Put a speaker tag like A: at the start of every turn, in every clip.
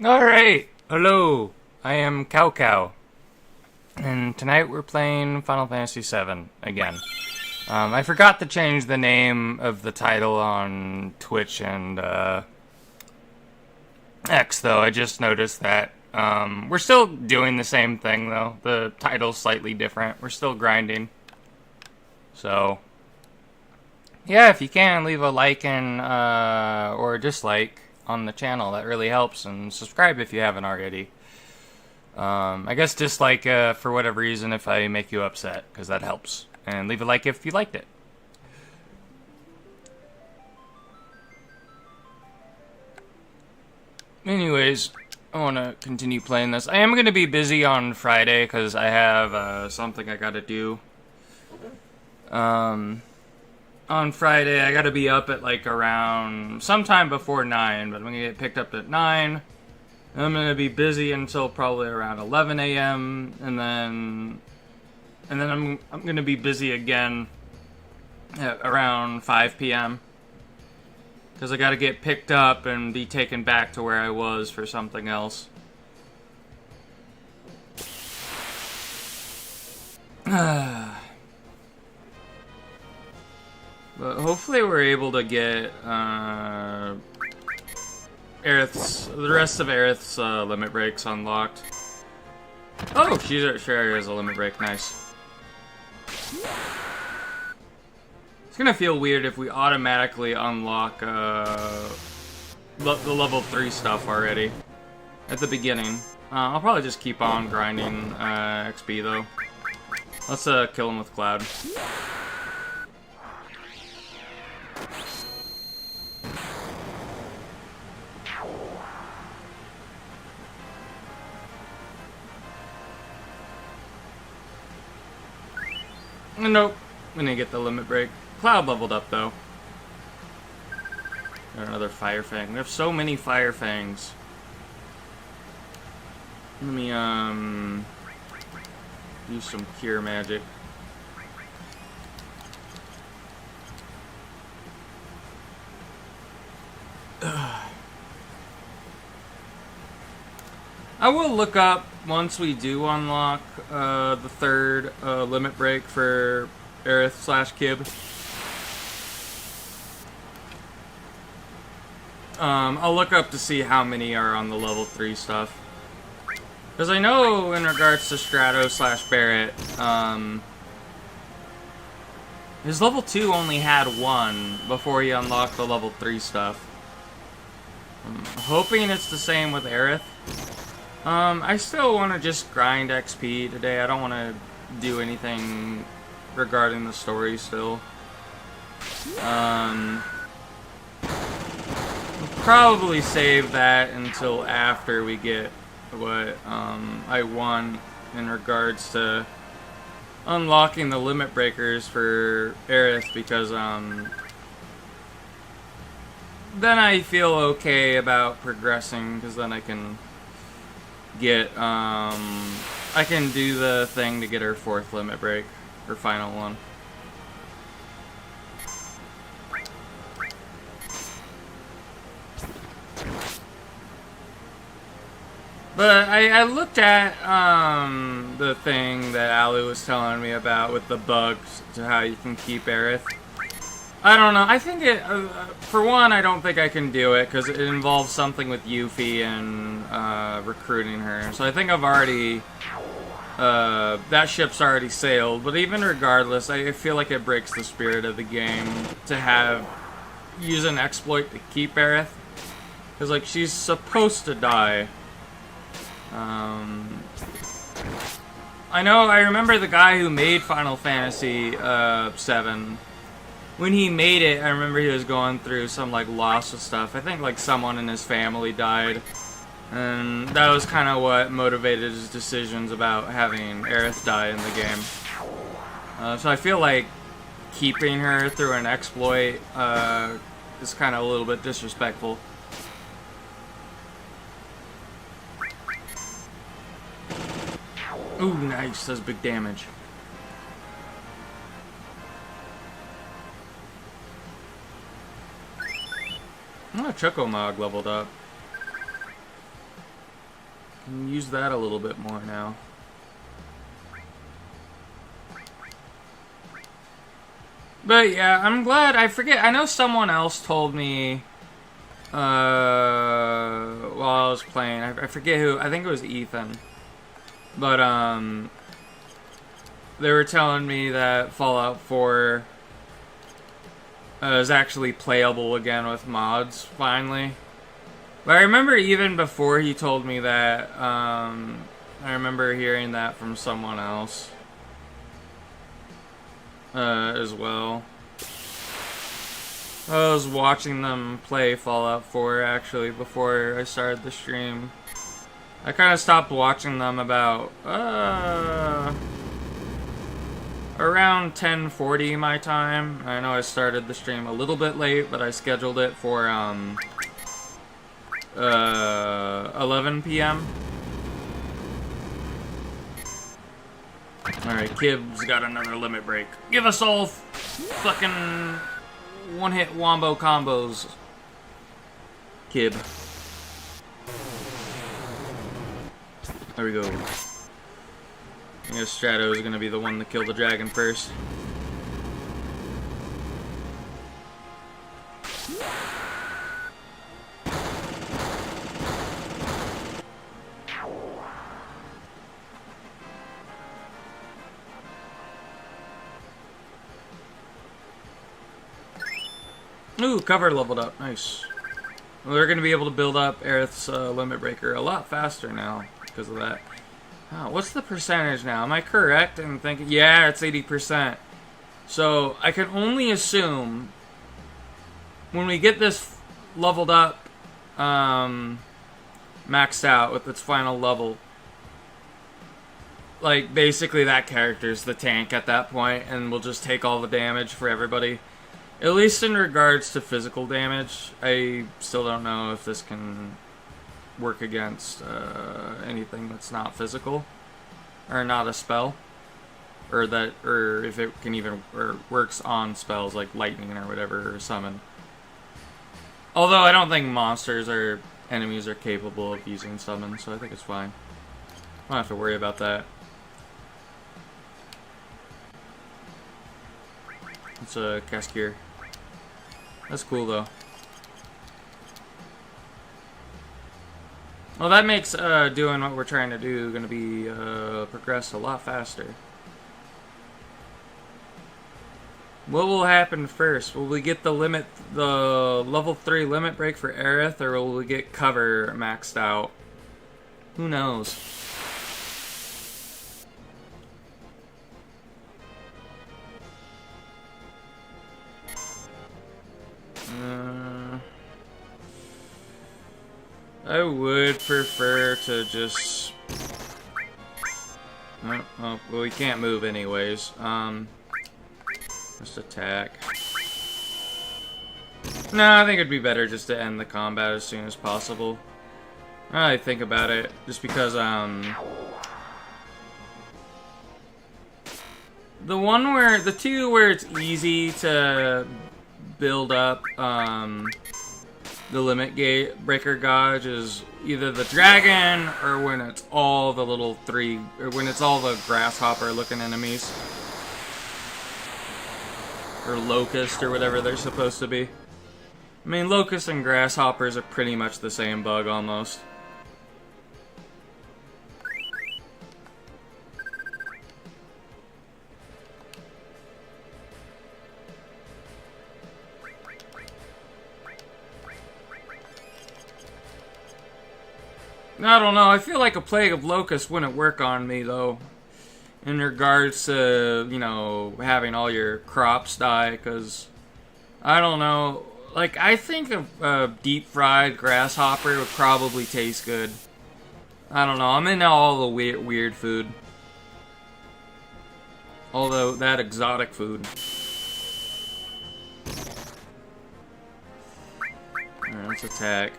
A: Alright, hello, I am Cow Cow, and tonight we're playing Final Fantasy VII again. I forgot to change the name of the title on Twitch and X, though. I just noticed that. We're still doing the same thing, though. The title's slightly different. We're still grinding. So, yeah, if you can, leave a like and or a dislike on the channel. That really helps. And subscribe if you haven't already. I guess dislike for whatever reason if I make you upset, because that helps. And leave a like if you liked it. Anyways, I want to continue playing this. I am going to be busy on Friday because I have something I got to do. On Friday, I got to be up at like around sometime before 9, but I'm going to get picked up at 9. I'm going to be busy until probably around 11 a.m. and then I'm going to be busy again at around 5 p.m. because I got to get picked up and be taken back to where I was for something else. But hopefully we're able to get the rest of Arith's limit breaks unlocked. Oh, she has a limit break. Nice. It's gonna feel weird if we automatically unlock the level 3 stuff already at the beginning. I'll probably just keep on grinding XP though. Let's kill him with Cloud. Nope, we didn't get the limit break. Cloud leveled up though. Got another Fire Fang. We have so many Fire Fangs. Let me use some cure magic. I will look up once we do unlock the third limit break for Arith/Kib. I'll look up to see how many are on the level 3 stuff. Because I know in regards to Strato/Barrett, his level 2 only had 1 before he unlocked the level 3 stuff. I'm hoping it's the same with Arith. I still want to just grind XP today. I don't want to do anything regarding the story still. We'll probably save that until after we get what I want in regards to unlocking the limit breakers for Arith, because then I feel okay about progressing, because then I can get I can do the thing to get her 4th limit break, her final one. But I looked at the thing that Ali was telling me about with the bugs to how you can keep Arith. I don't know. I think it, for one, I don't think I can do it because it involves something with Yuffie and recruiting her. So I think I've already, that ship's already sailed. But even regardless, I feel like it breaks the spirit of the game to use an exploit to keep Arith. Because, like, she's supposed to die. I remember the guy who made Final Fantasy VII. When he made it, I remember he was going through some, like, loss of stuff. I think, like, someone in his family died. And that was kind of what motivated his decisions about having Arith die in the game. So I feel like keeping her through an exploit is kind of a little bit disrespectful. Ooh, nice. Does big damage. Oh, Chocomog leveled up. Can use that a little bit more now. But yeah, I'm glad. I forget. I know someone else told me while I was playing. I forget who. I think it was Ethan. But they were telling me that Fallout 4 is actually playable again with mods finally. But I remember even before he told me that, I remember hearing that from someone else. As well. I was watching them play Fallout 4 actually before I started the stream. I kind of stopped watching them about around 10:40 my time. I know I started the stream a little bit late, but I scheduled it for 11 p.m. Alright, Kib's got another limit break. Give us all fucking one-hit wombo combos, Kib. There we go. I guess Strato is gonna be the one to kill the dragon first. Ooh, cover leveled up. Nice. Well, they're going to be able to build up Arith's limit breaker a lot faster now because of that. Oh, what's the percentage now? Am I correct in thinking? Yeah, it's 80%. So, I can only assume when we get this leveled up, maxed out with its final level, like, basically that character's the tank at that point, and we'll just take all the damage for everybody. At least in regards to physical damage, I still don't know if this can work against anything that's not physical, or not a spell, or if it can even or works on spells like lightning or whatever, or summon. Although I don't think monsters or enemies are capable of using summon, so I think it's fine. I don't have to worry about that. It's a Cascure. That's cool though. Well, that makes doing what we're trying to do gonna be progress a lot faster. What will happen first? Will we get the level 3 limit break for Arith, or will we get cover maxed out? Who knows? I would prefer to just... Oh, well, we can't move anyways. Just attack. No, I think it'd be better just to end the combat as soon as possible. I think about it, just because, the two where it's easy to build up, the limit breaker gauge is either the dragon or when it's all the little when it's all the grasshopper looking enemies. Or locust or whatever they're supposed to be. I mean, locusts and grasshoppers are pretty much the same bug almost. I don't know, I feel like a plague of locusts wouldn't work on me, though. In regards to, you know, having all your crops die, because, I don't know, like, I think a deep-fried grasshopper would probably taste good. I don't know, I'm into all the weird food. Although, that exotic food. Alright, let's attack.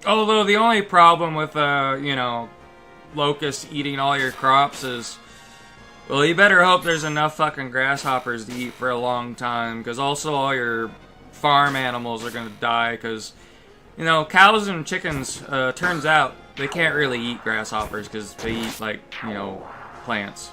A: Although the only problem with, you know, locusts eating all your crops is Well, you better hope there's enough fucking grasshoppers to eat for a long time, because also all your farm animals are gonna die, because, you know, cows and chickens, turns out, they can't really eat grasshoppers, because they eat, like, you know, plants.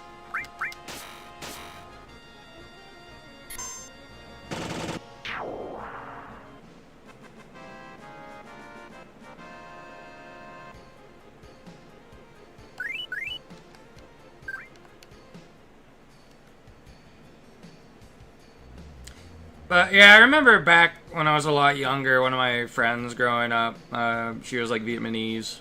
A: But yeah, I remember back when I was a lot younger, one of my friends growing up, she was like Vietnamese.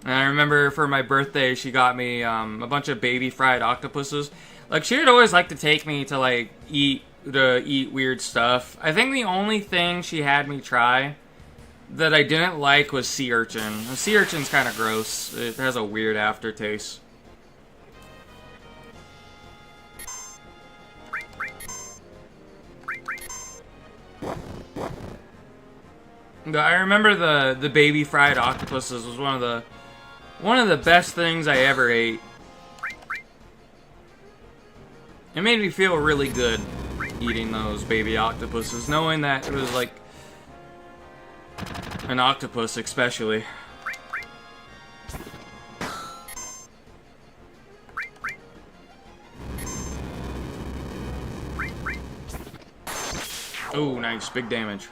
A: And I remember for my birthday, she got me a bunch of baby fried octopuses. Like, she would always like to take me to like eat weird stuff. I think the only thing she had me try that I didn't like was sea urchin. The sea urchin's kind of gross. It has a weird aftertaste. I remember the baby fried octopuses was one of the best things I ever ate. It made me feel really good eating those baby octopuses, knowing that it was like an octopus, especially. Oh, nice, big damage.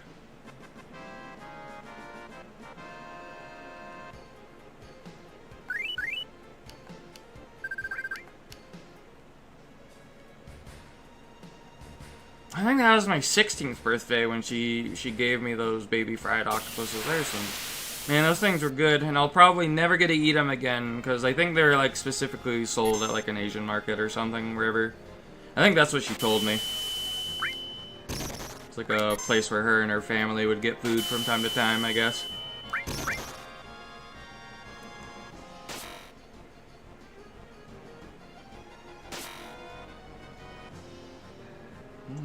A: I think that was my 16th birthday when she gave me those baby fried octopuses. There's some... Man, those things were good, and I'll probably never get to eat them again, because I think they're, like, specifically sold at, like, an Asian market or something, wherever. I think that's what she told me. It's like a place where her and her family would get food from time to time, I guess.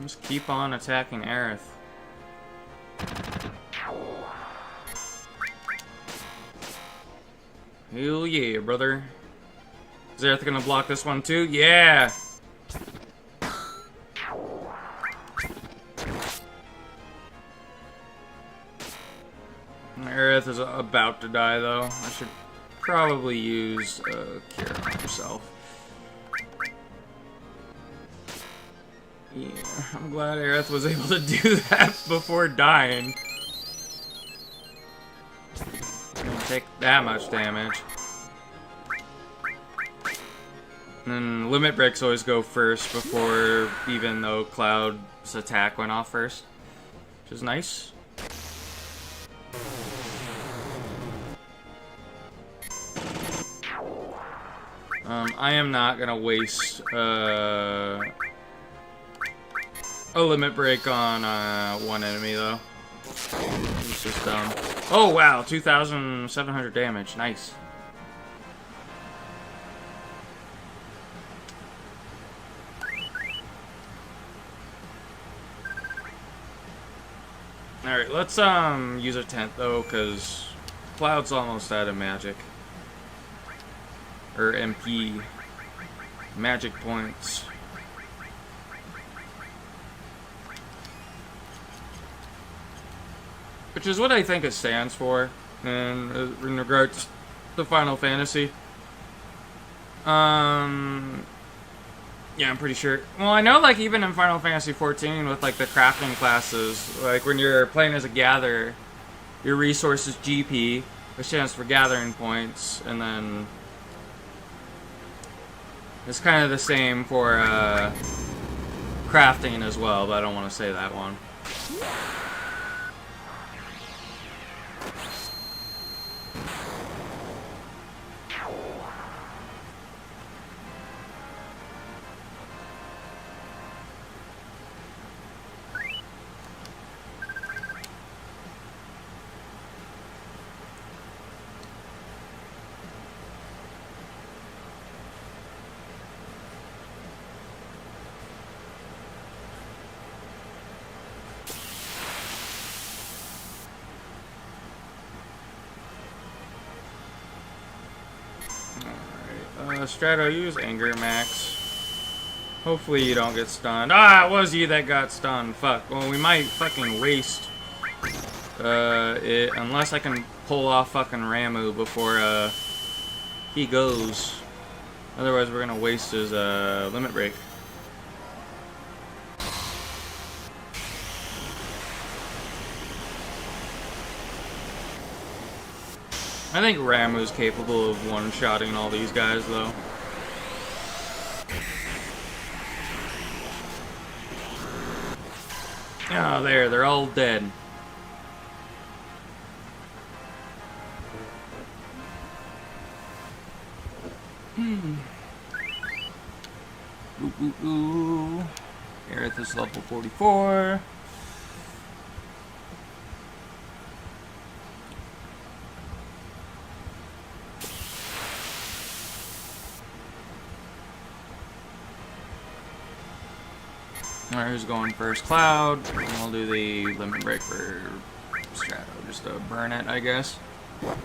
A: Just keep on attacking Arith. Hell yeah, brother. Is Arith gonna block this one too? Yeah! Arith is about to die, though. I should probably use Cure on herself. Yeah, I'm glad Arith was able to do that before dying. Didn't take that much damage. And then limit breaks always go first before, even though Cloud's attack went off first, which is nice. I am not gonna waste a limit break on one enemy though. It's just dumb. Oh wow, 2,700 damage, nice. Alright, let's use a tent though, cause Cloud's almost out of magic. Or MP. Magic points. Which is what I think it stands for in regards to Final Fantasy. Yeah, I'm pretty sure. Well, I know, like, even in Final Fantasy 14 with, like, the crafting classes, like, when you're playing as a gatherer, your resource is GP, which stands for gathering points, and then it's kind of the same for crafting as well, but I don't want to say that one. Strato, use Anger Max. Hopefully you don't get stunned. Ah, it was you that got stunned. Fuck. Well, we might fucking waste it unless I can pull off fucking Ramu before he goes. Otherwise, we're gonna waste his limit break. I think Ramu's capable of one-shotting all these guys, though. Oh, there, they're all dead. Ooh. Arith is level 44. Alright, who's going first? Cloud. And I'll do the limit break for Strato, just to burn it, I guess. Get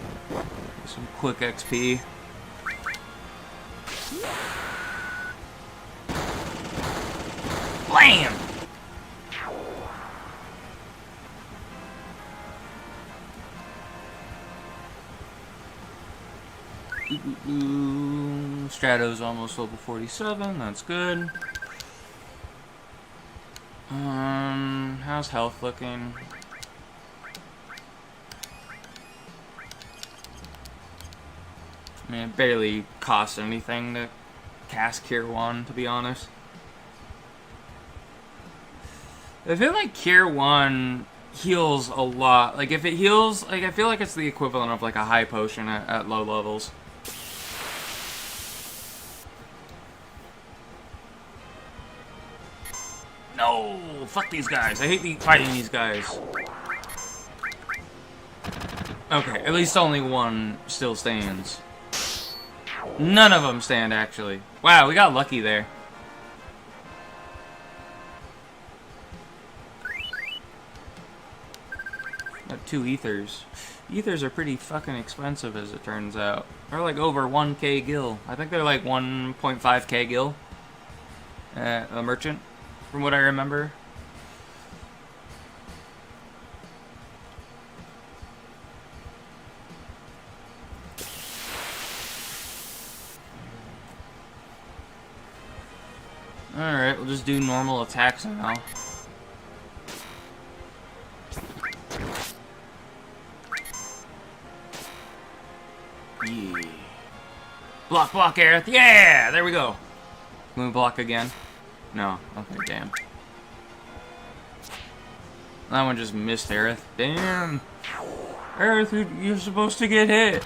A: some quick XP. Blam! Strato's almost level 47, that's good. How's health looking? I mean, it barely costs anything to cast Cure 1, to be honest. I feel like Cure 1 heals a lot. Like, if it heals, like, I feel like it's the equivalent of, like, a high potion at low levels. No! Fuck these guys. I hate fighting these guys. Okay, at least only one still stands. None of them stand, actually. Wow, we got lucky there. Got 2 ethers. Ethers are pretty fucking expensive, as it turns out. They're like over 1k gil. I think they're like 1.5k gil at a merchant, from what I remember. Alright, we'll just do normal attacks now. Yeah. Block, block, Arith. Yeah! There we go. Can we block again? No. Okay, damn. That one just missed Arith. Damn! Arith, you're supposed to get hit.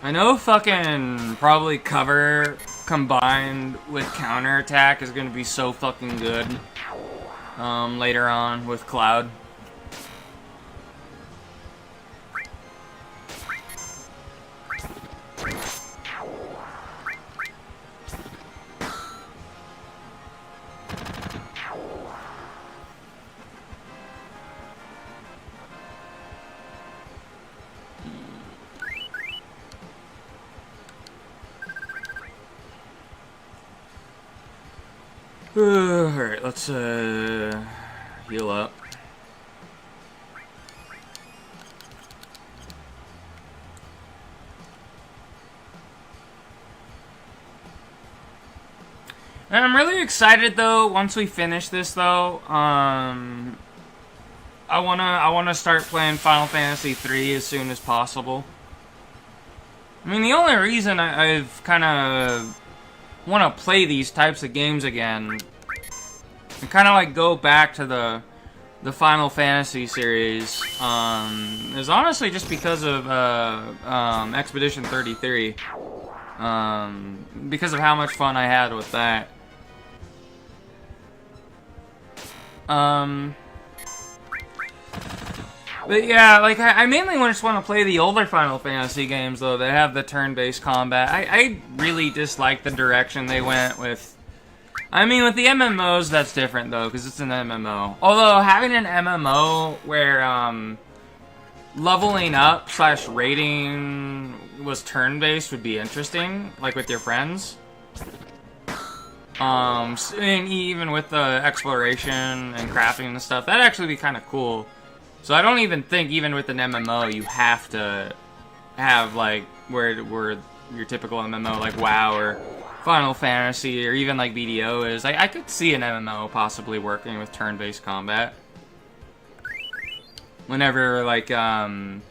A: I know fucking probably cover combined with counterattack is gonna be so fucking good later on with Cloud. Alright, let's heal up. And I'm really excited though, once we finish this though, I wanna start playing Final Fantasy 3 as soon as possible. I mean, the only reason I've kinda want to play these types of games again and kind of like go back to the Final Fantasy series is honestly just because of Expedition 33, because of how much fun I had with that. But yeah, like, I mainly just want to play the older Final Fantasy games, though, that have the turn-based combat. I really dislike the direction they went with I mean, with the MMOs, that's different, though, because it's an MMO. Although, having an MMO where, leveling up / rating was turn-based would be interesting, like with your friends. And even with the exploration and crafting and stuff, that'd actually be kind of cool. So I don't even think, even with an MMO, you have to have, like, where your typical MMO, like WoW or Final Fantasy, or even, like, BDO is. I could see an MMO possibly working with turn-based combat. Whenever, like, you know,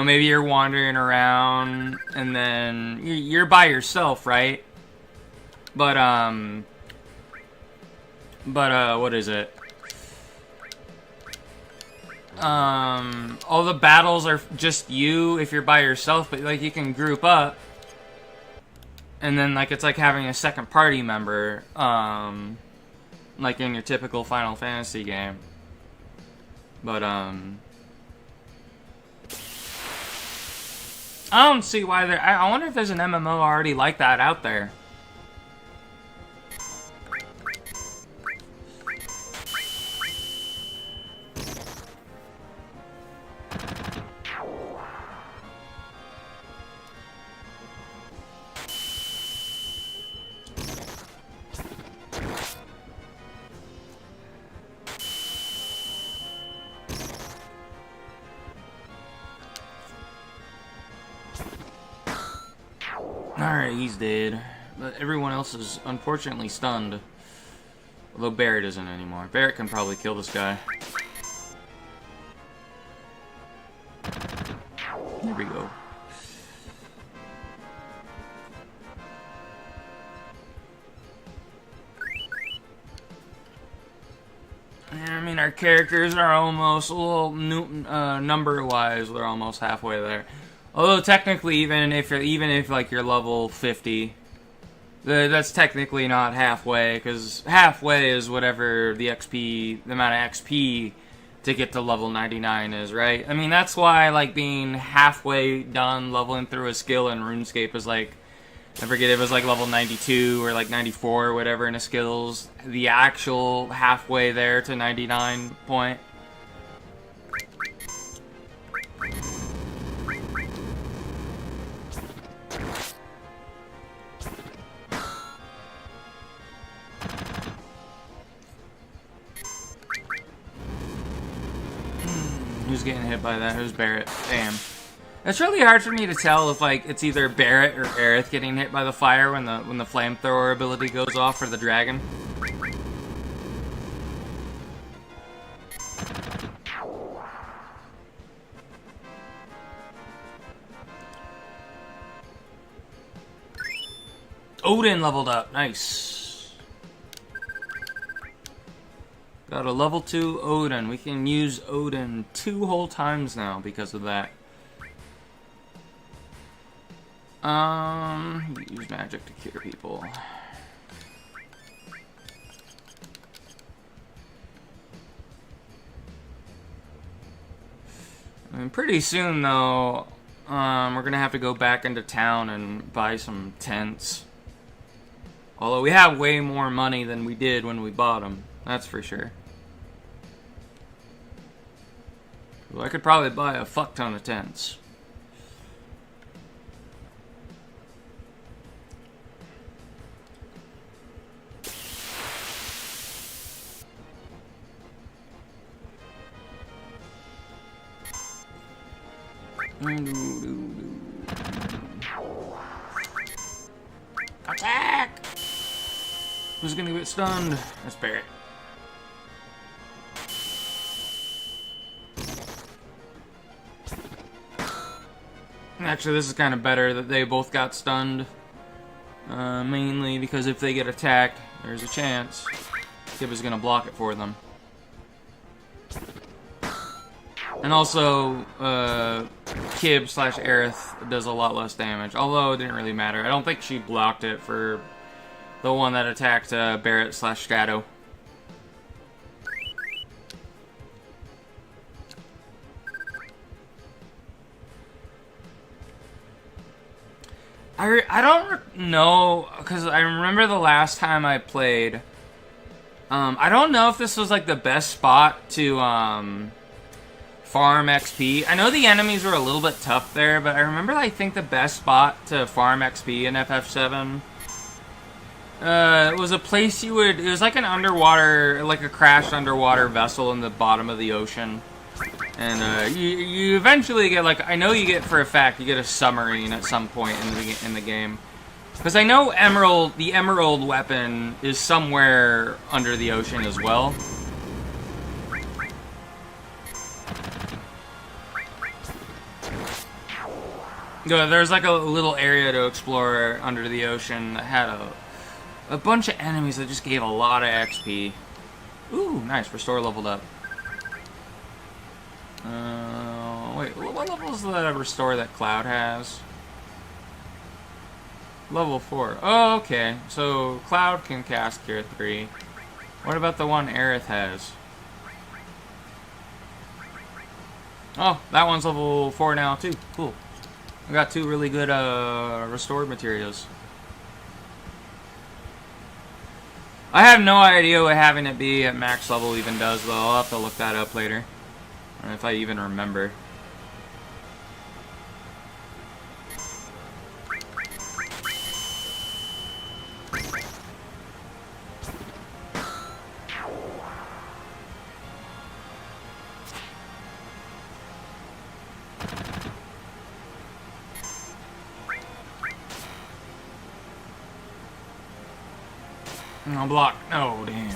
A: maybe you're wandering around, and then you're by yourself, right? But, what is it? All the battles are just you if you're by yourself, but, like, you can group up. And then, like, it's like having a second party member, like in your typical Final Fantasy game. But, I don't see why there... I wonder if there's an MMO already like that out there. Alright, he's dead. But everyone else is unfortunately stunned. Although Barret isn't anymore. Barret can probably kill this guy. There we go. I mean, our characters are almost, a little number-wise, they're almost halfway there. Although technically, even if like you're level 50, that's technically not halfway, because halfway is whatever the amount of XP to get to level 99 is, right? I mean, that's why, like, being halfway done leveling through a skill in RuneScape is like, I forget if it was like level 92 or like 94 or whatever in the skills. The actual halfway there to 99 point. Who's getting hit by that? Who's Barret? Damn. It's really hard for me to tell if, like, it's either Barret or Arith getting hit by the fire when the flamethrower ability goes off for the dragon. Odin leveled up. Nice. Got a level 2 Odin. We can use Odin 2 whole times now because of that. Use magic to cure people. And pretty soon, though, we're gonna have to go back into town and buy some tents. Although we have way more money than we did when we bought them, that's for sure. Well, I could probably buy a fuck ton of tents. Attack! Who's gonna get stunned? That's Barret. Actually, this is kind of better that they both got stunned. Mainly because if they get attacked, there's a chance Kib is gonna block it for them. And also, Kib / Arith does a lot less damage, although it didn't really matter. I don't think she blocked it for the one that attacked Barret / Shadow. I don't know, because I remember the last time I played, I don't know if this was like the best spot to farm XP. I know the enemies were a little bit tough there, but I remember I think the best spot to farm XP in FF7, it was a place you would, it was like an underwater, like a crashed underwater vessel in the bottom of the ocean. And you eventually get, like, I know you get, for a fact, you get a submarine at some point in the game. Because I know the emerald weapon is somewhere under the ocean as well. There's like a little area to explore under the ocean that had a bunch of enemies that just gave a lot of XP. Ooh, nice, restore leveled up. Wait, what level is the restore that Cloud has? Level 4. Oh, okay. So, Cloud can cast Cure 3. What about the one Arith has? Oh, that one's level 4 now, too. Cool. I got 2 really good, restored materials. I have no idea what having it be at max level even does, though. I'll have to look that up later. If I even remember. No block. Oh, damn.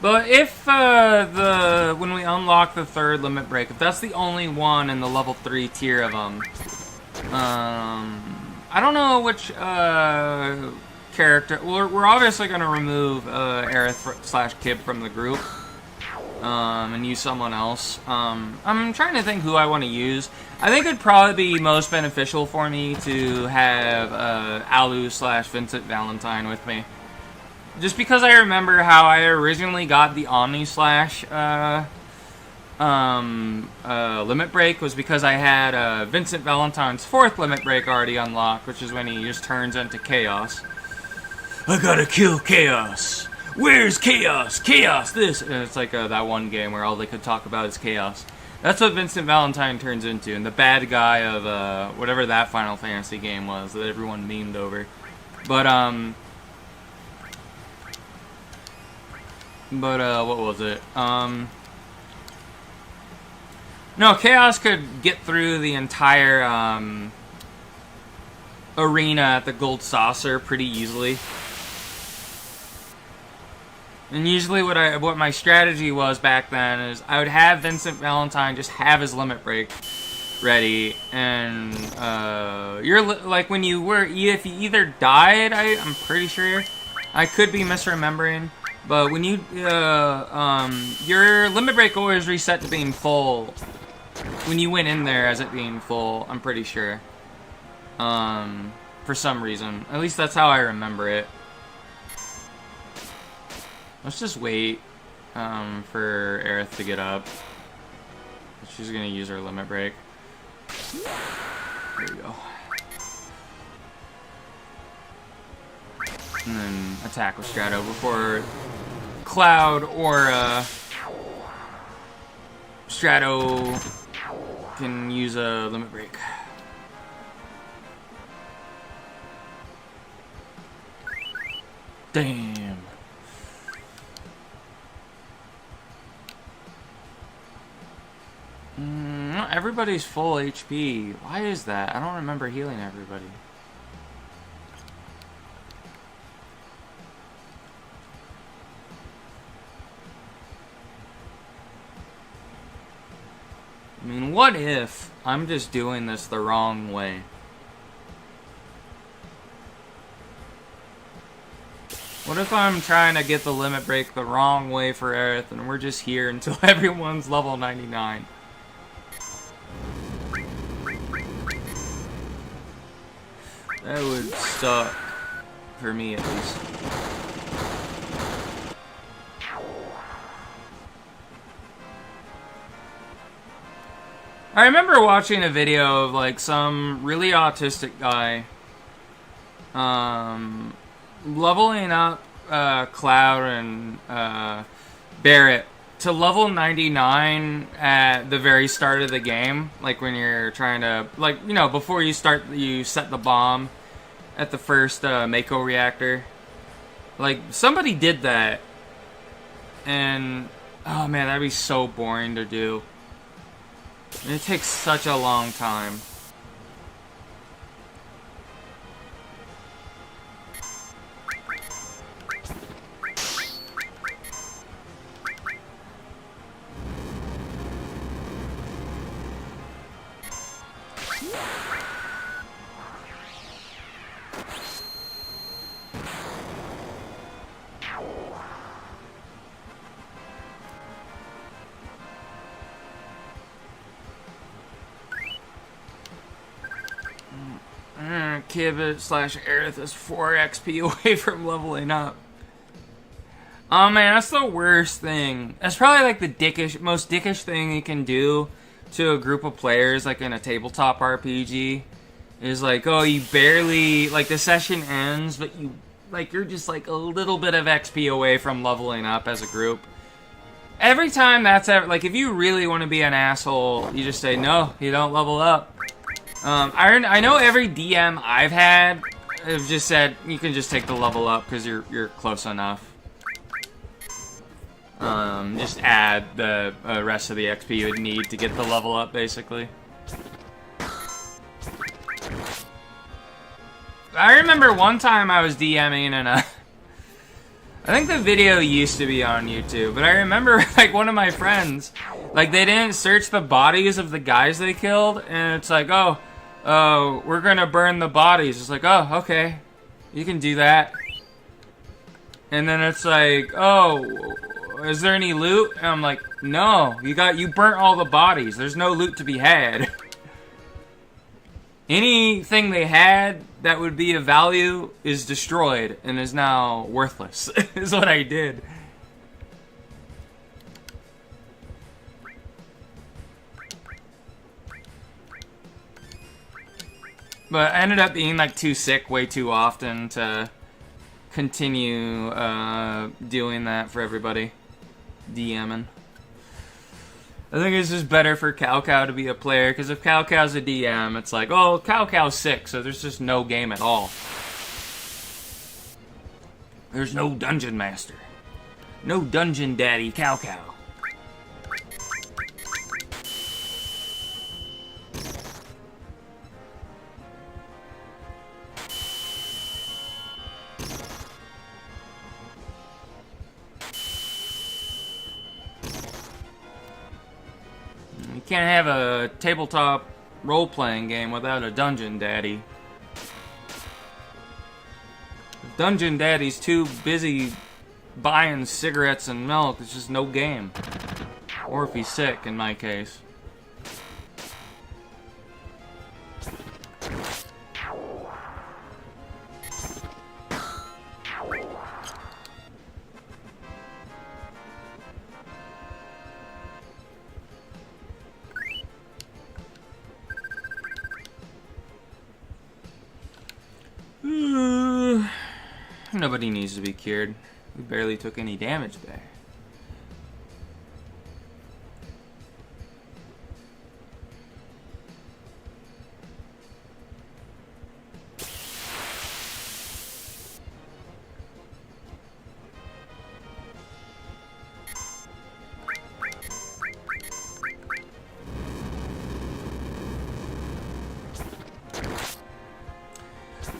A: But if when we unlock the 3rd limit break, if that's the only one in the level 3 tier of them, I don't know which character. We're obviously gonna remove Arith / Kib from the group and use someone else. I'm trying to think who I want to use. I think it'd probably be most beneficial for me to have Alu / Vincent Valentine with me. Just because I remember how I originally got the Omni Slash limit break was because I had Vincent Valentine's 4th limit break already unlocked, which is when he just turns into Chaos. I gotta kill Chaos! Where's Chaos? Chaos this! And it's like that one game where all they could talk about is Chaos. That's what Vincent Valentine turns into, and the bad guy of whatever that Final Fantasy game was that everyone memed over. But what was it? No, Chaos could get through the entire, arena at the Gold Saucer pretty easily. And usually what my strategy was back then is I would have Vincent Valentine just have his limit break ready, and, like, when you were, if you either died, I'm pretty sure, I could be misremembering, but when you, your limit break always reset to being full when you went in there as it being full, I'm pretty sure. For some reason. At least that's how I remember it. Let's just wait, for Arith to get up. She's gonna use her limit break. There we go. And then attack with Strato before Cloud or Strato can use a limit break. Damn. Not everybody's full HP. Why is that? I don't remember healing everybody. I mean, what if I'm just doing this the wrong way? What if I'm trying to get the limit break the wrong way for Arith and we're just here until everyone's level 99? That would suck. For me, at least. I remember watching a video of like some really autistic guy leveling up Cloud and Barrett to level 99 at the very start of the game, like when you're trying to, like, you know, before you start, you set the bomb at the first Mako reactor. Like, somebody did that, and oh man, that'd be so boring to do. It takes such a long time. Kibit / Arith is 4 XP away from leveling up. Oh man, that's the worst thing. That's probably like the most dickish thing you can do to a group of players, like in a tabletop RPG. Is like, oh, you barely, like the session ends, but you're just like a little bit of XP away from leveling up as a group. Every time that's ever, like, if you really want to be an asshole, you just say, no, you don't level up. I know every DM I've had have just said you can just take the level up because you're close enough. Just add the rest of the XP you would need to get the level up, basically. I remember one time I was DMing and I think the video used to be on YouTube, but I remember like one of my friends, like they didn't search the bodies of the guys they killed, and it's like, oh, we're gonna burn the bodies. It's like, oh, okay, you can do that. And then it's like, oh, is there any loot? And I'm like, no, you burnt all the bodies. There's no loot to be had. Anything they had that would be of value is destroyed and is now worthless, is what I did. But I ended up being like too sick way too often to continue doing that for everybody. DMing. I think it's just better for Cow to be a player, because if Cow Cow's a DM, it's like, oh, Cow Cow's sick, so there's just no game at all. There's no Dungeon Master. No Dungeon Daddy Cow. You can't have a tabletop role-playing game without a Dungeon Daddy. If Dungeon Daddy's too busy buying cigarettes and milk, it's just no game. Or if he's sick, in my case. Nobody needs to be cured. We barely took any damage there.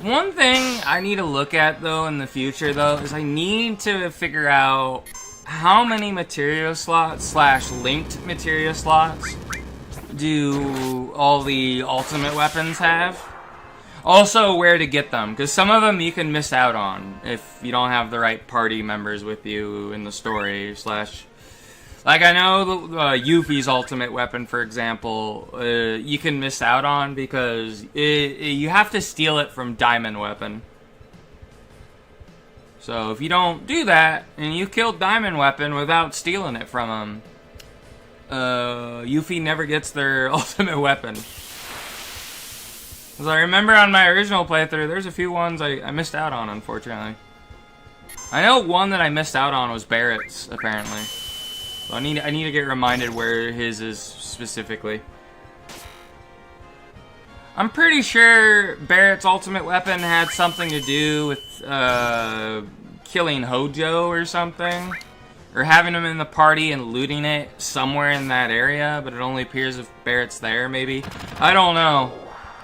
A: One thing I need to look at, though, in the future, though, is I need to figure out how many material slots / linked material slots do all the ultimate weapons have. Also, where to get them, because some of them you can miss out on if you don't have the right party members with you in the story / like, I know the Yuffie's ultimate weapon, for example, you can miss out on because you have to steal it from Diamond Weapon. So if you don't do that, and you kill Diamond Weapon without stealing it from him, Yuffie never gets their ultimate weapon. Because I remember on my original playthrough, there's a few ones I missed out on, unfortunately. I know one that I missed out on was Barrett's, apparently. So I need to get reminded where his is specifically. I'm pretty sure Barrett's ultimate weapon had something to do with killing Hojo or something. Or having him in the party and looting it somewhere in that area, but it only appears if Barrett's there, maybe. I don't know.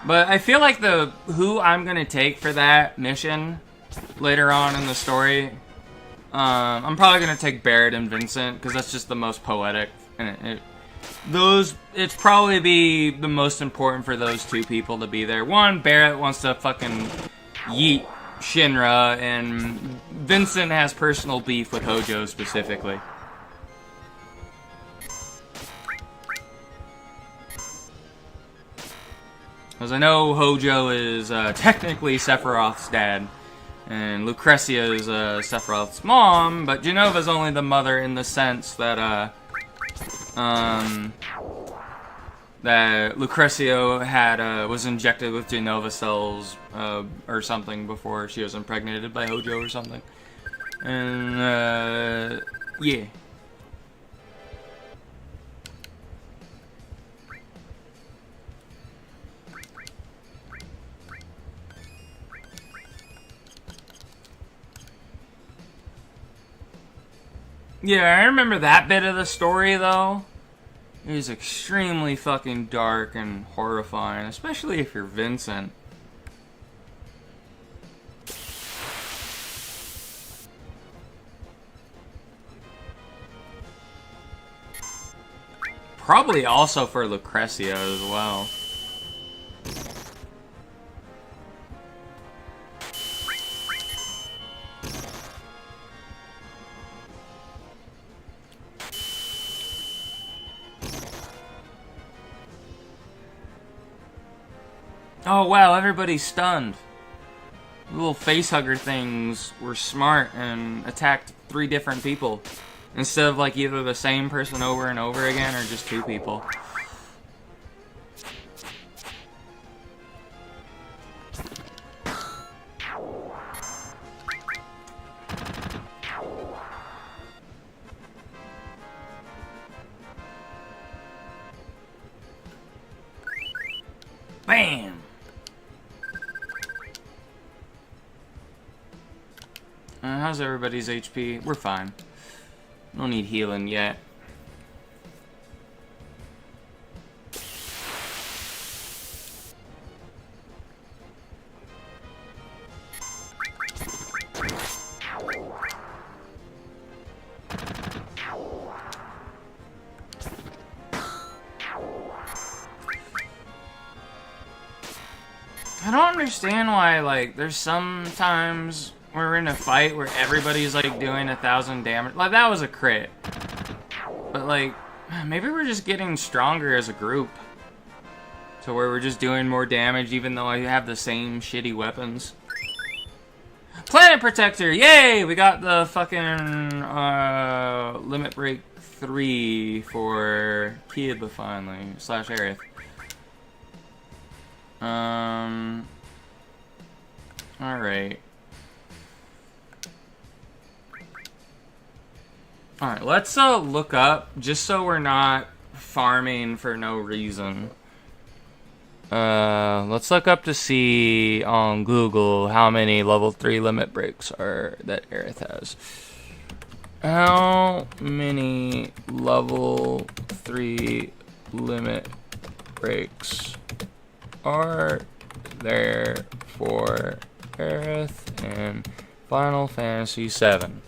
A: But I feel like who I'm going to take for that mission later on in the story, I'm probably going to take Barrett and Vincent, because that's just the most poetic. And it's probably be the most important for those two people to be there. One, Barrett wants to fucking yeet Shinra, and Vincent has personal beef with Hojo specifically. Because I know Hojo is technically Sephiroth's dad, and Lucretia is Sephiroth's mom, but Genova's only the mother in the sense that that Lucretia had was injected with Genova cells or something before she was impregnated by Hojo or something. And yeah. Yeah, I remember that bit of the story though. It is extremely fucking dark and horrifying, especially if you're Vincent. Probably also for Lucretia as well. Oh wow, everybody's stunned. The little facehugger things were smart and attacked 3 different people. Instead of like either the same person over and over again or just 2 people. Bam! How's everybody's HP? We're fine. No need healing yet. I don't understand why, like, there's sometimes we're in a fight where everybody's like doing 1,000 damage. Like, that was a crit. But like, maybe we're just getting stronger as a group. To where we're just doing more damage even though I have the same shitty weapons. Planet Protector! Yay! We got the fucking Limit Break 3 for Kiba finally. / Arith. Alright. Alright, let's look up, just so we're not farming for no reason. Let's look up to see on Google how many level 3 limit breaks are that Arith has. How many level 3 limit breaks are there for Arith in Final Fantasy VII?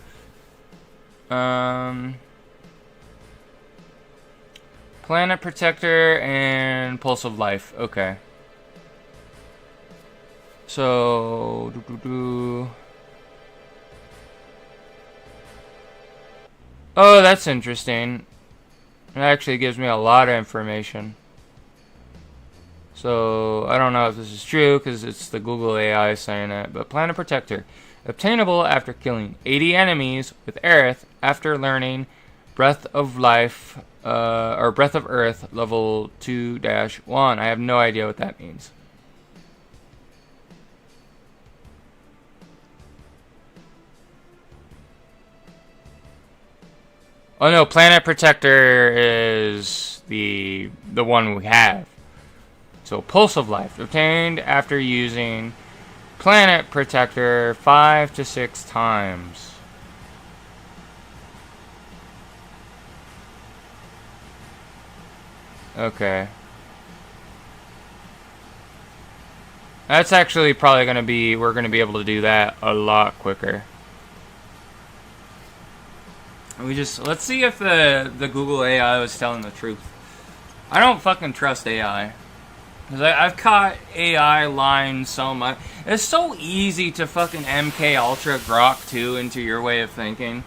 A: Planet Protector and Pulse of Life. Okay. So, oh, that's interesting. It actually gives me a lot of information. So, I don't know if this is true because it's the Google AI saying it, but Planet Protector. Obtainable after killing 80 enemies with Arith after learning Breath of Life Or Breath of Earth, level 2-1. I have no idea what that means. Oh no, Planet Protector is the one we have. So Pulse of Life, obtained after using Planet Protector 5 to 6 times. Okay. That's actually probably going to be, we're going to be able to do that a lot quicker. Let's see if the Google AI was telling the truth. I don't fucking trust AI. Because I've caught AI lying so much. It's so easy to fucking MK Ultra Grok 2 into your way of thinking.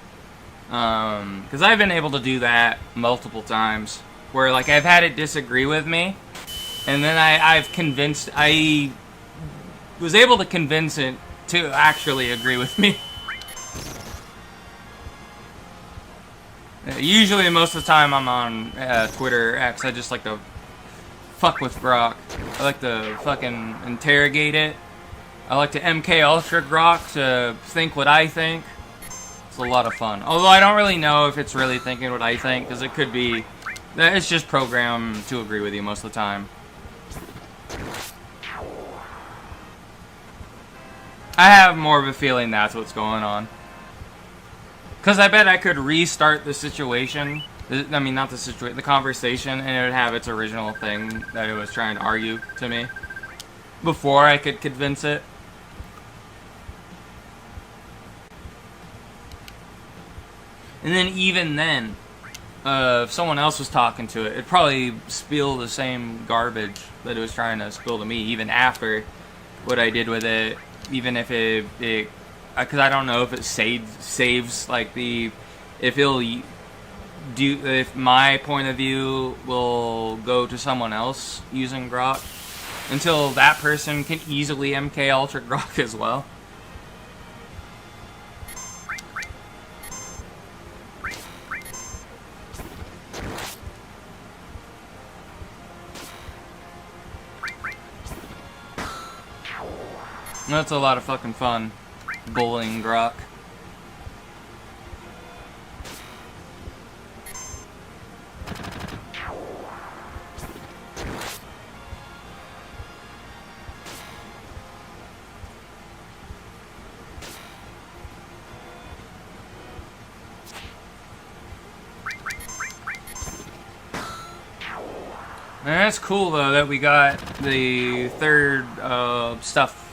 A: Because I've been able to do that multiple times. Where, like, I've had it disagree with me. And then I was able to convince it to actually agree with me. Usually, most of the time, I'm on Twitter X. I just like to fuck with Grok. I like to fucking interrogate it. I like to MK Ultra Grok to think what I think. It's a lot of fun. Although I don't really know if it's really thinking what I think, because it could be that it's just programmed to agree with you most of the time. I have more of a feeling that's what's going on. Because I bet I could restart the situation. I mean, not the situation, the conversation, and it would have its original thing that it was trying to argue to me before I could convince it. And then even then, if someone else was talking to it, it'd probably spill the same garbage that it was trying to spill to me, even after what I did with it, even if it because I don't know if it saves like if my point of view will go to someone else using Grok until that person can easily MK Ultra Grok as well. That's a lot of fucking fun. Bullying Grok. And that's cool though that we got the third stuff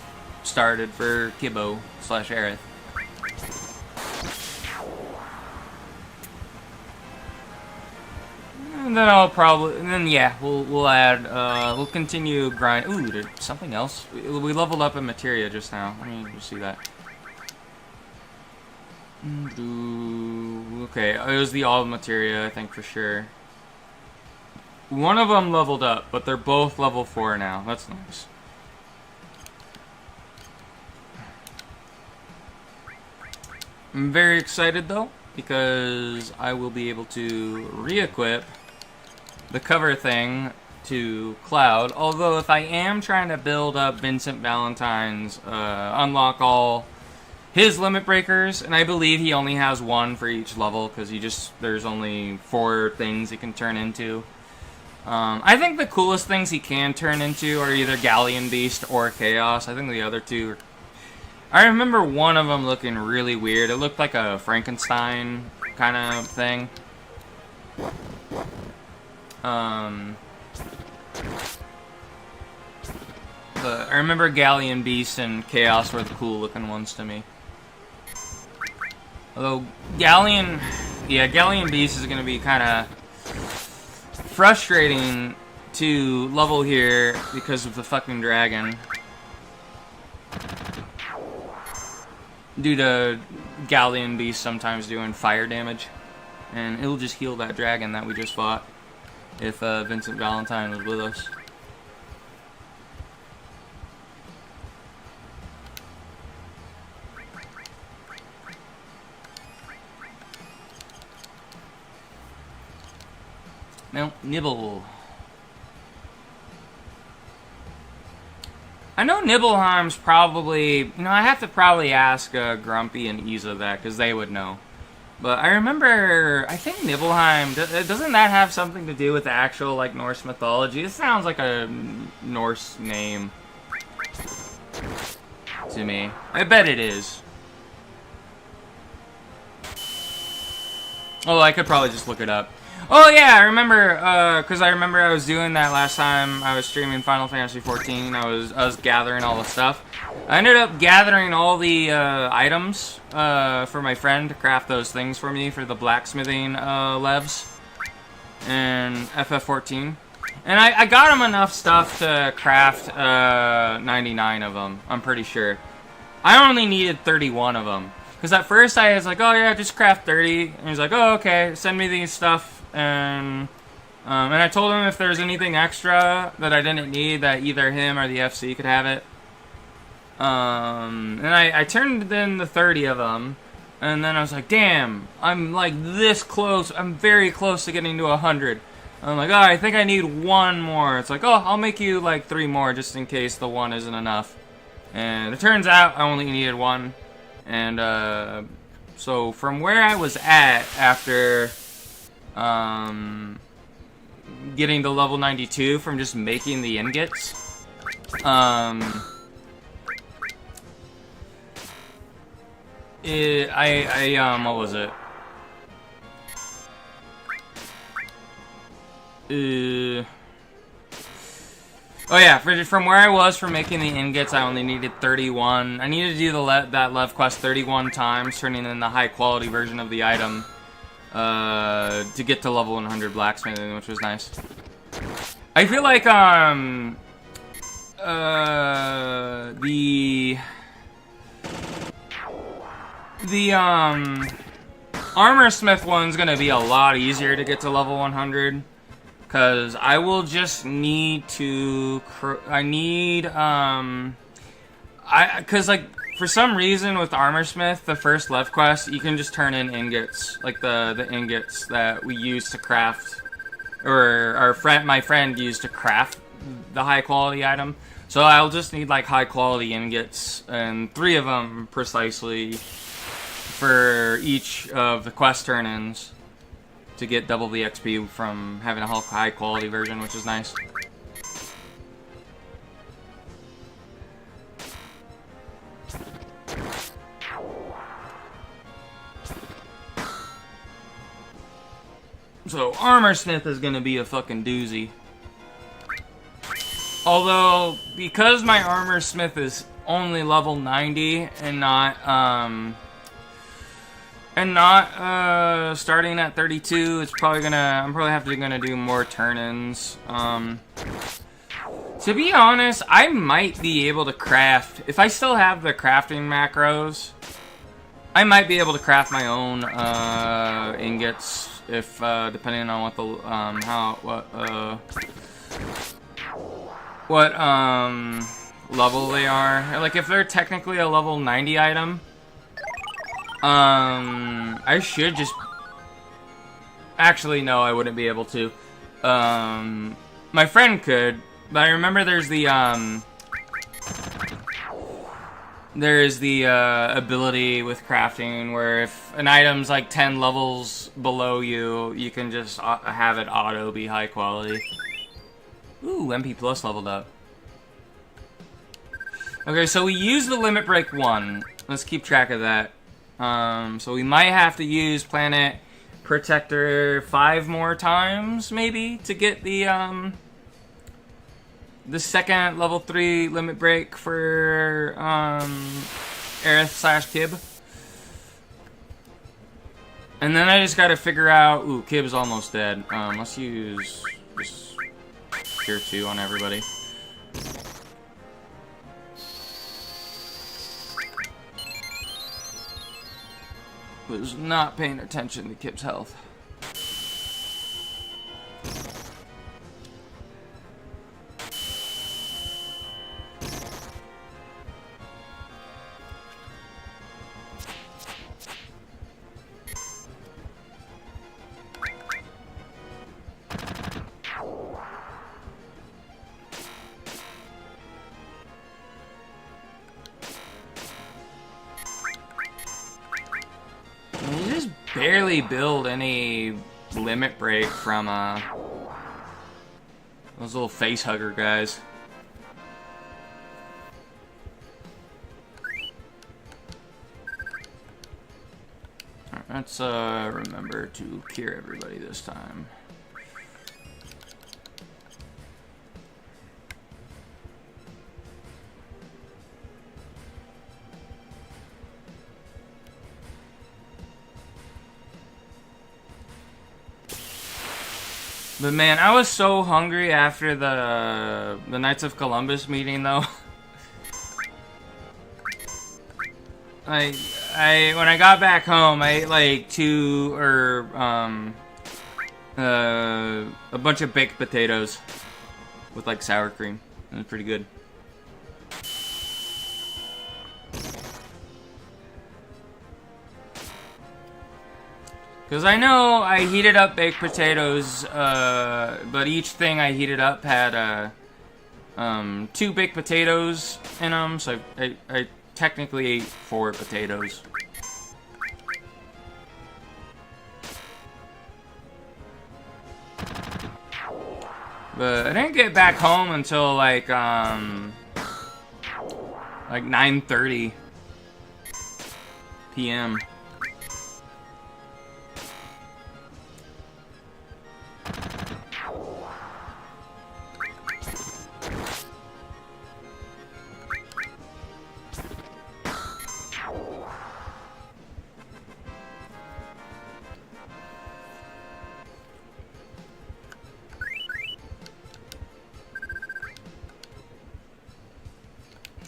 A: started for Kibbo / Arith. And then we'll add, we'll continue grind. Ooh, there's something else. We leveled up in materia just now. Let me just see that. Okay, it was the all materia, I think for sure. One of them leveled up, but they're both level 4 now. That's nice. I'm very excited though, because I will be able to re-equip the cover thing to Cloud. Although if I am trying to build up Vincent Valentine's, unlock all his limit breakers, and I believe he only has one for each level, because there's only 4 things he can turn into. I think the coolest things he can turn into are either Galleon Beast or Chaos. I think the other two are... I remember one of them looking really weird. It looked like a Frankenstein kind of thing. I remember Galleon Beast and Chaos were the cool looking ones to me. Although Galleon Beast is going to be kind of frustrating to level here because of the fucking dragon. Due to Galleon Beast sometimes doing fire damage. And it'll just heal that dragon that we just fought if Vincent Valentine was with us. Mount Nibble. I know Nibelheim's probably... You know, I have to probably ask Grumpy and Isa that, because they would know. But I remember... I think Nibelheim... Doesn't that have something to do with the actual, like, Norse mythology? It sounds like a Norse name to me. I bet it is. Oh, I could probably just look it up. Oh yeah, I remember, because I remember I was doing that last time I was streaming Final Fantasy XIV. I was gathering all the stuff. I ended up gathering all the items for my friend to craft those things for me for the blacksmithing levs in FF14. And I got him enough stuff to craft 99 of them, I'm pretty sure. I only needed 31 of them. Because at first I was like, oh yeah, just craft 30. And he's like, oh okay, send me these stuff. And I told him if there's anything extra that I didn't need, that either him or the FC could have it. And I turned in the 30 of them. And then I was like, damn, I'm like this close. I'm very close to getting to 100. I'm like, oh, I think I need one more. It's like, oh, I'll make you like 3 more just in case the one isn't enough. And it turns out I only needed 1. And so from where I was at after getting to level 92 from just making the ingots, what was it? Oh yeah, from where I was from making the ingots, I only needed 31. I needed to do that lev quest 31 times, turning in the high quality version of the item to get to level 100 blacksmithing, which was nice. I feel like the armor smith one's gonna be a lot easier to get to level 100. Because I will just need to... Because, like, for some reason with Armor Smith, the first lev quest, you can just turn in ingots. Like, the ingots that we use to craft... Or my friend used to craft the high-quality item. So I'll just need, like, high-quality ingots. And 3 of them, precisely, for each of the quest turn-ins. To get double the XP from having a high quality version, which is nice. So Armor Smith is gonna be a fucking doozy. Although, because my Armor Smith is only level 90 and not starting at 32, it's probably I'm probably gonna do more turn-ins. To be honest, I might be able to craft, if I still have the crafting macros, I might be able to craft my own ingots, if depending on what the what level they are. Like if they're technically a level 90 item, I should just... Actually, no, I wouldn't be able to. My friend could, but I remember there's the ability with crafting where if an item's like 10 levels below you, you can just have it auto be high quality. Ooh, MP Plus leveled up. Okay, so we used the Limit Break 1. Let's keep track of that. So we might have to use Planet Protector 5 more times, maybe, to get the second level 3 limit break for Arith / Kib. And then I just gotta figure out... Ooh, Kib's almost dead. Let's use just Tier 2 on everybody. Was not paying attention to Kib's health. barely build any limit break from those little face hugger guys. Alright, let's remember to cure everybody this time. But man, I was so hungry after the Knights of Columbus meeting, though. when I got back home, I ate like a bunch of baked potatoes with like sour cream. It was pretty good. Because I know I heated up baked potatoes, but each thing I heated up had 2 baked potatoes in them, so I technically ate 4 potatoes. But I didn't get back home until like 9:30 p.m.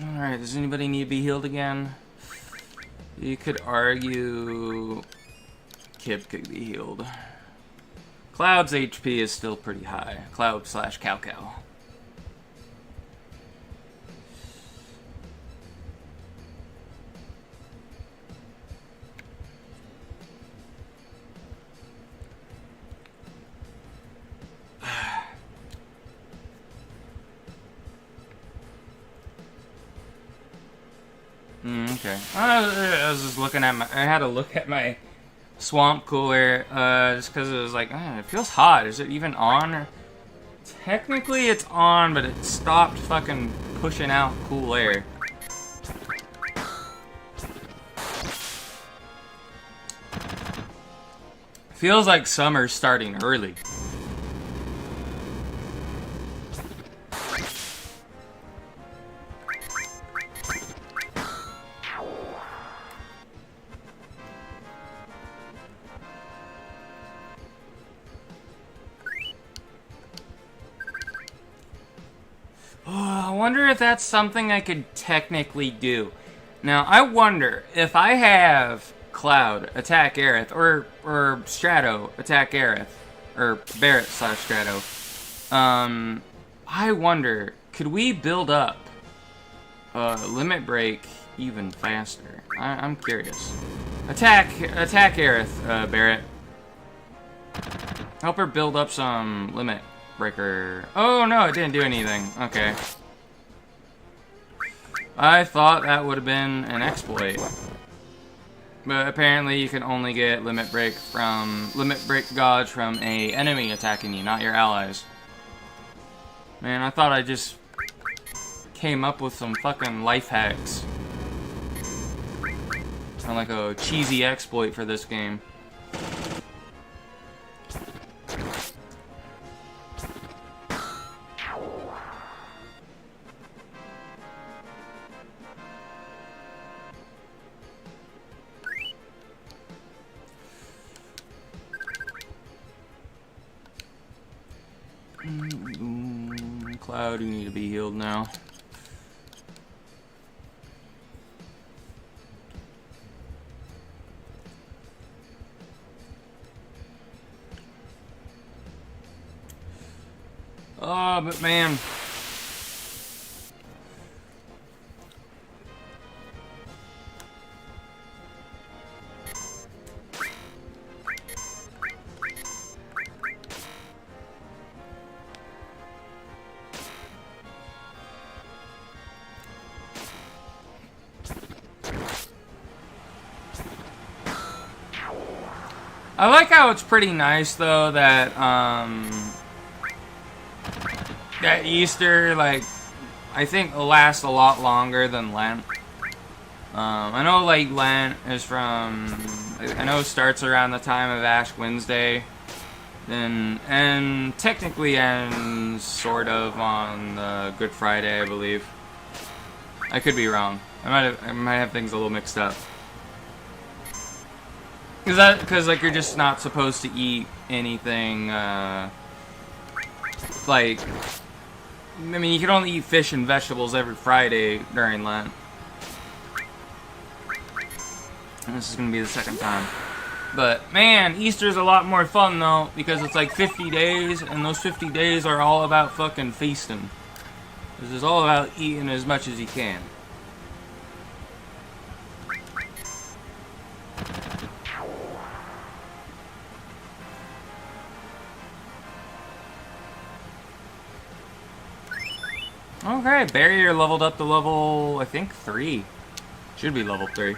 A: Alright, does anybody need to be healed again? You could argue Kip could be healed. Cloud's HP is still pretty high. Cloud / Cow Cow. Okay. I was just looking at I had to look at my swamp cooler, just because it was like, it feels hot. Is it even on? Technically it's on, but it stopped fucking pushing out cool air. Feels like summer's starting early. I wonder if that's something I could technically do. Now, I wonder if I have Cloud attack Arith, or Strato attack Arith, or Barret / Strato. I wonder, could we build up limit break even faster? I'm curious. Attack Arith, Barret. Help her build up some limit breaker. Oh no, it didn't do anything. Okay. I thought that would have been an exploit. But apparently you can only get limit break dodge from a enemy attacking you, not your allies. Man, I thought I just came up with some fucking life hacks. Sound like a cheesy exploit for this game. Cloud, you need to be healed now. Oh, but man. I like how it's pretty nice though that that Easter, like, I think lasts a lot longer than Lent. I know, like, Lent is from, I know it starts around the time of Ash Wednesday, and technically ends sort of on Good Friday, I believe. I could be wrong. I might have things a little mixed up. Because like, you're just not supposed to eat anything, like, I mean, you can only eat fish and vegetables every Friday during Lent. And this is going to be the second time. But, man, Easter's a lot more fun, though, because it's like 50 days, and those 50 days are all about fucking feasting. This is all about eating as much as you can. Okay, barrier leveled up to level, I think, 3. Should be level 3.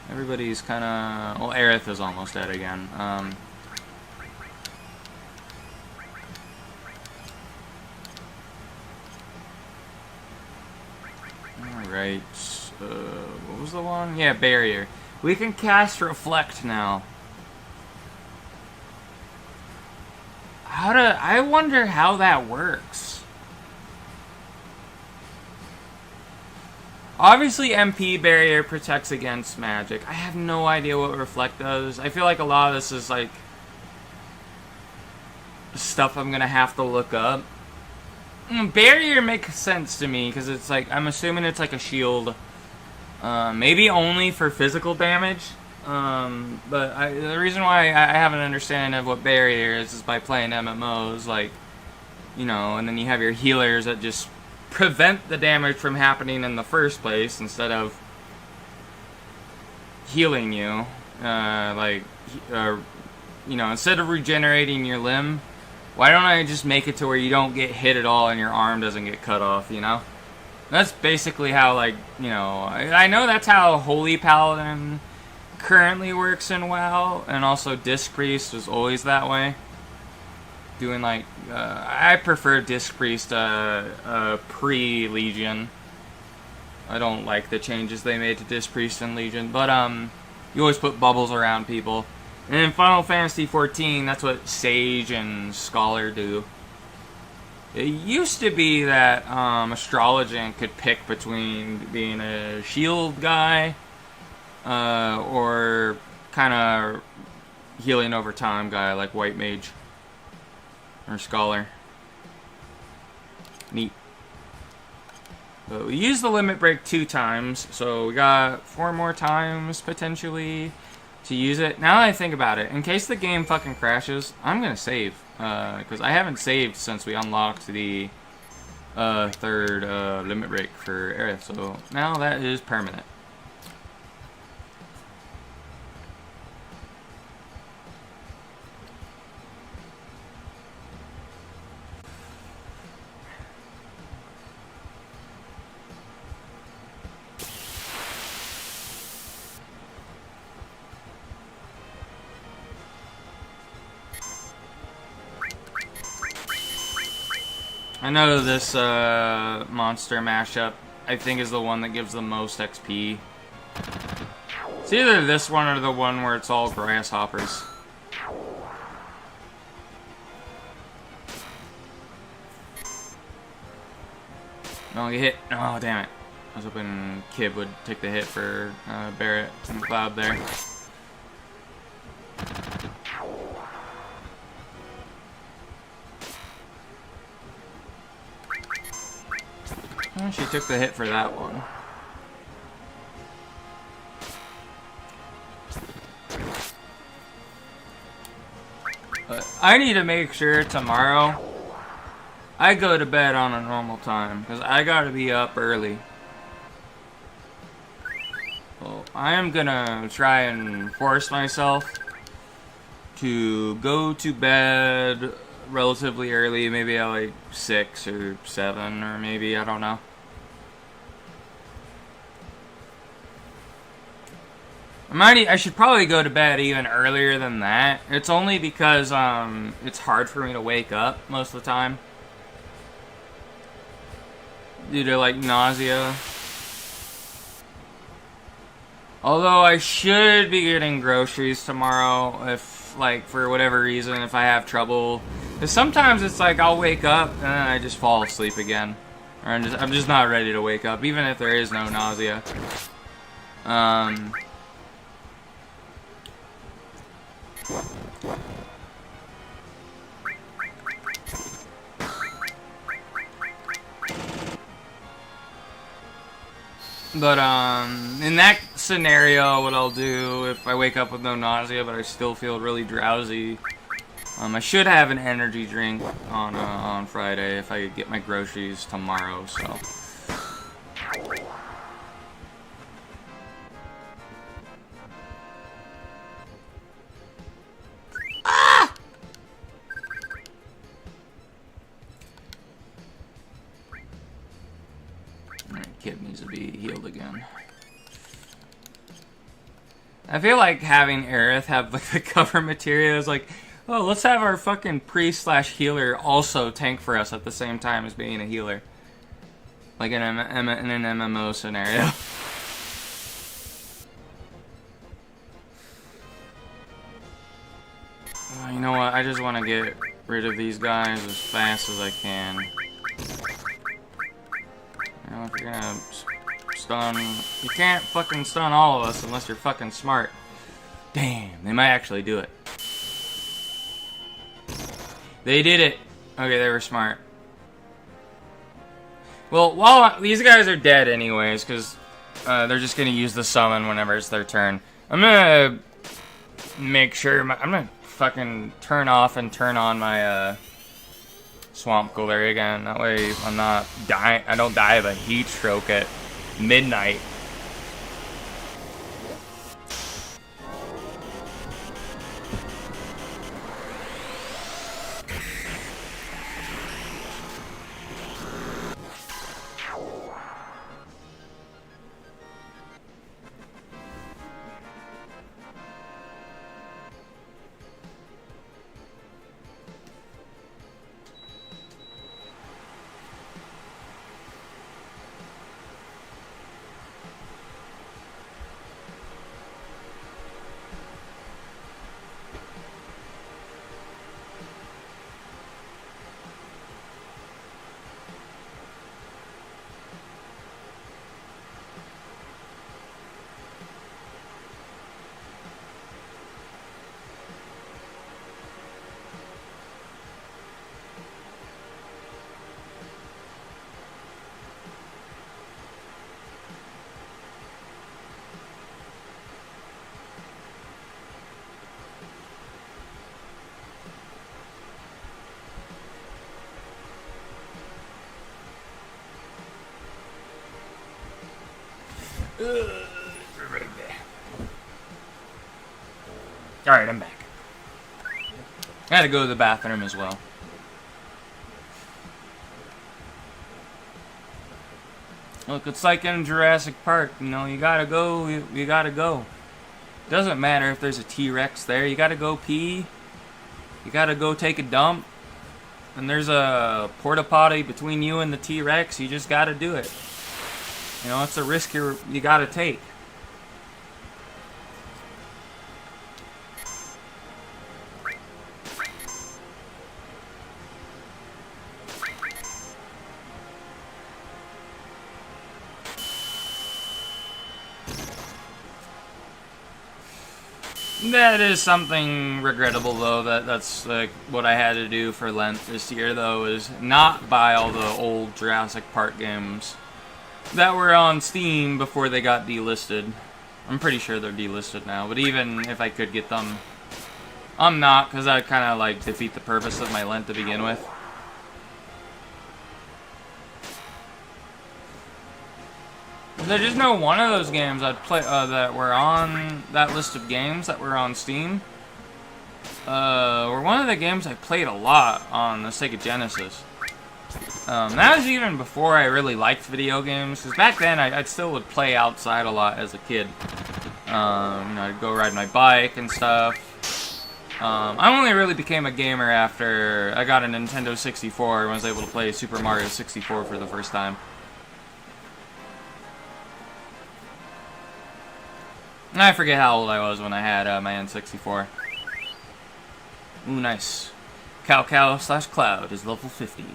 A: Everybody's kind of... Well, Arith is almost dead again. Alright. What was the one? Yeah, barrier. We can cast Reflect now. I wonder how that works. Obviously, MP barrier protects against magic. I have no idea what Reflect does. I feel like a lot of this is like stuff I'm gonna have to look up. Barrier makes sense to me because it's like, I'm assuming it's like a shield. Maybe only for physical damage. But the reason why I have an understanding of what barrier is by playing MMOs, like, you know, and then you have your healers that just prevent the damage from happening in the first place instead of healing you. You know, instead of regenerating your limb, why don't I just make it to where you don't get hit at all and your arm doesn't get cut off, you know? That's basically how, like, you know, I know that's how Holy Paladin currently works in WoW, and also Disc Priest was always that way. Doing, like, I prefer Disc Priest pre-Legion. I don't like the changes they made to Disc Priest and Legion, but, you always put bubbles around people. And in Final Fantasy XIV, that's what Sage and Scholar do. It used to be that Astrologian could pick between being a shield guy or kind of healing over time guy like White Mage or Scholar. Neat. But we used the limit break 2 times, so we got 4 more times potentially to use it. Now that I think about it, in case the game fucking crashes, I'm gonna save. Because I haven't saved since we unlocked the 3rd limit break for Arith, so now that is permanent. I know this monster mashup, I think, is the one that gives the most XP. It's either this one or the one where it's all grasshoppers. No, you hit. Oh, damn it. I was hoping Kib would take the hit for Barrett and Cloud there. Oh, she took the hit for that one. But I need to make sure tomorrow I go to bed on a normal time, because I gotta be up early. Well, I am gonna try and force myself to go to bed relatively early, maybe at like 6 or 7, or maybe, I don't know. I should probably go to bed even earlier than that. It's only because it's hard for me to wake up most of the time due to like nausea. Although I should be getting groceries tomorrow if, like, for whatever reason, if I have trouble. Because sometimes it's like I'll wake up and then I just fall asleep again. Or I'm just not ready to wake up, even if there is no nausea. But, in that scenario, what I'll do, if I wake up with no nausea, but I still feel really drowsy, I should have an energy drink on Friday if I get my groceries tomorrow, so. Ah! Alright, kid needs to be healed again. I feel like having Arith have like the cover material is like, oh, let's have our fucking priest/healer also tank for us at the same time as being a healer. Like in an MMO scenario. You know what? I just want to get rid of these guys as fast as I can. You know, if you're gonna stun... You can't fucking stun all of us unless you're fucking smart. Damn, they might actually do it. They did it! Okay, they were smart. Well, while these guys are dead anyways, because they're just gonna use the summon whenever it's their turn. I'm gonna make sure... I'm gonna fucking turn off and turn on my swamp cooler again. That way I'm not dying. I don't die of a heat stroke at midnight. Alright, I'm back. I had to go to the bathroom as well. Look, it's like in Jurassic Park, you know, you gotta go, you gotta go. Doesn't matter if there's a T-Rex there, you gotta go pee. You gotta go take a dump. And there's a porta potty between you and the T-Rex, you just gotta do it. You know, it's a risk you gotta take. That is something regrettable, though. That's like what I had to do for Lent this year, though, is not buy all the old Jurassic Park games that were on Steam before they got delisted. I'm pretty sure they're delisted now, but even if I could get them, I'm not, because that kind of like defeat the purpose of my Lent to begin with. There's just no one of those games I'd play that were on that list of games that were on Steam. Were one of the games I played a lot on the Sega Genesis. That was even before I really liked video games, because back then I still would play outside a lot as a kid. You know, I'd go ride my bike and stuff. I only really became a gamer after I got a Nintendo 64 and was able to play Super Mario 64 for the first time. I forget how old I was when I had my N64. Ooh, nice. Cow/Cloud is level 50.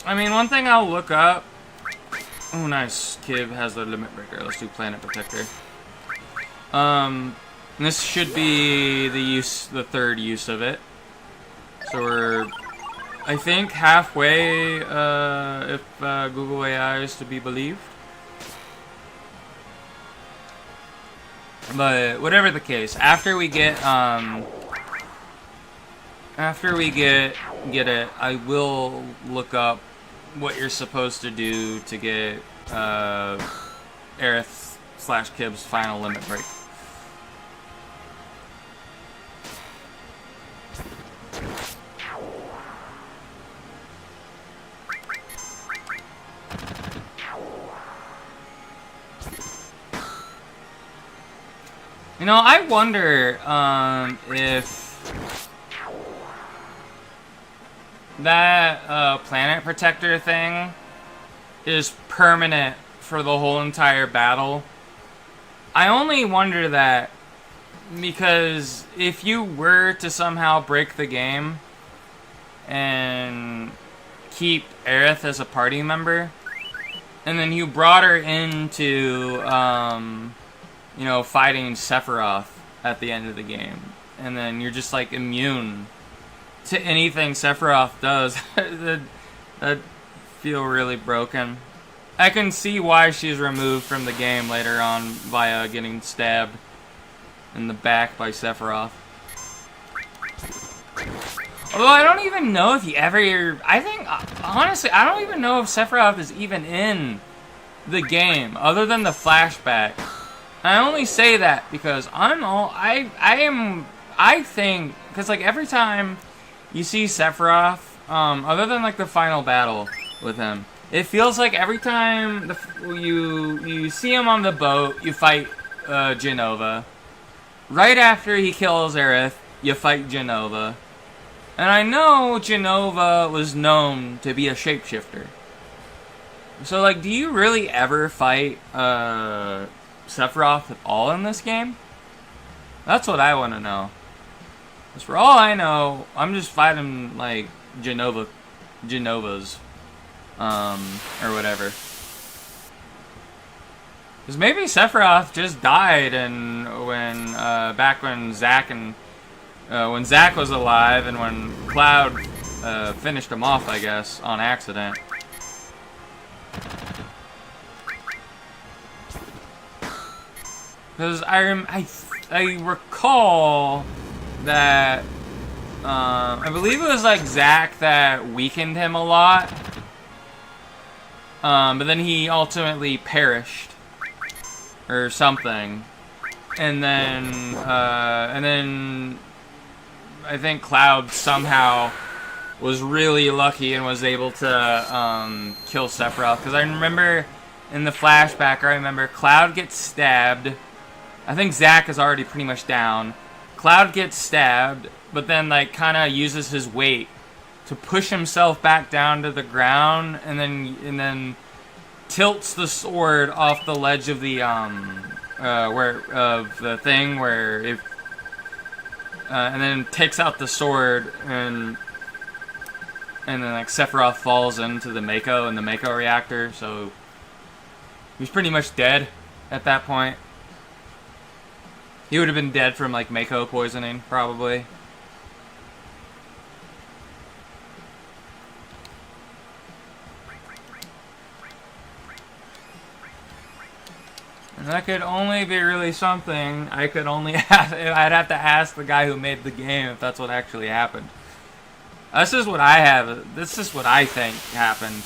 A: I mean, one thing I'll look up. Oh, nice. Kib has the limit breaker. Let's do Planet Protector. This should be the third use of it. So we're, I think, halfway, if Google AI is to be believed. But whatever the case, after we get it, I will look up what you're supposed to do to get Arith/Kib's final limit break. You know, I wonder if that Planet Protector thing is permanent for the whole entire battle. I only wonder that because if you were to somehow break the game and keep Arith as a party member, and then you brought her into, you know, fighting Sephiroth at the end of the game, and then you're just like immune to anything Sephiroth does, that'd feel really broken. I can see why she's removed from the game later on via getting stabbed in the back by Sephiroth. Although I don't even know if he ever... I think, honestly, I don't even know if Sephiroth is even in the game, other than the flashback. I only say that because I think, because like every time you see Sephiroth, other than like the final battle with him, it feels like every time you see him on the boat, you fight Jenova. Right after he kills Arith, you fight Jenova. And I know Jenova was known to be a shapeshifter. So like, do you really ever fight Sephiroth at all in this game? That's what I want to know. Because for all I know, I'm just fighting like Jenovas, or whatever. Because maybe Sephiroth just died, and when back when Zack was alive, and when Cloud finished him off, I guess, on accident. Because I recall that I believe it was like Zack that weakened him a lot, but then he ultimately perished or something, and then I think Cloud somehow was really lucky and was able to kill Sephiroth. Because I remember in the flashback, I remember Cloud gets stabbed. I think Zack is already pretty much down. Cloud gets stabbed, but then like kind of uses his weight to push himself back down to the ground, and then tilts the sword off the ledge of the the thing where if and then takes out the sword, and then like Sephiroth falls into the Mako and the Mako reactor, so he's pretty much dead at that point. He would have been dead from like Mako poisoning, probably. That could only be really something. I could only ask, I'd have to ask the guy who made the game if that's what actually happened. This is what I have. This is what I think happened.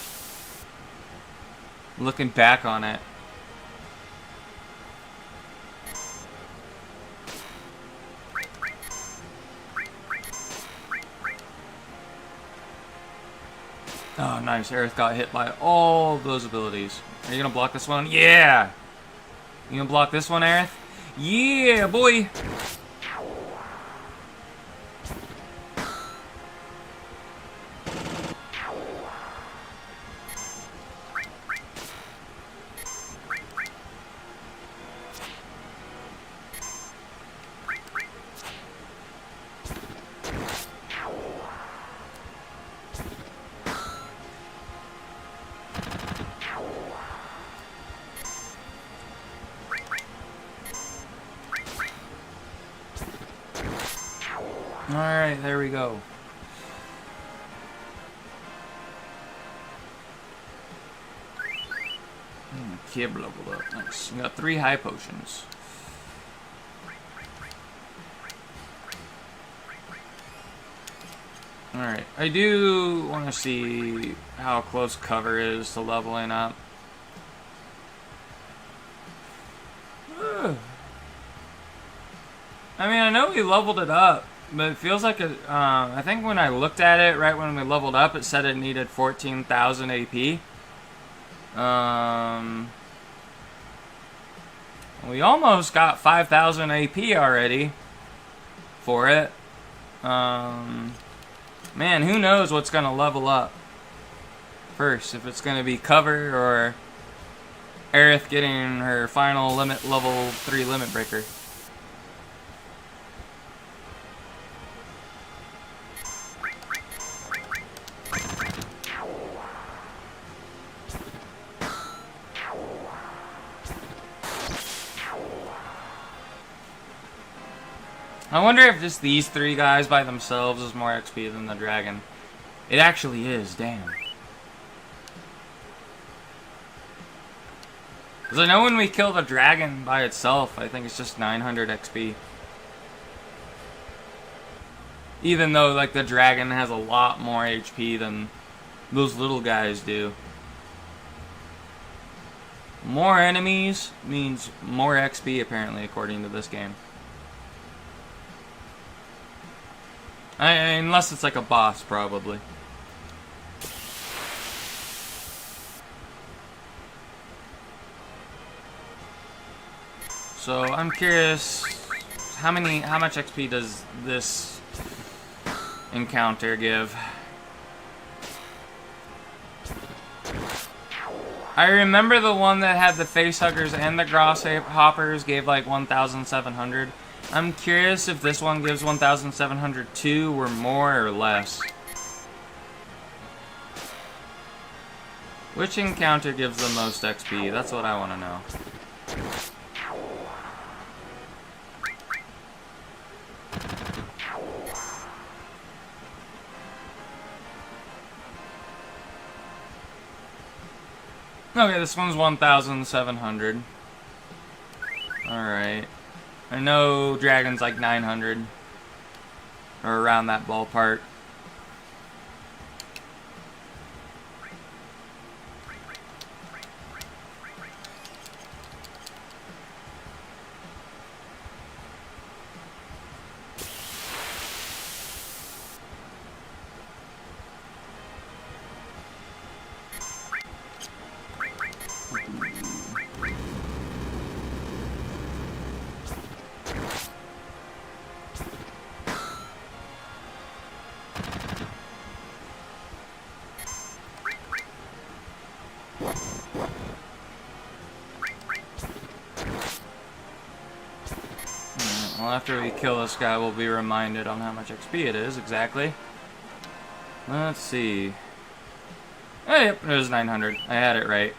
A: Looking back on it. Oh, nice. Arith got hit by all those abilities. Are you gonna block this one? Yeah! You gonna block this one, Arith? Yeah, boy! Alright, there we go. Kib leveled up. Nice. We got 3 high potions. Alright, I do want to see how close cover is to leveling up. I mean, I know we leveled it up, but it feels like I think when I looked at it, right when we leveled up, it said it needed 14,000 AP. We almost got 5,000 AP already for it. Man, who knows what's gonna level up first? If it's gonna be cover or Arith getting her final level 3 limit breaker. I wonder if just these 3 guys by themselves is more XP than the dragon. It actually is, damn. Because I know when we kill the dragon by itself, I think it's just 900 XP. Even though, like, the dragon has a lot more HP than those little guys do. More enemies means more XP, apparently, according to this game. Unless it's like a boss, probably. So I'm curious, how much XP does this encounter give? I remember the one that had the facehuggers and the grasshoppers gave like 1,700. I'm curious if this one gives 1,700 too, or more or less. Which encounter gives the most XP? That's what I want to know. Okay, this one's 1,700. Alright. I know dragon's like 900. Or around that ballpark. Well, after we kill this guy, we'll be reminded on how much XP it is, exactly. Let's see. Oh, yep, it was 900. I had it right.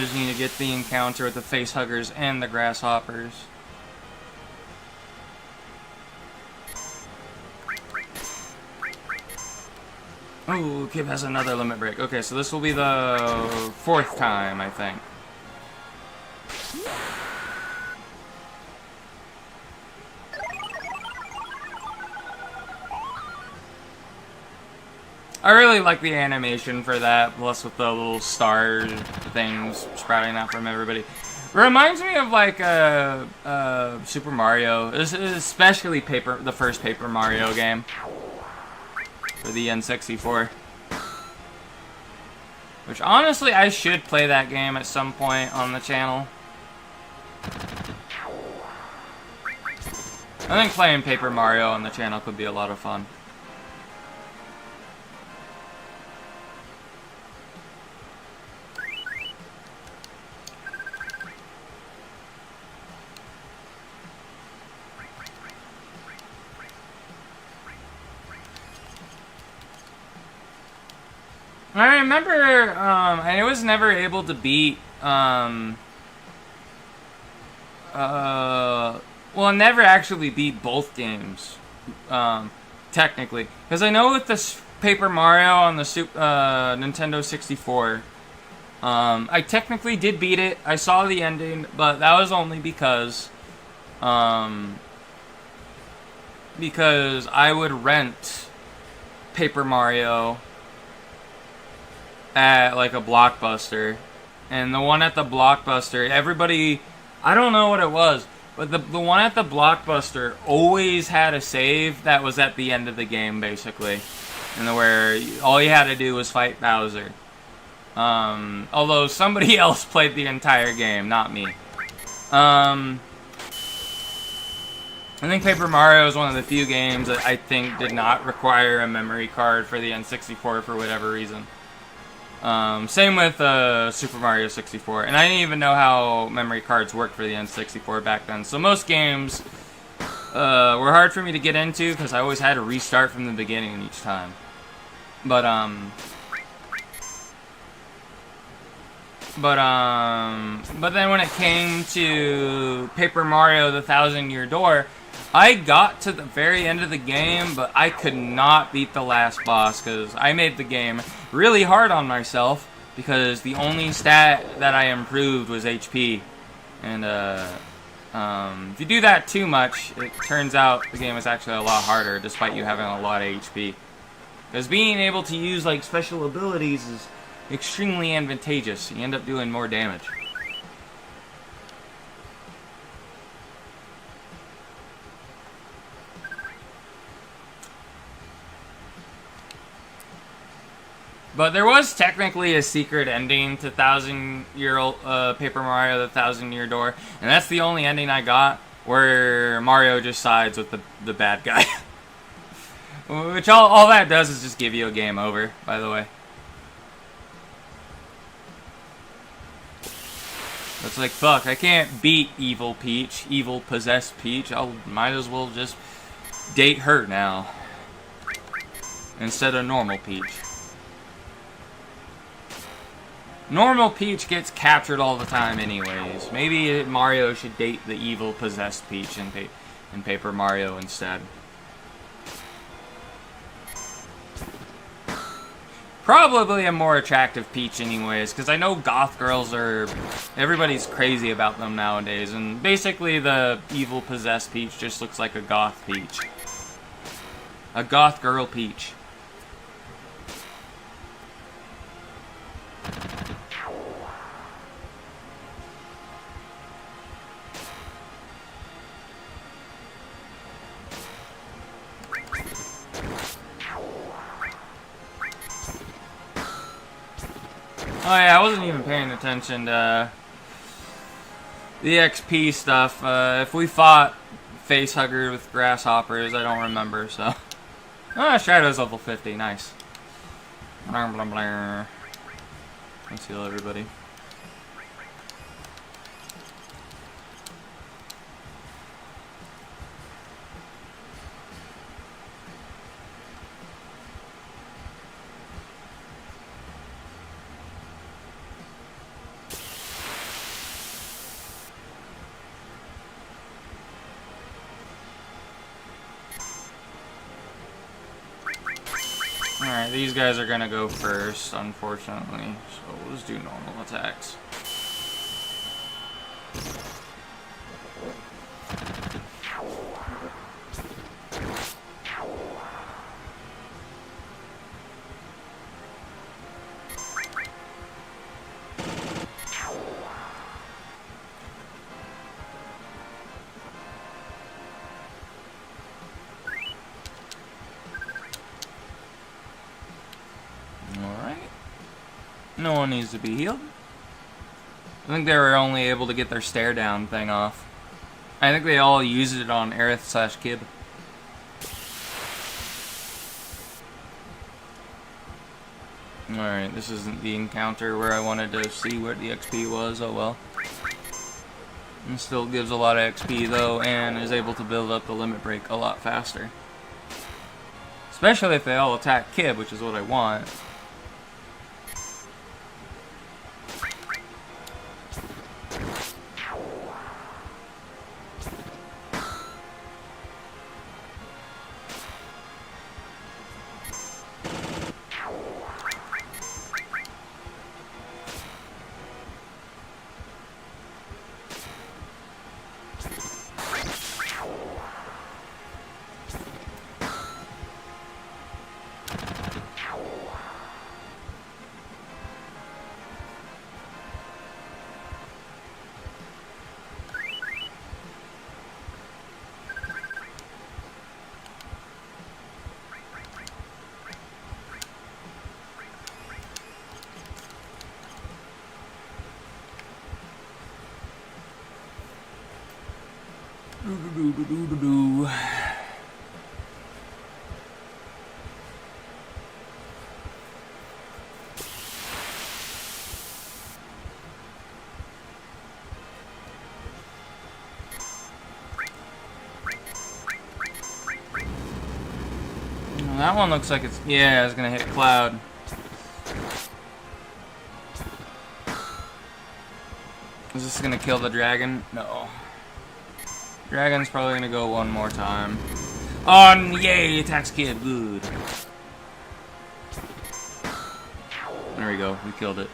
A: just need to get the encounter with the facehuggers and the grasshoppers. Oh, Kip has another limit break. Okay, so this will be the 4th time, I think. I really like the animation for that, plus with the little star things sprouting out from everybody. It reminds me of like Super Mario, especially the first Paper Mario game for the N64. Which honestly, I should play that game at some point on the channel. I think playing Paper Mario on the channel could be a lot of fun. I remember, I was never able to beat, well, I never actually beat both games, technically. Because I know with this Paper Mario on the Nintendo 64, I technically did beat it. I saw the ending, but that was only because I would rent Paper Mario at like a Blockbuster, and the one at the Blockbuster, everybody, I don't know what it was, but the one at the Blockbuster always had a save that was at the end of the game, basically, and where all you had to do was fight Bowser. Although somebody else played the entire game, not me. I think Paper Mario is one of the few games that I think did not require a memory card for the N64 for whatever reason. Same with Super Mario 64, and I didn't even know how memory cards worked for the N64 back then. So most games were hard for me to get into because I always had to restart from the beginning each time. But then when it came to Paper Mario: The Thousand-Year Door, I got to the very end of the game, but I could not beat the last boss because I made the game really hard on myself because the only stat that I improved was HP. And if you do that too much, it turns out the game is actually a lot harder despite you having a lot of HP. Because being able to use like special abilities is extremely advantageous. You end up doing more damage. But there was technically a secret ending to Paper Mario: The Thousand-Year Door, and that's the only ending I got, where Mario just sides with the bad guy. Which all that does is just give you a game over, by the way. It's like, fuck, I can't beat Evil Peach, Evil Possessed Peach, might as well just date her now. Instead of normal Peach. Normal Peach gets captured all the time anyways. Maybe Mario should date the evil possessed Peach in Paper Mario instead. Probably a more attractive Peach anyways, because I know goth girls everybody's crazy about them nowadays, and basically the evil possessed Peach just looks like a goth Peach. A goth girl Peach. Oh yeah, I wasn't even paying attention to the XP stuff. If we fought Facehugger with Grasshoppers, I don't remember, so. Ah, Shadow's level 50, nice. Blah, blah, blah. Let's heal everybody. Alright, these guys are gonna go first, unfortunately. So let's do normal attacks. No one needs to be healed. I think they were only able to get their stare down thing off. I think they all used it on Arith/Kib. Alright, this isn't the encounter where I wanted to see what the XP was. Oh well. And still gives a lot of XP though, and is able to build up the limit break a lot faster. Especially if they all attack Kib, which is what I want. That one looks like it's, yeah, it's gonna hit Cloud. Is this gonna kill the dragon? No. Dragon's probably gonna go one more time. Oh, yay, attacks Kid, good. There we go, we killed it.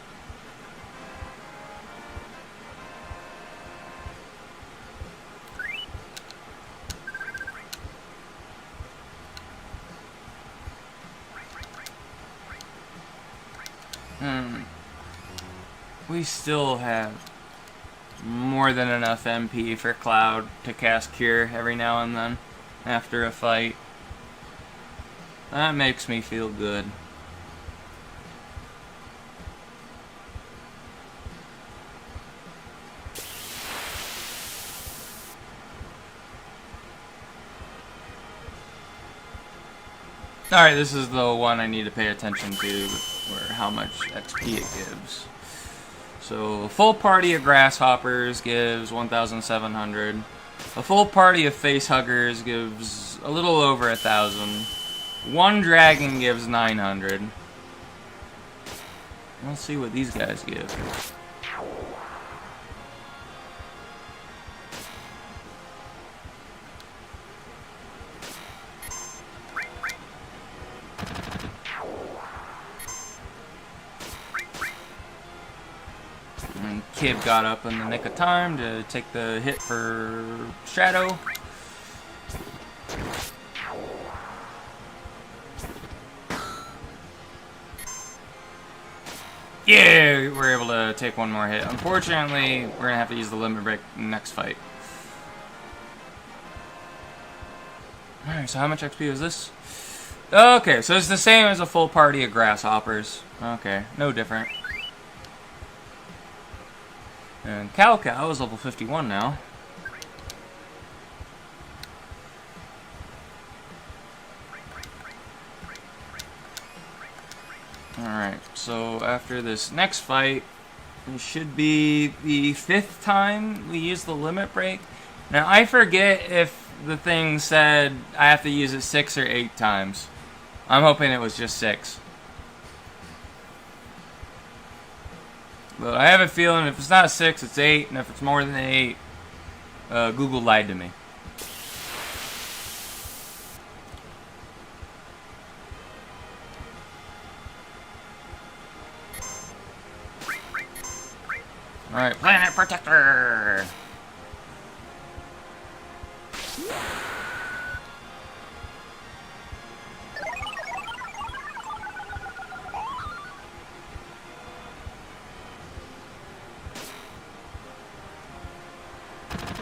A: We still have more than enough MP for Cloud to cast Cure every now and then after a fight. That makes me feel good. Alright, this is the one I need to pay attention to, or how much XP it gives. So, a full party of grasshoppers gives 1,700. A full party of facehuggers gives a little over 1,000. One dragon gives 900. Let's see what these guys give. And Kib got up in the nick of time to take the hit for Shadow. Yeah, we're able to take one more hit. Unfortunately, we're gonna have to use the limit break next fight. Alright, so how much XP is this? Okay, so it's the same as a full party of grasshoppers. Okay, no different. And Cow is level 51 now. Alright, so after this next fight, it should be the 5th time we use the limit break. Now, I forget if the thing said I have to use it 6 or 8 times. I'm hoping it was just 6. But I have a feeling if it's not 6, it's 8, and if it's more than 8, Google lied to me. Alright, Planet Protector!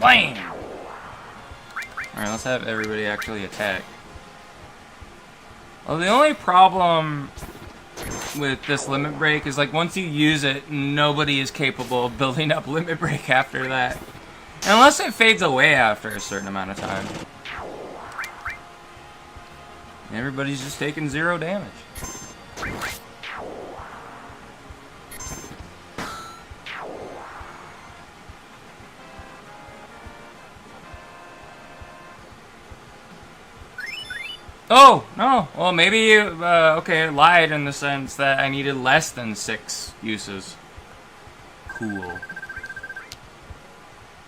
A: Blam! Alright, let's have everybody actually attack. Well, the only problem with this limit break is, like, once you use it, nobody is capable of building up limit break after that. Unless it fades away after a certain amount of time. Everybody's just taking 0 damage. Oh, no. Well, maybe you, okay, lied in the sense that I needed less than 6 uses. Cool.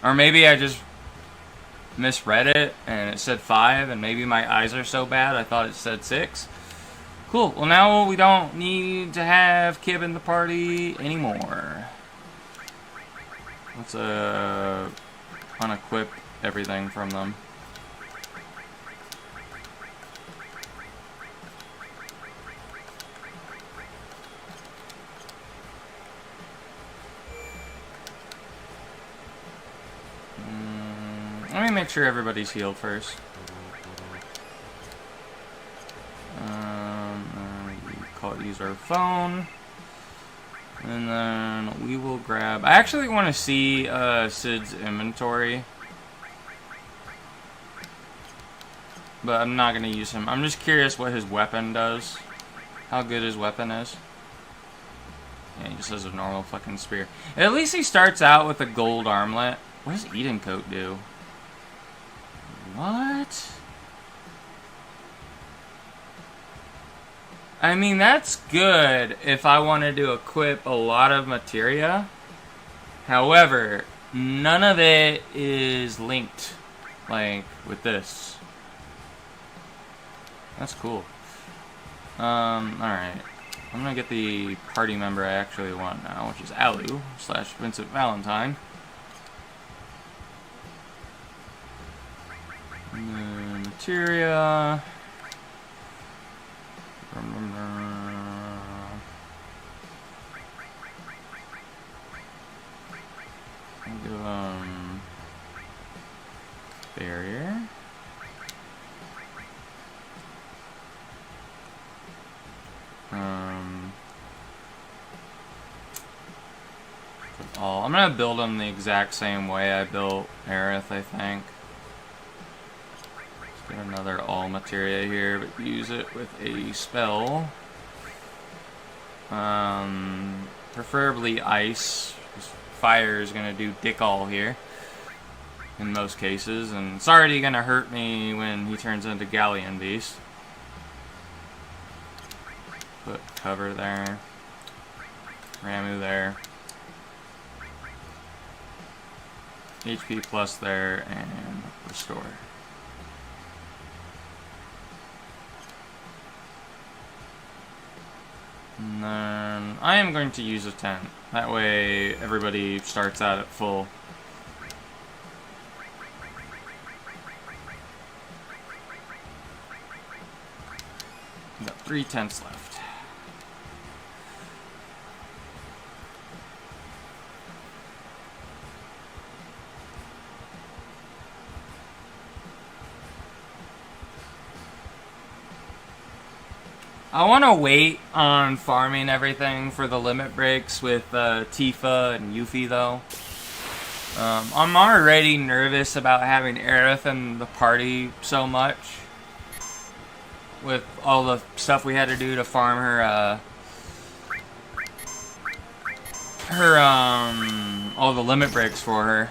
A: Or maybe I just misread it and it said 5 and maybe my eyes are so bad I thought it said 6. Cool. Well, now we don't need to have Kib in the party anymore. Let's, unequip everything from them. Let me make sure everybody's healed first. Use our phone. And then we will grab... I actually want to see Sid's inventory. But I'm not going to use him. I'm just curious what his weapon does. How good his weapon is. Yeah, he just has a normal fucking spear. At least he starts out with a gold armlet. What does Eden Coat do? What? I mean, that's good if I wanted to equip a lot of materia. However, none of it is linked, like, with this. That's cool. Alright. I'm gonna get the party member I actually want now, which is Alu / Vincent Valentine. And then materia. I'll give barrier. I'm gonna build them the exact same way I built Arith, I think. Let's get another all materia here, but use it with a spell. Preferably ice, because fire is gonna do dick all here in most cases, and it's already gonna hurt me when he turns into Galleon Beast. Put cover there, Ramu there, HP plus there, and restore. And then I am going to use a tent. That way everybody starts out at full. We've got 3 tents left. I want to wait on farming everything for the limit breaks with Tifa and Yuffie, though. I'm already nervous about having Arith in the party so much. With all the stuff we had to do to farm her, all the limit breaks for her.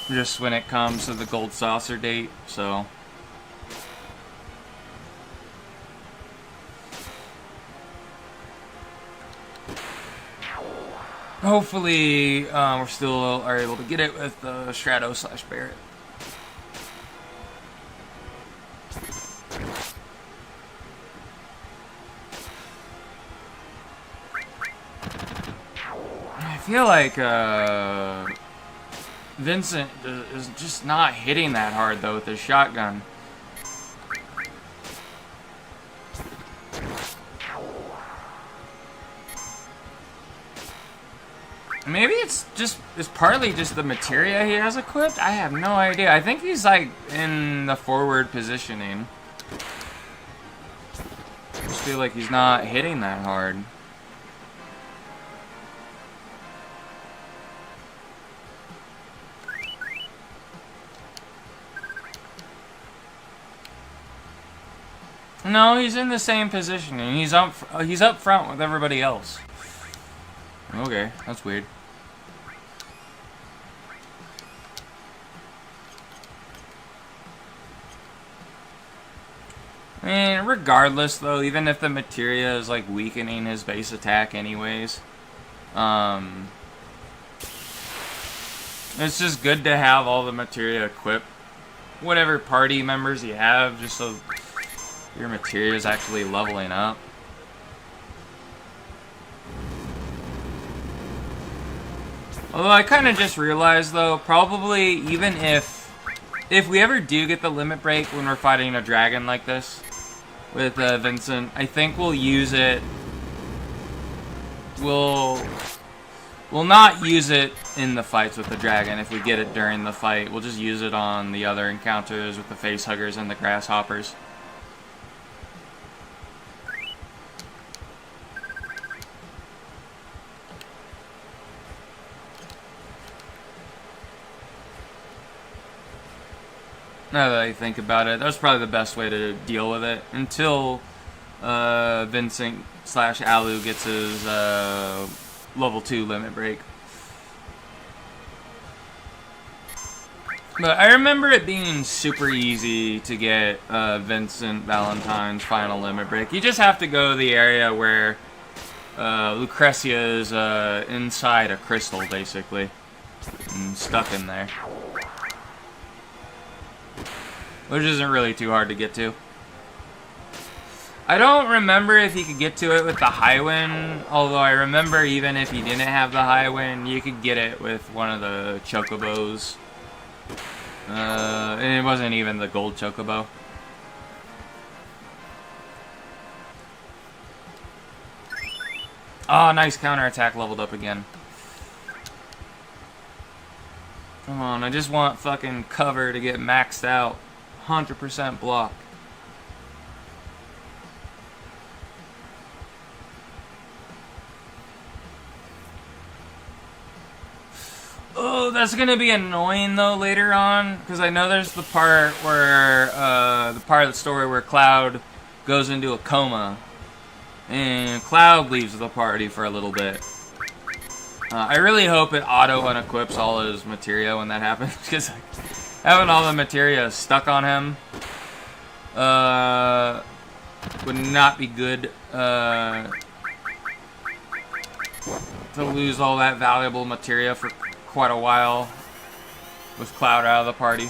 A: Just when it comes to the gold saucer date, so... Hopefully, we're still are able to get it with Shadow / Barret. feel like Vincent is just not hitting that hard though with his shotgun. Maybe it's partly just the materia he has equipped. I have no idea. I think he's like in the forward positioning. I just feel like he's not hitting that hard. No, he's in the same positioning. He's up front with everybody else. Okay, that's weird. I mean, regardless though, even if the materia is like weakening his base attack anyways, it's just good to have all the materia equipped. Whatever party members you have, just so your materia is actually leveling up. Although I kind of just realized though, probably even if we ever do get the limit break when we're fighting a dragon like this with Vincent, I think we'll use it. We'll not use it in the fights with the dragon if we get it during the fight. We'll just use it on the other encounters with the face huggers and the grasshoppers. Now that I think about it, that's probably the best way to deal with it until Vincent/Alu gets his level 2 limit break. But I remember it being super easy to get Vincent Valentine's final limit break. You just have to go to the area where Lucretia is inside a crystal, basically, and stuck in there. Which isn't really too hard to get to. I don't remember if you could get to it with the high wind, although I remember even if you didn't have the high wind, you could get it with one of the chocobos. And it wasn't even the gold chocobo. Oh, nice counterattack leveled up again. Come on, I just want fucking cover to get maxed out. 100% block. Oh, that's gonna be annoying though later on, because I know there's the part where the part of the story where Cloud goes into a coma, and Cloud leaves the party for a little bit. I really hope it auto unequips all his materia when that happens, because having all the materia stuck on him would not be good. To lose all that valuable materia for quite a while with Cloud out of the party.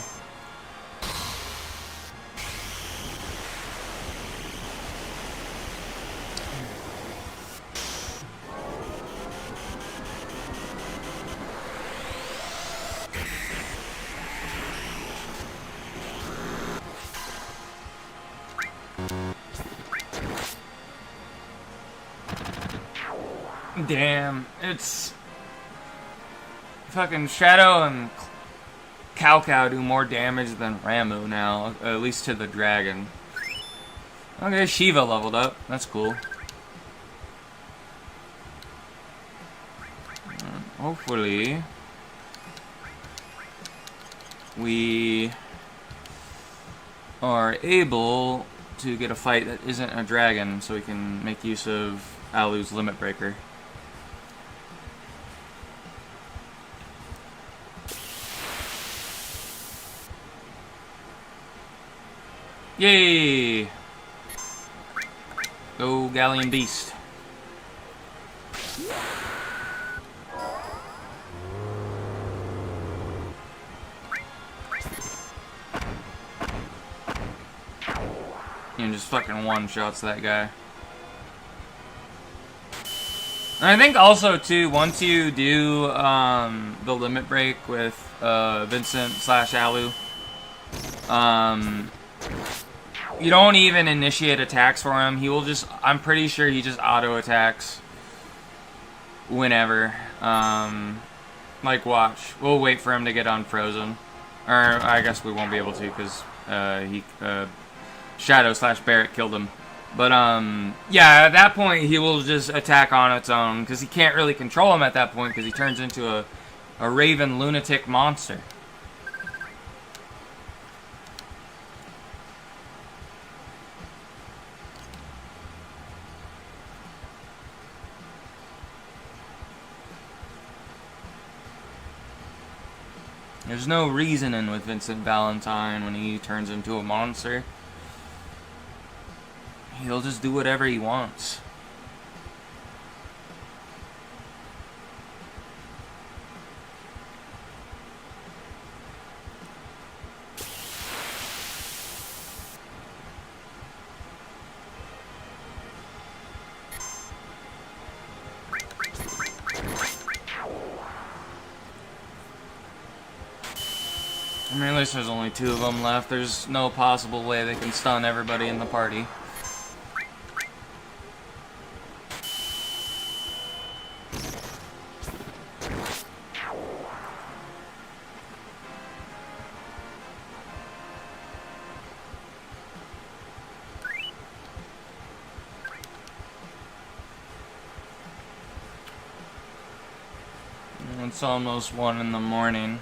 A: Damn, it's fucking Shadow and Cao do more damage than Ramu now, at least to the dragon. Okay, Shiva leveled up. That's cool. Hopefully we are able to get a fight that isn't a dragon so we can make use of Alu's limit breaker. Yay! Go Galleon Beast. And just fucking one-shots that guy. And I think also too, once you do the limit break with Vincent slash Alu, you don't even initiate attacks for him. He will just, I'm pretty sure he just auto attacks whenever. Like, watch. We'll wait for him to get unfrozen. Or I guess we won't be able to because Shadow slash Barret killed him. But, yeah, at that point, he will just attack on its own, because he can't really control him at that point, because he turns into a Raven lunatic monster. There's no reasoning with Vincent Valentine when he turns into a monster. He'll just do whatever he wants. I mean, at least there's only 2 of them left. There's no possible way they can stun everybody in the party. It's almost 1 in the morning.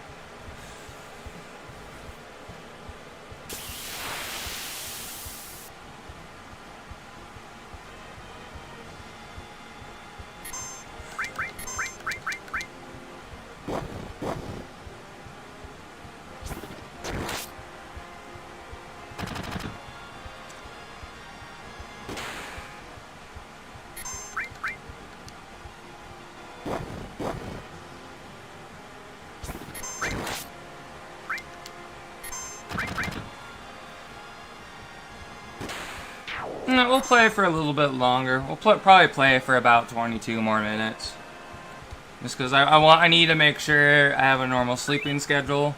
A: No, we'll play for a little bit longer. We'll probably play for about 22 more minutes. Just because I need to make sure I have a normal sleeping schedule.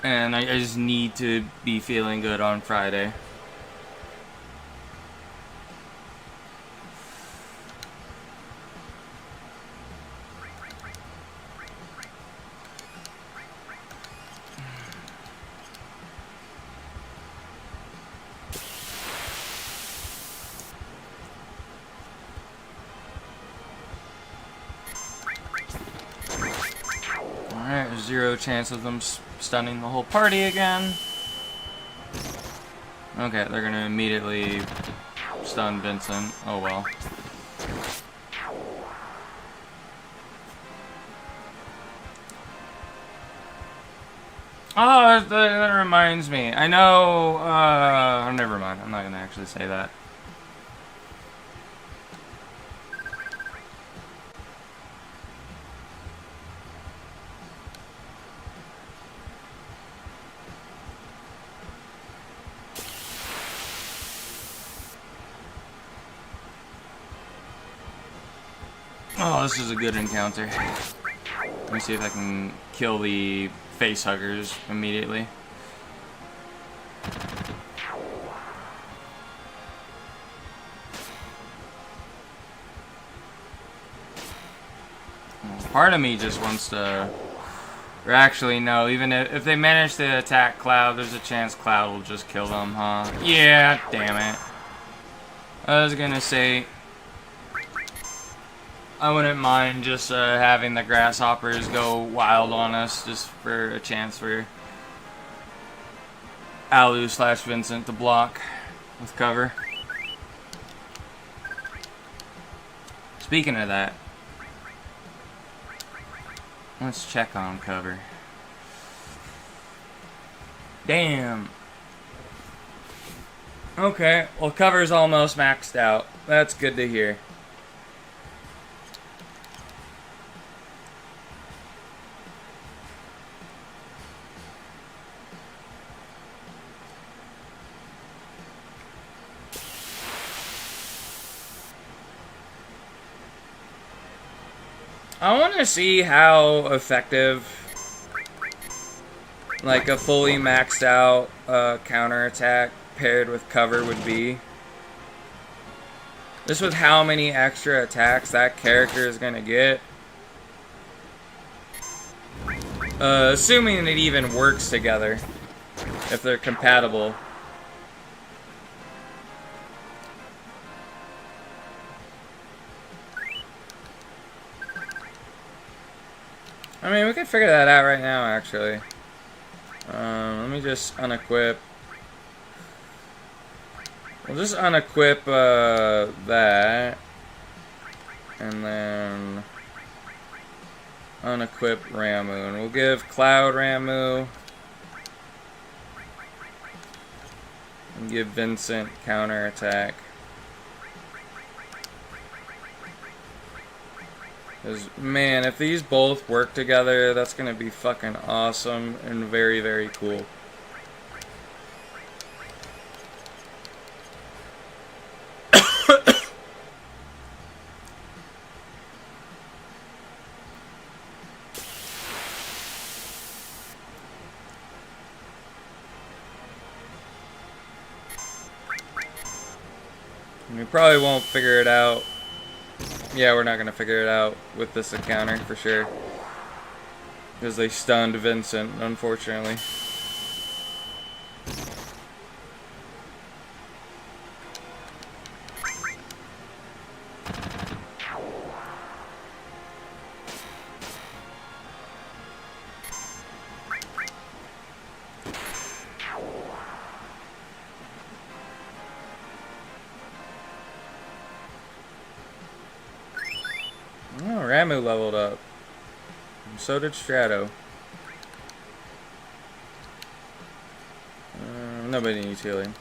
A: And I just need to be feeling good on Friday. Alright, there's 0 chance of them stunning the whole party again. Okay, they're gonna immediately stun Vincent. Oh well. Oh, that reminds me. I know, oh, never mind. I'm not gonna actually say that. Oh, this is a good encounter. Let me see if I can kill the face huggers immediately. Part of me just wants to... Or actually, no, even if they manage to attack Cloud, there's a chance Cloud will just kill them, huh? Yeah, damn it. I was gonna say... I wouldn't mind just having the grasshoppers go wild on us just for a chance for Alu slash Vincent to block with cover. Speaking of that, let's check on cover. Damn. Okay, well cover's almost maxed out. That's good to hear. I want to see how effective, like, a fully maxed out counterattack paired with cover would be. Just with how many extra attacks that character is gonna get. Assuming it even works together. If they're compatible. I mean, we could figure that out right now, actually. Let me just unequip. We'll just unequip that. And then unequip Ramu. And we'll give Cloud Ramu. And give Vincent counterattack. Because, man, if these both work together, that's going to be fucking awesome and very, very cool. We probably won't figure it out. Yeah, we're not going to figure it out with this encounter, for sure. Because they stunned Vincent, unfortunately. Oh, Ramu leveled up. And so did Strato. Nobody needs healing.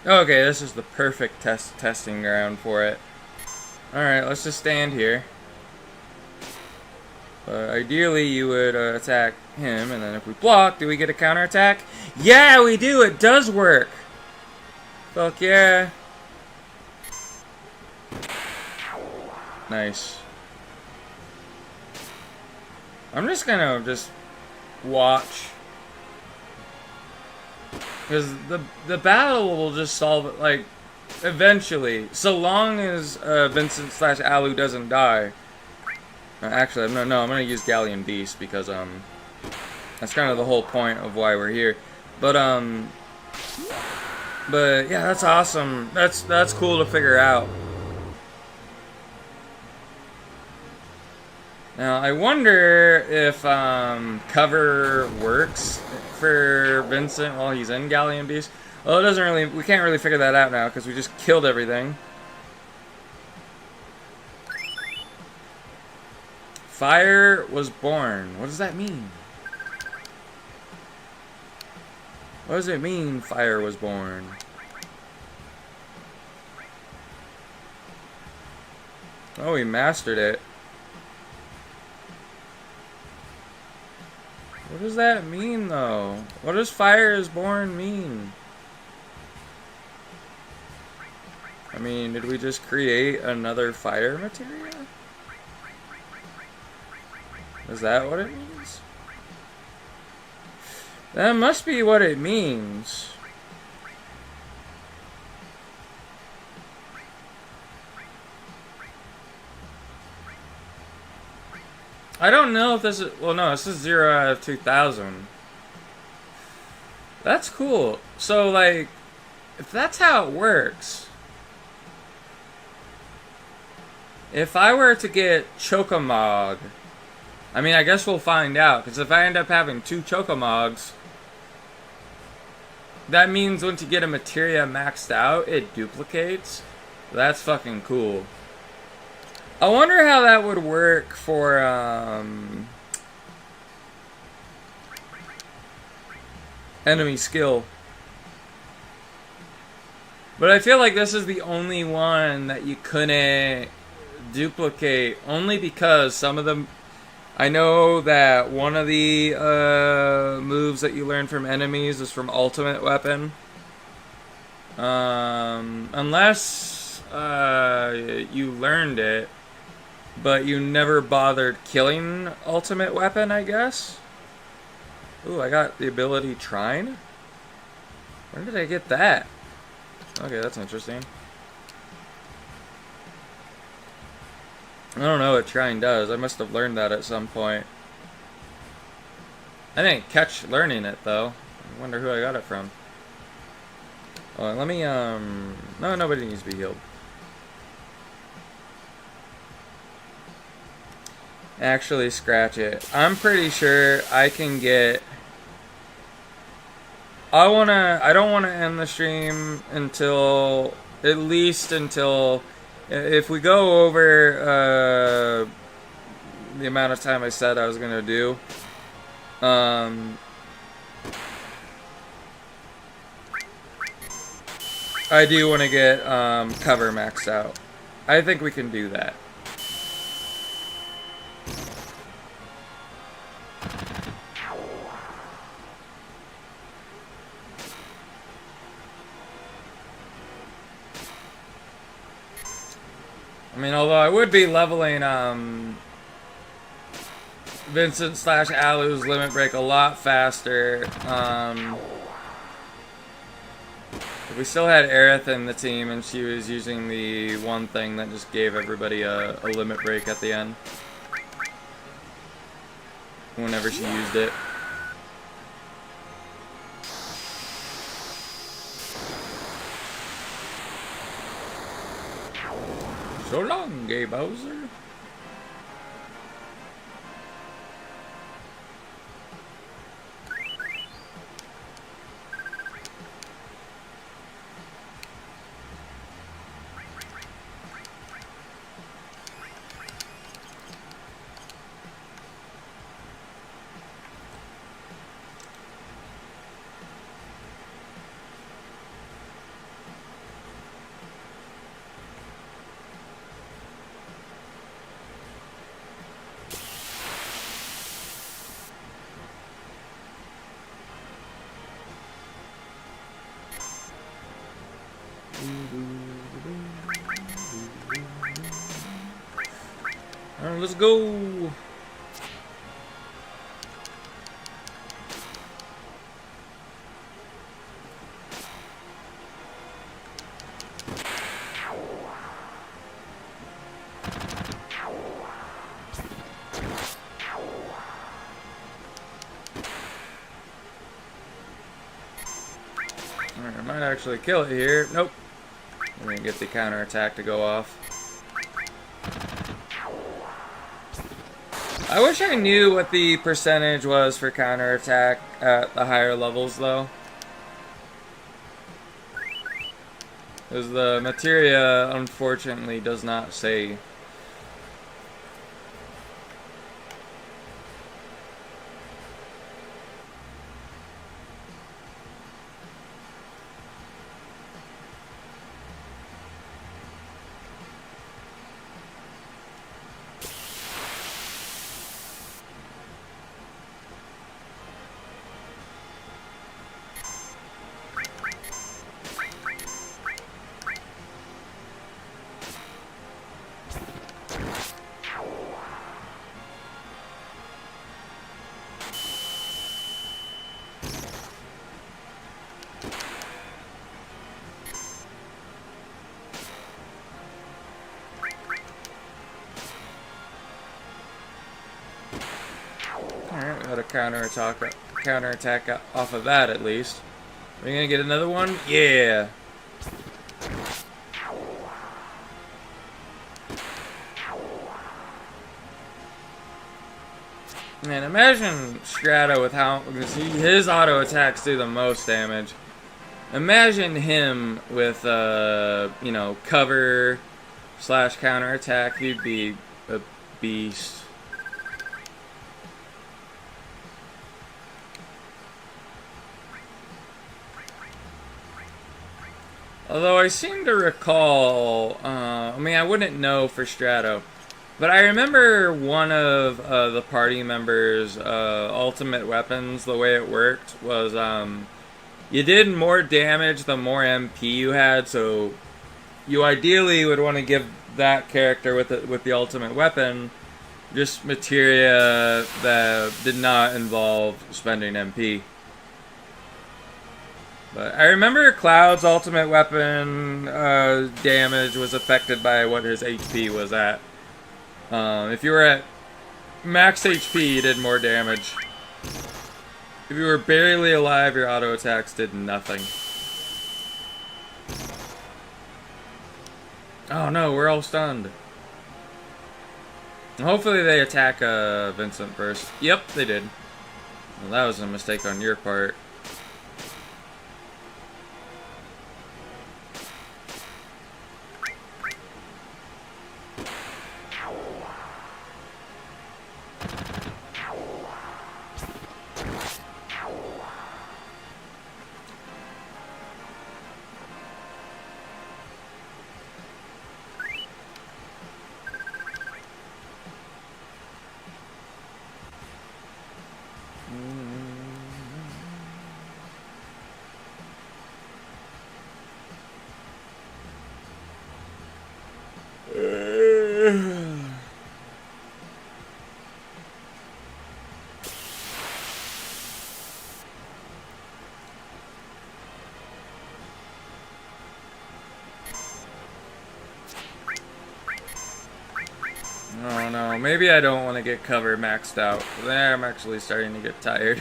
A: Okay, this is the perfect testing ground for it. Alright, let's just stand here. Ideally, you would attack him, and then if we block, do we get a counterattack? Yeah, we do! It does work! Fuck yeah! Nice. I'm just gonna watch. Because the battle will just solve it, like, eventually. So long as Vincent / Alu doesn't die. Actually, no, I'm gonna use Galleon Beast because that's kind of the whole point of why we're here. But yeah, that's awesome. That's cool to figure out. Now I wonder if cover works for Vincent while he's in Galleon Beast. Well, it doesn't really. We can't really figure that out now because we just killed everything. Fire was born. What does that mean? What does it mean, fire was born? Oh, we mastered it. What does that mean, though? What does fire is born mean? I mean, did we just create another fire materia? Is that what it means? That must be what it means. I don't know if this is... Well, no, this is 0 out of 2000. That's cool. So, like, if that's how it works... If I were to get Chocomog... I mean, I guess we'll find out. Because if I end up having 2 Chocomogs... That means once you get a materia maxed out, it duplicates. That's fucking cool. I wonder how that would work for, enemy skill. But I feel like this is the only one that you couldn't duplicate only because some of them. I know that one of the moves that you learn from enemies is from ultimate weapon. Unless you learned it, but you never bothered killing ultimate weapon, I guess. Ooh, I got the ability Trine? Where did I get that? Okay, that's interesting. I don't know what Trine does. I must have learned that at some point. I didn't catch learning it, though. I wonder who I got it from. Oh, let me, no, nobody needs to be healed. Actually, scratch it. I'm pretty sure I can get... I don't wanna end the stream until... At least until... If we go over, the amount of time I said I was gonna do, I do want to get cover maxed out. I think we can do that. I mean, although I would be leveling Vincent / Alu's limit break a lot faster. If we still had Arith in the team and she was using the one thing that just gave everybody a limit break at the end. Whenever she used it. So long, gay Bowser. Alright, let's go. Alright, I might actually kill it here. Nope. I'm gonna get the counterattack to go off. I wish I knew what the percentage was for counterattack at the higher levels, though. Because the materia, unfortunately, does not say. Alright, we got a counterattack off of that at least. Are we gonna get another one? Yeah! Man, imagine Strata with how... Because his auto attacks do the most damage. Imagine him with, you know, cover / counterattack. He'd be a beast. Although I seem to recall, I mean, I wouldn't know for Strato, but I remember one of the party members' ultimate weapons, the way it worked was you did more damage the more MP you had, so you ideally would want to give that character with the ultimate weapon just materia that did not involve spending MP. But I remember Cloud's ultimate weapon damage was affected by what his HP was at. If you were at max HP, you did more damage. If you were barely alive, your auto attacks did nothing. Oh no, we're all stunned. Hopefully they attack Vincent first. Yep, they did. Well, that was a mistake on your part. Oh no, maybe I don't want to get cover maxed out. There, I'm actually starting to get tired.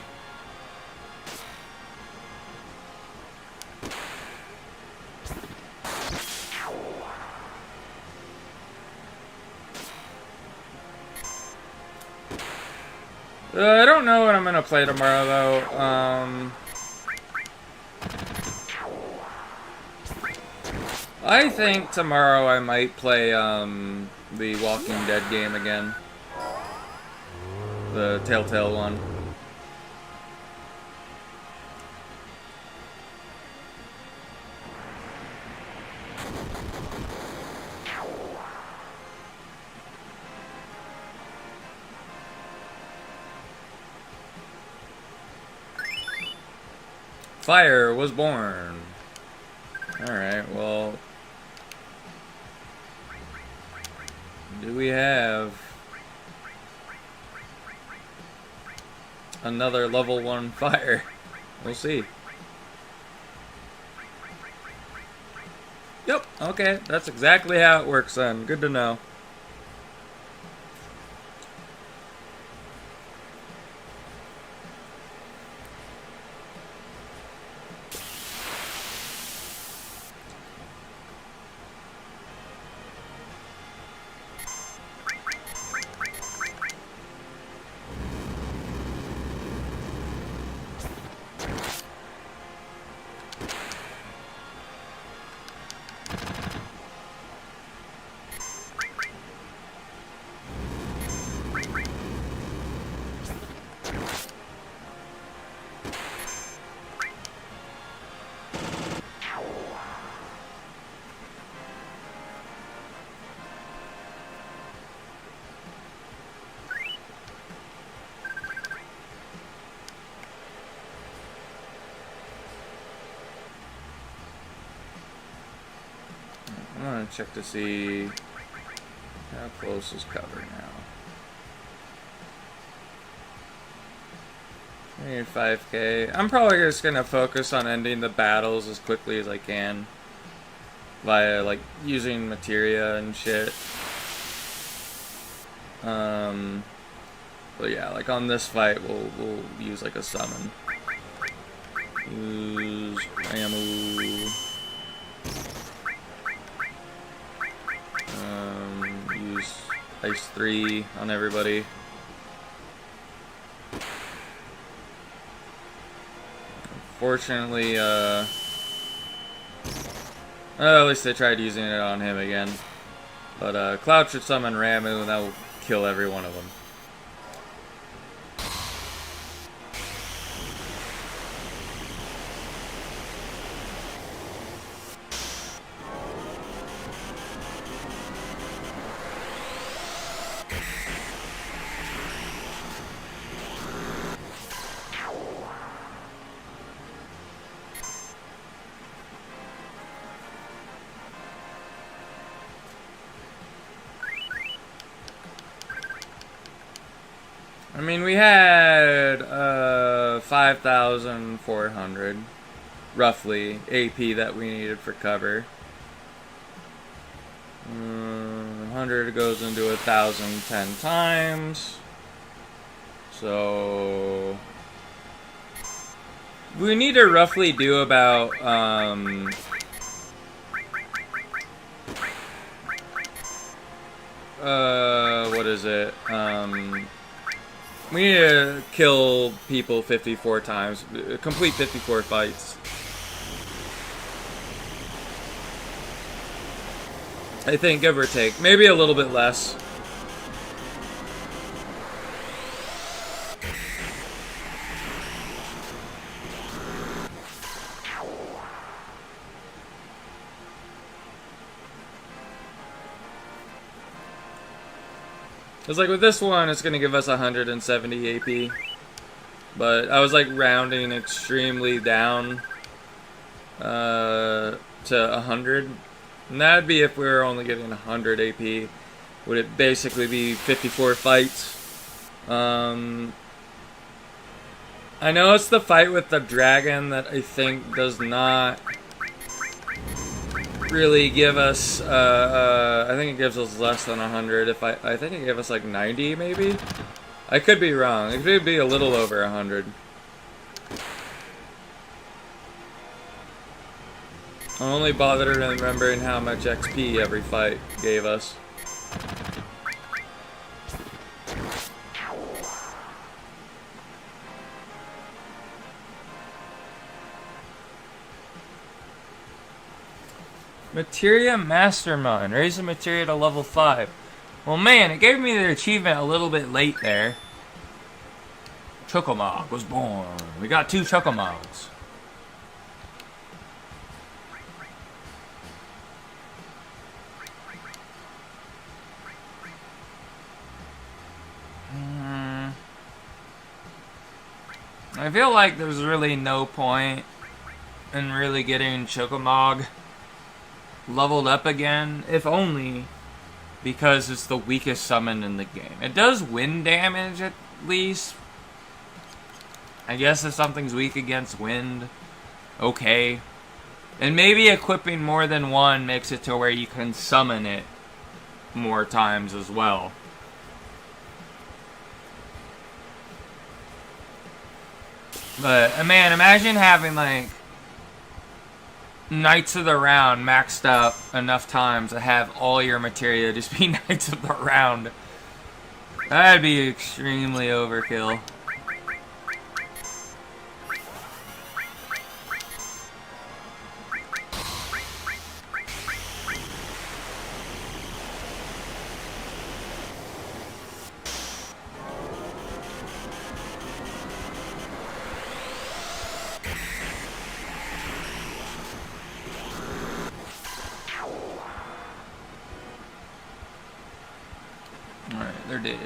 A: I don't know what I'm gonna play tomorrow though. I think tomorrow I might play the Walking Dead game again. The Telltale one. Fire was born. Alright, well... do we have... another level 1 fire? We'll see. Yep, okay, that's exactly how it works then. Good to know. I'm gonna check to see how close is cover now. I need 5k. I'm probably just gonna focus on ending the battles as quickly as I can via like using materia and shit. But yeah, like on this fight we'll use like a summon. Use ammo. Use Ice 3 on everybody. Unfortunately, at least I tried using it on him again. But Cloud should summon Ramu and that will kill every one of them. mean, we had 5,400 roughly AP that we needed for cover. 100 goes into 1,000 10 times. So we need to roughly do about what is it? We need to kill people 54 times, complete 54 fights. I think, give or take. Maybe a little bit less. It's like with this one, it's going to give us 170 AP. But I was like rounding extremely down to 100. And that'd be if we were only getting 100 AP. Would it basically be 54 fights? I know it's the fight with the dragon that I think does not really give us, I think it gives us less than 100. I think it gave us like 90 maybe? I could be wrong. It could be a little over 100. I'm only bothered remembering how much XP every fight gave us. Materia Mastermind. Raise the materia to level 5. Well, man, it gave me the achievement a little bit late there. Chocomog was born. We got 2 Chocomogs. I feel like there's really no point in really getting Chocomog leveled up again, if only because it's the weakest summon in the game. It does wind damage at least. I guess if something's weak against wind, okay. And maybe equipping more than one makes it to where you can summon it more times as well. But, man, imagine having, like, Knights of the Round maxed up enough times to have all your materia just be Knights of the Round. That'd be extremely overkill. Alright, they're dead.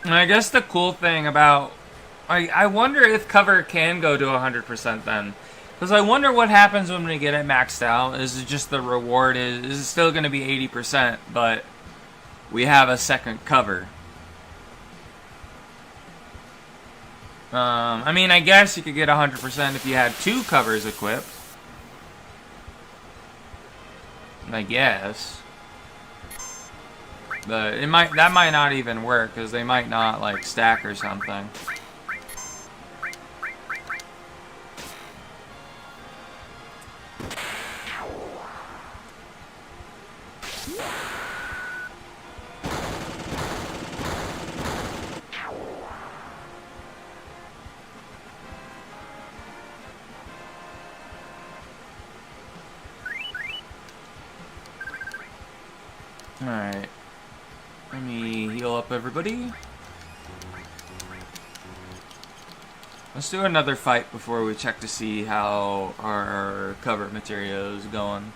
A: And I guess the cool thing about... I wonder if cover can go to 100% then. Because I wonder what happens when we get it maxed out. Is it just the reward is it still going to be 80%, but we have a second cover? I mean, I guess you could get 100% if you had 2 covers equipped. I guess. But that might not even work, because they might not, like, stack or something. Alright. Let me heal up everybody. Let's do another fight before we check to see how our cover material is going.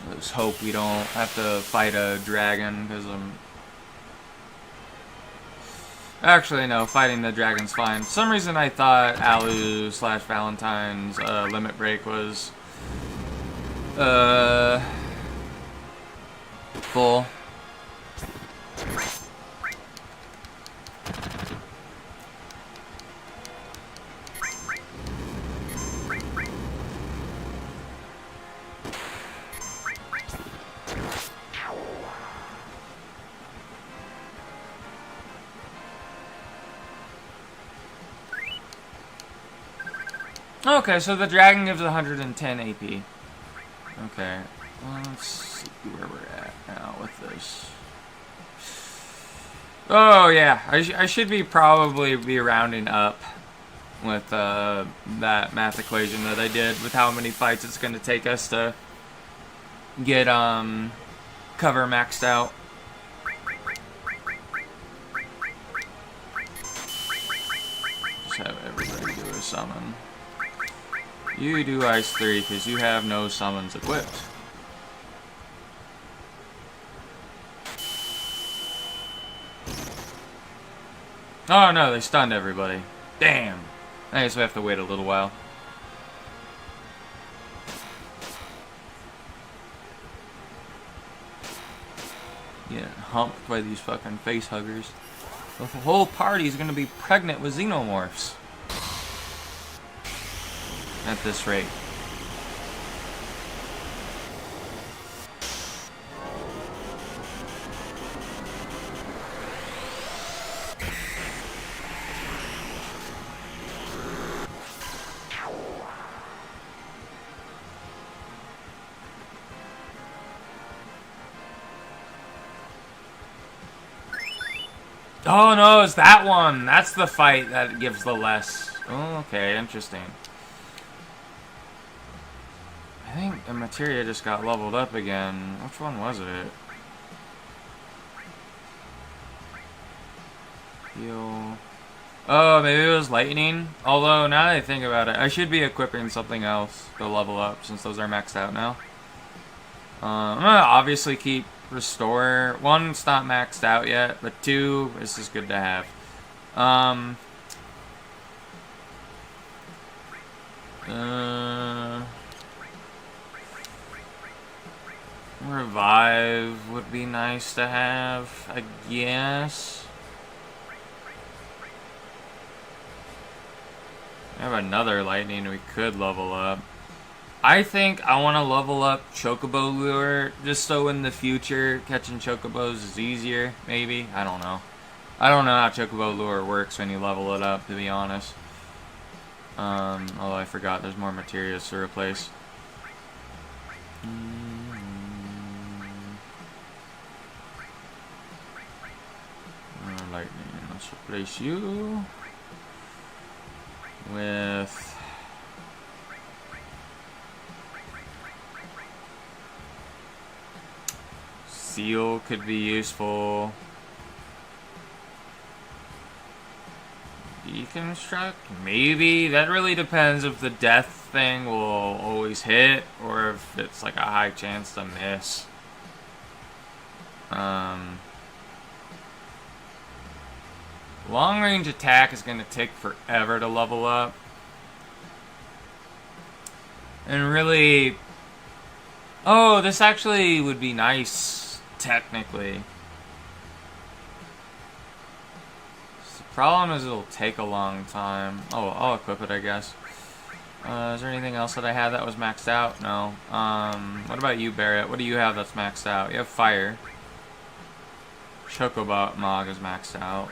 A: Let's hope we don't have to fight a dragon, because Actually, no, fighting the dragon's fine. For some reason I thought Alu / Valentine's limit break was full. Okay, so the dragon gives 110 AP. Okay, well, let's see where we're at now with this. Oh yeah, I should probably be rounding up with that math equation that I did with how many fights it's going to take us to get cover maxed out. Just have everybody do a summon. You do Ice 3 because you have no summons equipped. Oh no, they stunned everybody. Damn. I guess we have to wait a little while. Yeah, humped by these fucking face huggers. The whole party's gonna be pregnant with xenomorphs. At this rate. Oh no, it's that one. That's the fight that gives the less. Oh, okay, interesting. I think the materia just got leveled up again. Which one was it? Heal. Oh, maybe it was lightning. Although, now that I think about it, I should be equipping something else to level up since those are maxed out now. I'm gonna obviously keep Restore. 1, it's not maxed out yet, but 2, this is good to have. Revive would be nice to have, I guess. I have another lightning we could level up. I think I want to level up Chocobo Lure, just so in the future catching Chocobos is easier, maybe? I don't know. I don't know how Chocobo Lure works when you level it up, to be honest. Although I forgot there's more materials to replace. Lightning, let's replace you with... Seal could be useful. Deconstruct? Maybe. That really depends if the death thing will always hit or if it's like a high chance to miss. Long range attack is going to take forever to level up. And really... Oh, this actually would be nice, technically. The problem is it'll take a long time. Oh, I'll equip it, I guess. Is there anything else that I had that was maxed out? No. What about you, Barrett? What do you have that's maxed out? You have fire. Chocobot Mog is maxed out.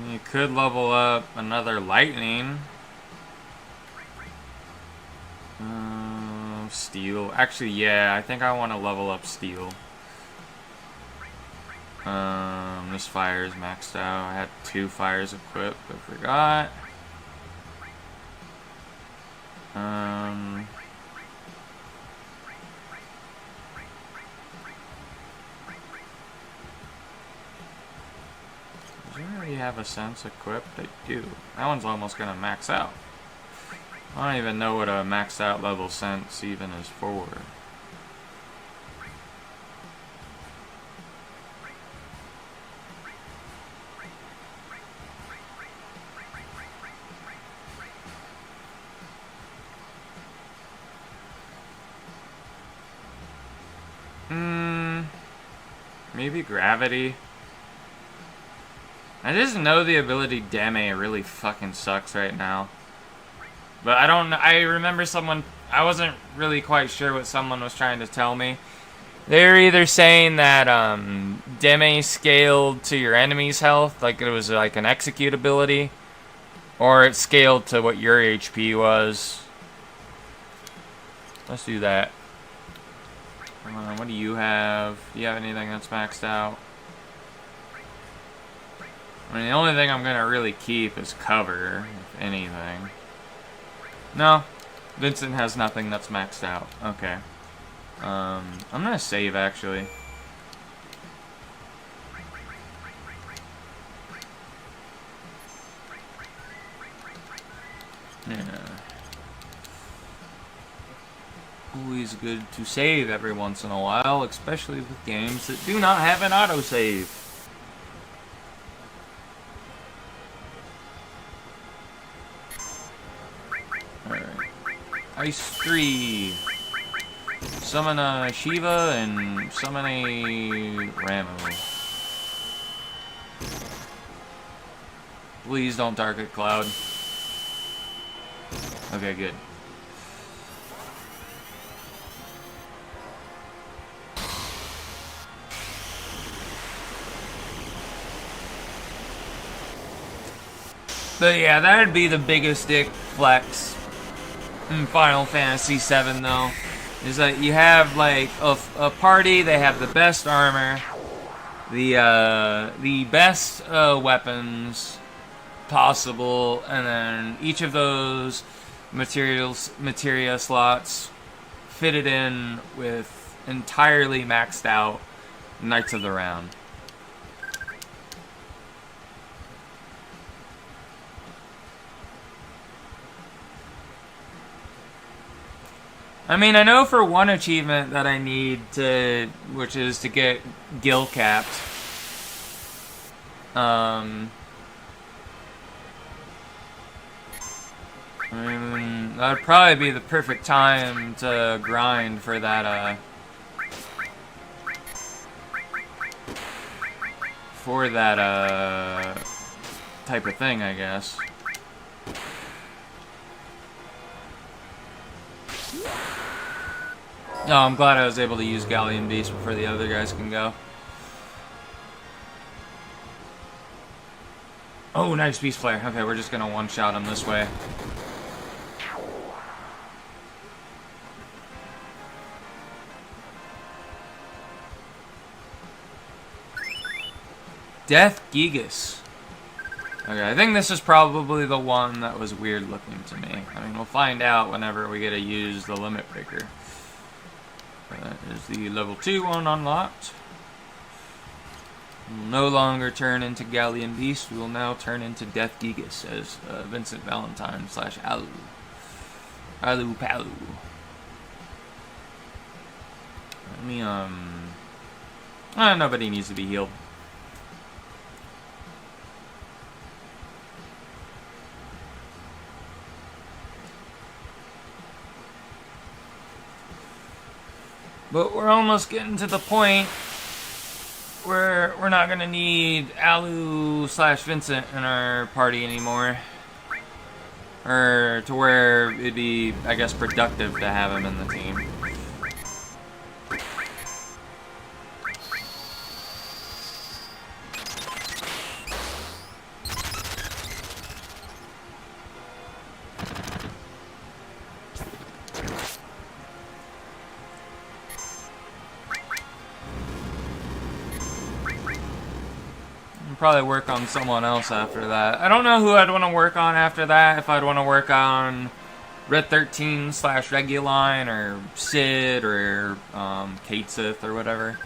A: You could level up another lightning. Steel. Actually, yeah, I think I want to level up steel. This fire is maxed out. I had 2 fires equipped, I forgot. Do you already have a sense equipped? I do. That one's almost gonna max out. I don't even know what a maxed out level sense even is for. Maybe gravity. I just know the ability Deme really fucking sucks right now. But I don't know. I remember someone. I wasn't really quite sure what someone was trying to tell me. They were either saying that Deme scaled to your enemy's health, like it was like an execute ability, or it scaled to what your HP was. Let's do that. What do you have? Do you have anything that's maxed out? I mean, the only thing I'm gonna really keep is cover, if anything. No, Vincent has nothing that's maxed out. Okay. I'm gonna save, actually. Yeah. Always good to save every once in a while, especially with games that do not have an autosave. Alright. Ice 3. Summon a Shiva and summon a Ramu. Please don't target Cloud. Okay, good. But yeah, that'd be the biggest dick flex in Final Fantasy VII, though. Is that you have like a party, they have the best armor, the best weapons possible, and then each of those materia slots fitted in with entirely maxed out Knights of the Round. I mean, I know for one achievement that I need to, which is to get Gil capped. I mean, that'd probably be the perfect time to grind for that, type of thing, I guess. No, I'm glad I was able to use Galleon Beast before the other guys can go. Oh, nice Beast Flare. Okay, we're just gonna one-shot him this way. Death Gigas. Okay, I think this is probably the one that was weird looking to me. I mean, we'll find out whenever we get to use the Limit Breaker. That is the level 2 one unlocked. We'll no longer turn into Galleon Beast. We will now turn into Death Gigas as Vincent Valentine / Alu. Alu Palu. Let me, nobody needs to be healed. But we're almost getting to the point where we're not going to need Alu / Vincent in our party anymore. Or to where it'd be, I guess, productive to have him in the team. Probably work on someone else after that. I don't know who I'd want to work on after that. If I'd want to work on Red 13 / Reguline or Sid or Kate Sith or whatever.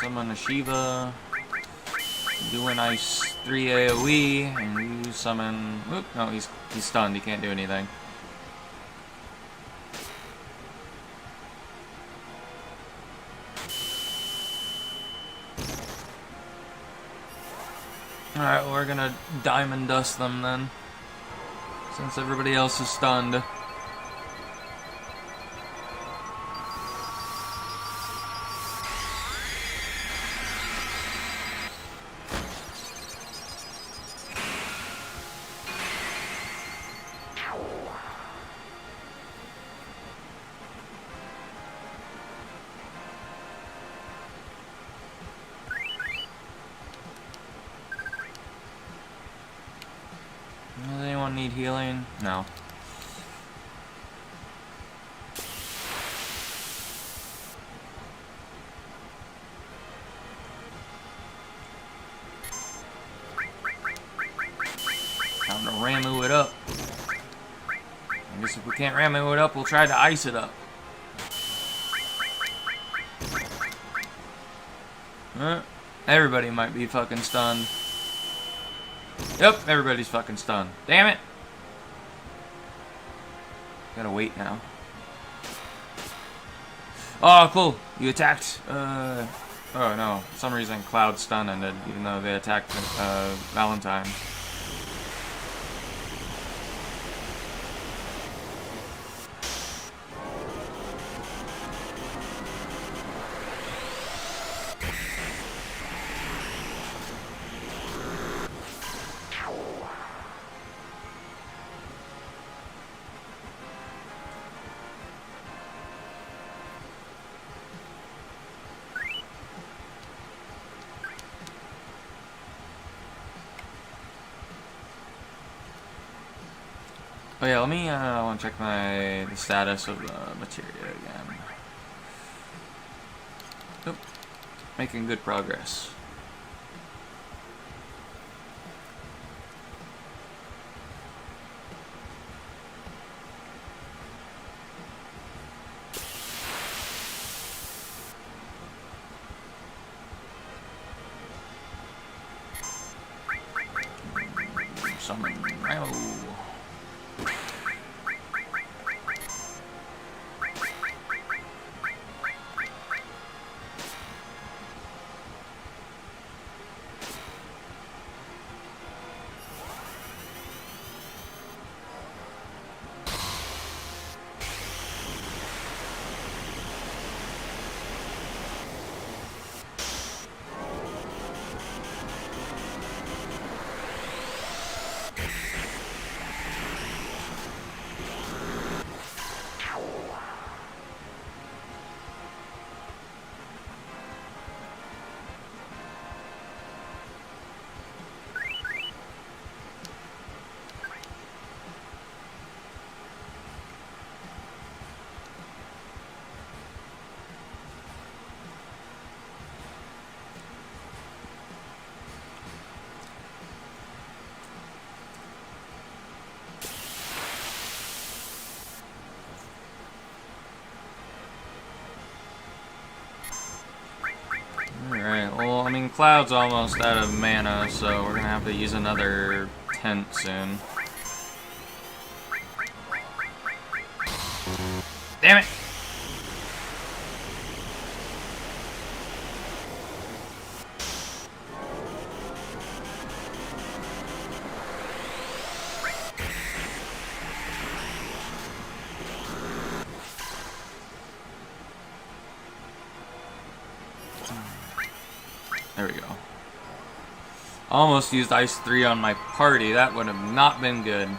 A: summon a Shiva, do a nice 3 AoE, and you summon... Oop, no, he's stunned, he can't do anything. Alright, well, we're gonna diamond dust them then, since everybody else is stunned. Does anyone need healing? No. Time to Ramu it up. I guess if we can't Ramu it up, we'll try to ice it up. Everybody might be fucking stunned. Yep, everybody's fucking stunned. Damn it! Gotta wait now. Oh, cool. You attacked, oh no. For some reason, Cloud stun ended, even though they attacked, Valentine. Oh yeah, let me, I want to check the status of the materia again. Oop. Making good progress. Summon Ramo. Alright, well, I mean, Cloud's almost out of mana, so we're gonna have to use another tent soon. Damn it! There we go. Almost used Ice 3 on my party. That would have not been good.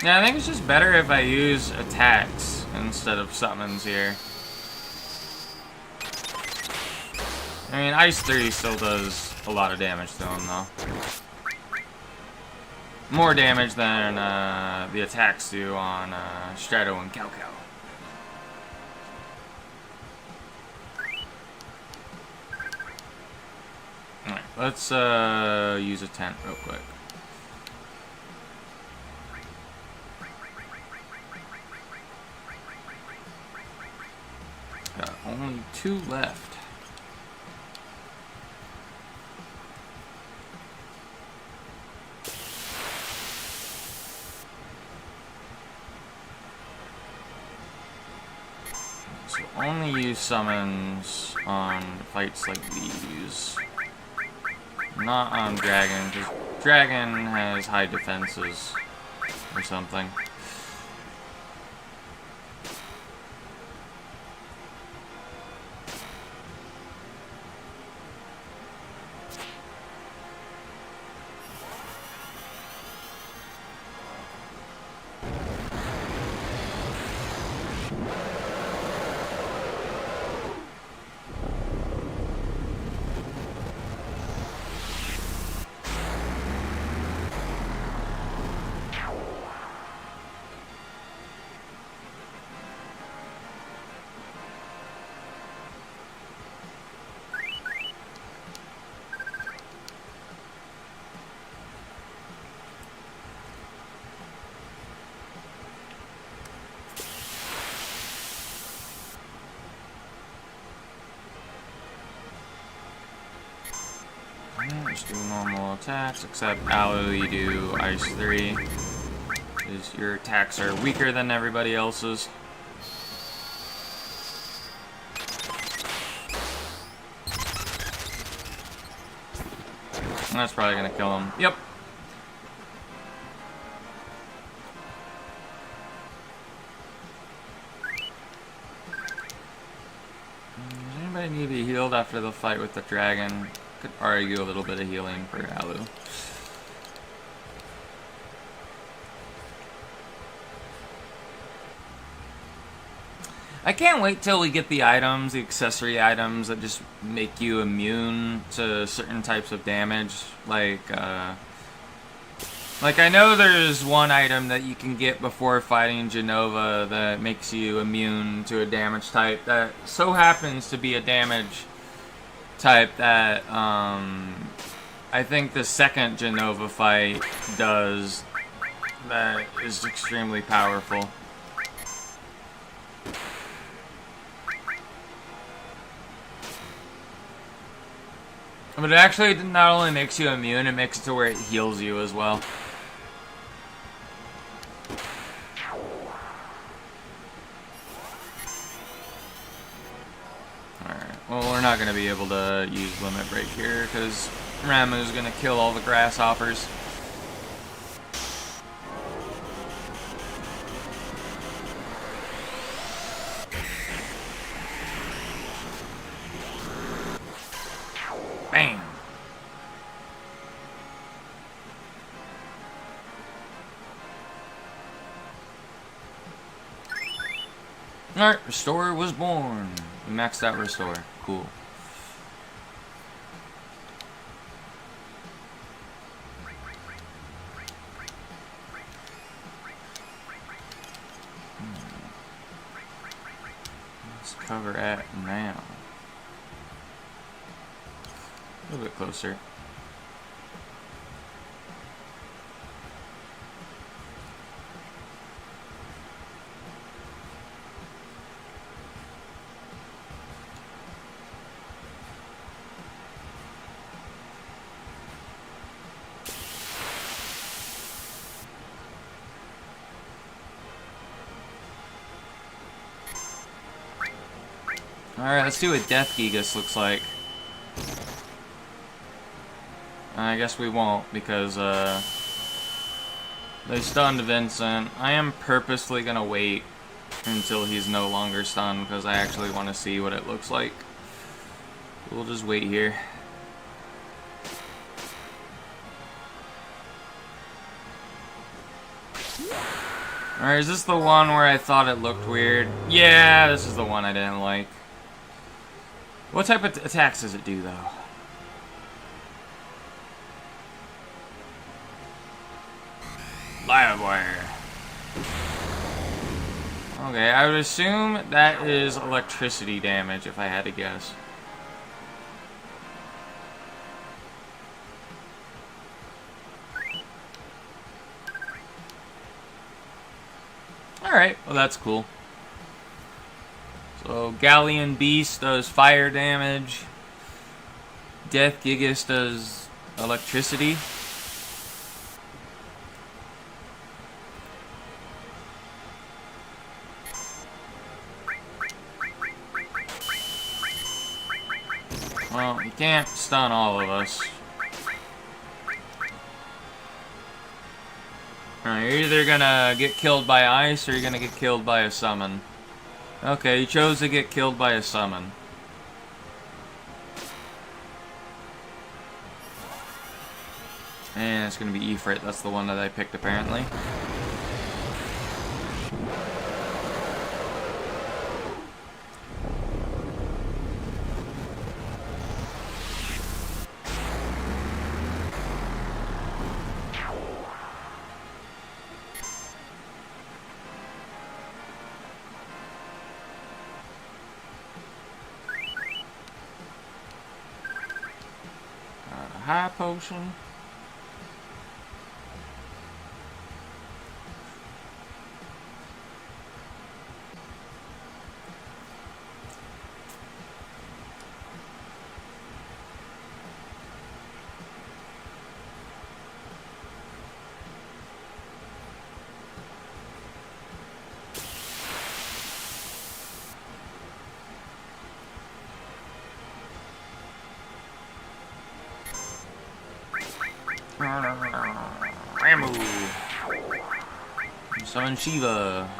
A: Yeah, I think it's just better if I use attacks instead of summons here. I mean, Ice 3 still does a lot of damage to him, though. More damage than the attacks do on Strato and Calcal. let's use a tent real quick. Got only 2 left. So only use summons on fights like these. Not on Dragon, because Dragon has high defenses or something. Just do normal attacks, except Alu, you do Ice 3. Because your attacks are weaker than everybody else's. And that's probably gonna kill him. Yep. Does anybody need to be healed after the fight with the dragon? Could argue a little bit of healing for Alu. I can't wait till we get the items, the accessory items that just make you immune to certain types of damage. Like I know there's one item that you can get before fighting Genova that makes you immune to a damage type that so happens to be a damage type that I think the second Genova fight does, that is extremely powerful. But it actually not only makes you immune, it makes it to where it heals you as well. Well, we're not going to be able to use Limit Break here, because Ramuh's going to kill all the grasshoppers. Bam! Alright, Restore was born. We maxed out Restore. Cool. Let's cover at now. A little bit closer. Alright, let's see what Death Gigas looks like. I guess we won't, because they stunned Vincent. I am purposely gonna wait until he's no longer stunned, because I actually want to see what it looks like. We'll just wait here. Alright, is this the one where I thought it looked weird? Yeah, this is the one I didn't like. What type of attacks does it do, though? Live wire. Okay, I would assume that is electricity damage, if I had to guess. Alright, well that's cool. So, Galleon Beast does fire damage. Death Gigas does electricity. Well, you can't stun all of us. Alright, you're either gonna get killed by ice or you're gonna get killed by a summon. Okay, you chose to get killed by a summon. And it's gonna be Ifrit, that's the one that I picked apparently. High potion. Ramu. Summon Shiva.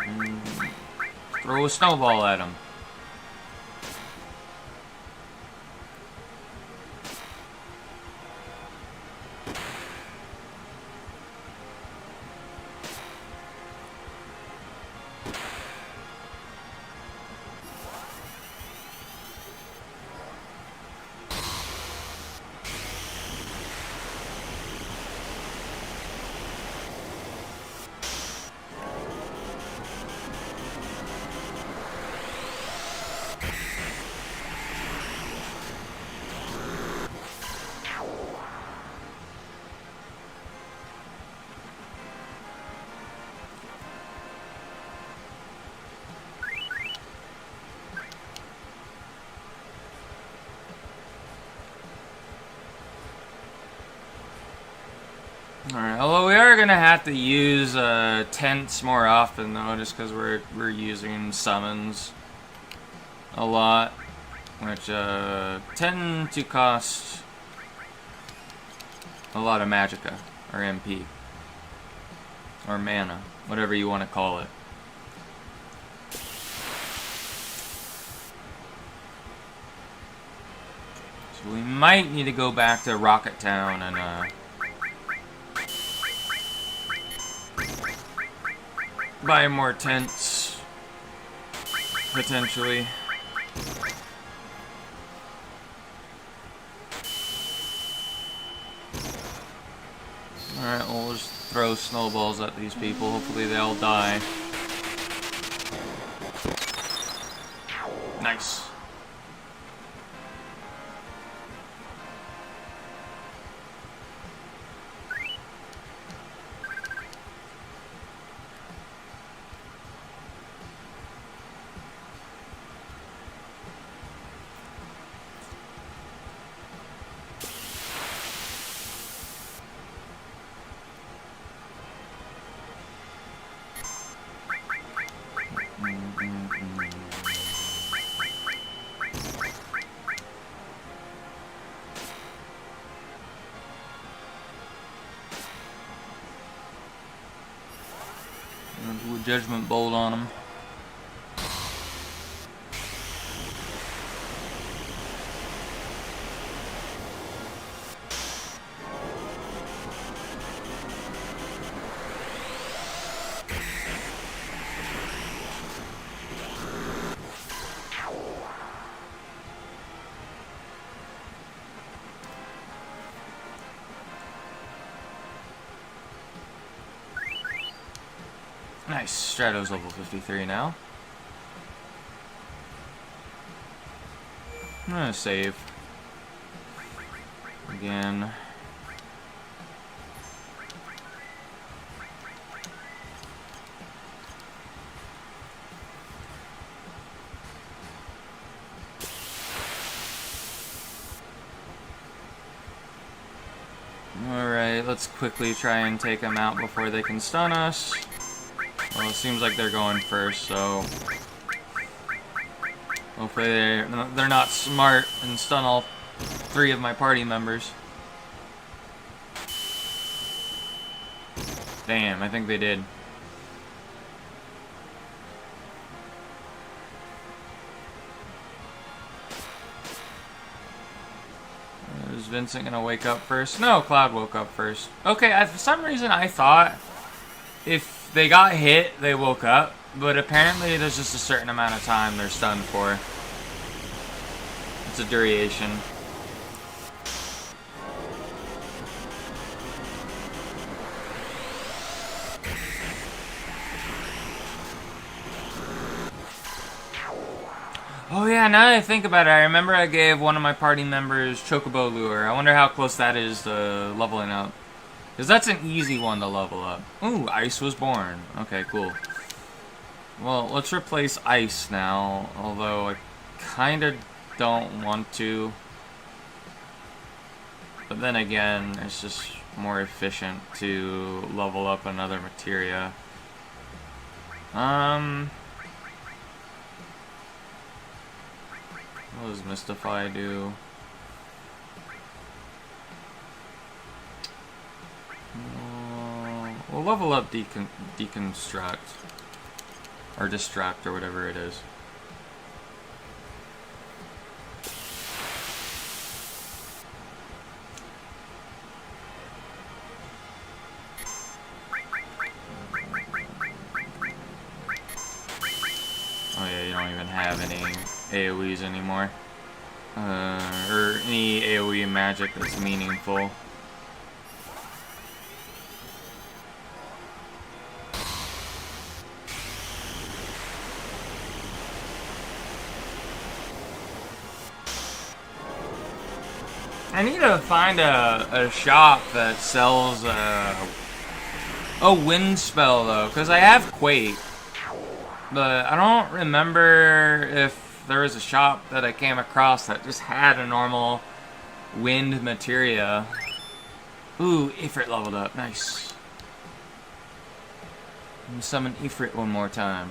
A: Throw a snowball at him. Alright, although we are gonna have to use tents more often though, just because we're using summons a lot, which tend to cost a lot of magicka, or MP, or mana, whatever you want to call it. So we might need to go back to Rocket Town and buy more tents, potentially. Alright, we'll just throw snowballs at these people. Hopefully they all die. Nice. Do a Judgment Bolt on him. Nice. Strato's level 53 now. I'm gonna save. Again. Alright, let's quickly try and take them out before they can stun us. Well, it seems like they're going first, so... hopefully they're not smart and stun all 3 of my party members. Damn, I think they did. Is Vincent gonna wake up first? No, Cloud woke up first. Okay, for some reason I thought if they got hit, they woke up. But apparently there's just a certain amount of time they're stunned for. It's a duration. Oh yeah, now that I think about it, I remember I gave one of my party members Chocobo Lure. I wonder how close that is to leveling up. Because that's an easy one to level up. Ooh, Ice was born. Okay, cool. Well, let's replace Ice now, although I kind of don't want to. But then again, it's just more efficient to level up another materia. What does Mystify do? We'll level up Deconstruct. Or Distract, or whatever it is. Oh yeah, you don't even have any AoEs anymore. Or any AoE magic that's meaningful. I need to find a shop that sells a wind spell though, because I have Quake. But I don't remember if there was a shop that I came across that just had a normal wind materia. Ooh, Ifrit leveled up. Nice. Let me summon Ifrit one more time.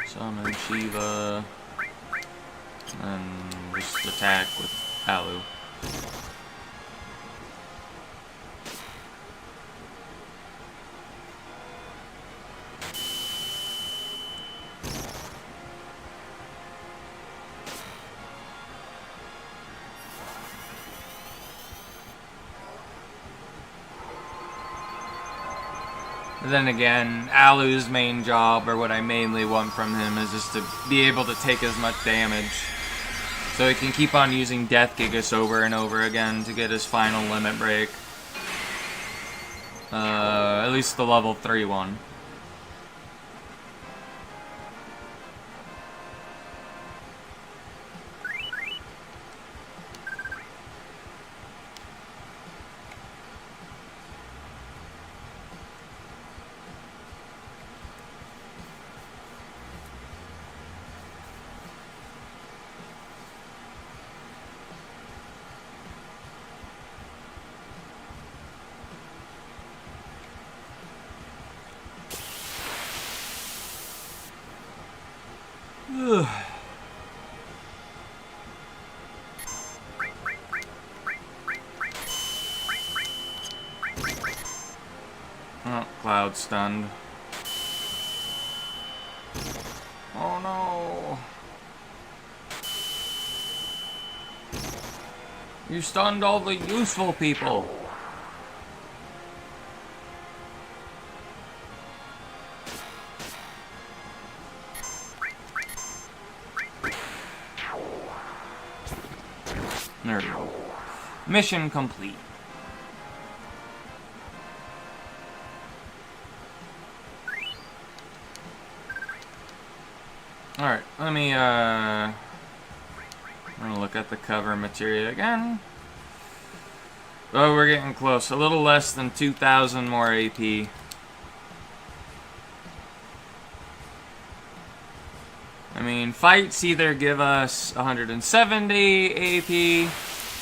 A: Summon Shiva, and just attack with Alu. But then again, Alu's main job, or what I mainly want from him, is just to be able to take as much damage. So he can keep on using Death Gigas over and over again to get his final limit break. At least the level 3 one. Oh, Cloud stunned. Oh no! You stunned all the useful people! There we go. Mission complete. Alright, let me, I'm gonna look at the cover material again. Oh, we're getting close. A little less than 2,000 more AP. I mean, fights either give us 170 AP,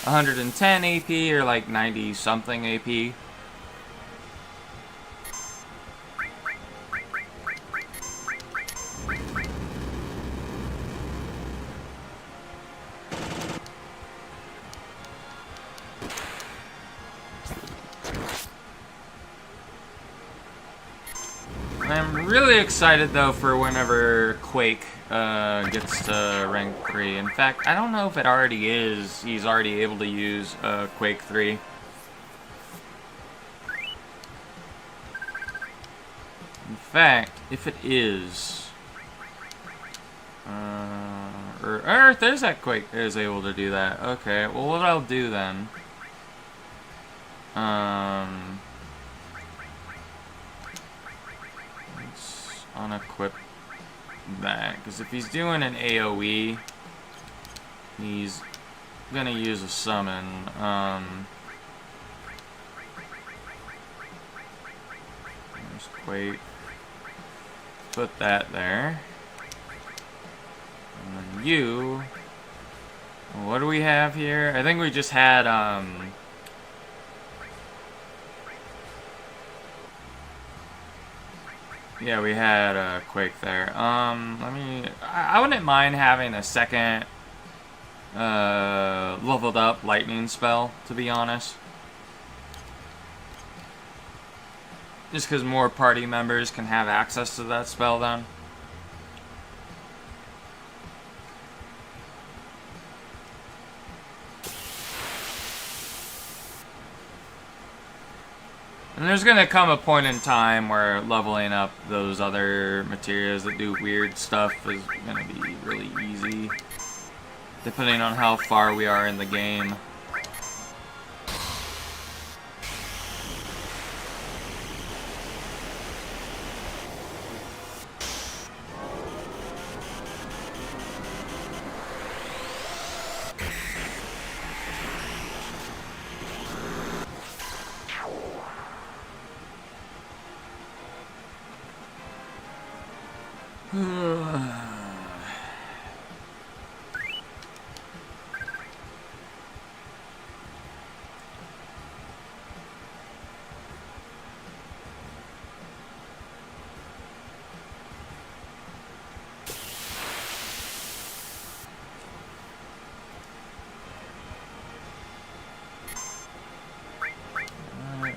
A: 110 AP, or like 90 something AP. I'm really excited though for whenever Quake gets to rank 3. In fact, I don't know if it already is. He's already able to use Quake 3. In fact, if it is, or Arith is that Quake is able to do that. Okay, well what I'll do then, let's unequip that, because if he's doing an AoE, he's gonna use a summon. There's Quake. Put that there. And then you. What do we have here? I think we just had yeah, we had Quake there. I wouldn't mind having a second leveled up lightning spell, to be honest. Just because more party members can have access to that spell then. And there's gonna come a point in time where leveling up those other materials that do weird stuff is gonna be really easy, depending on how far we are in the game.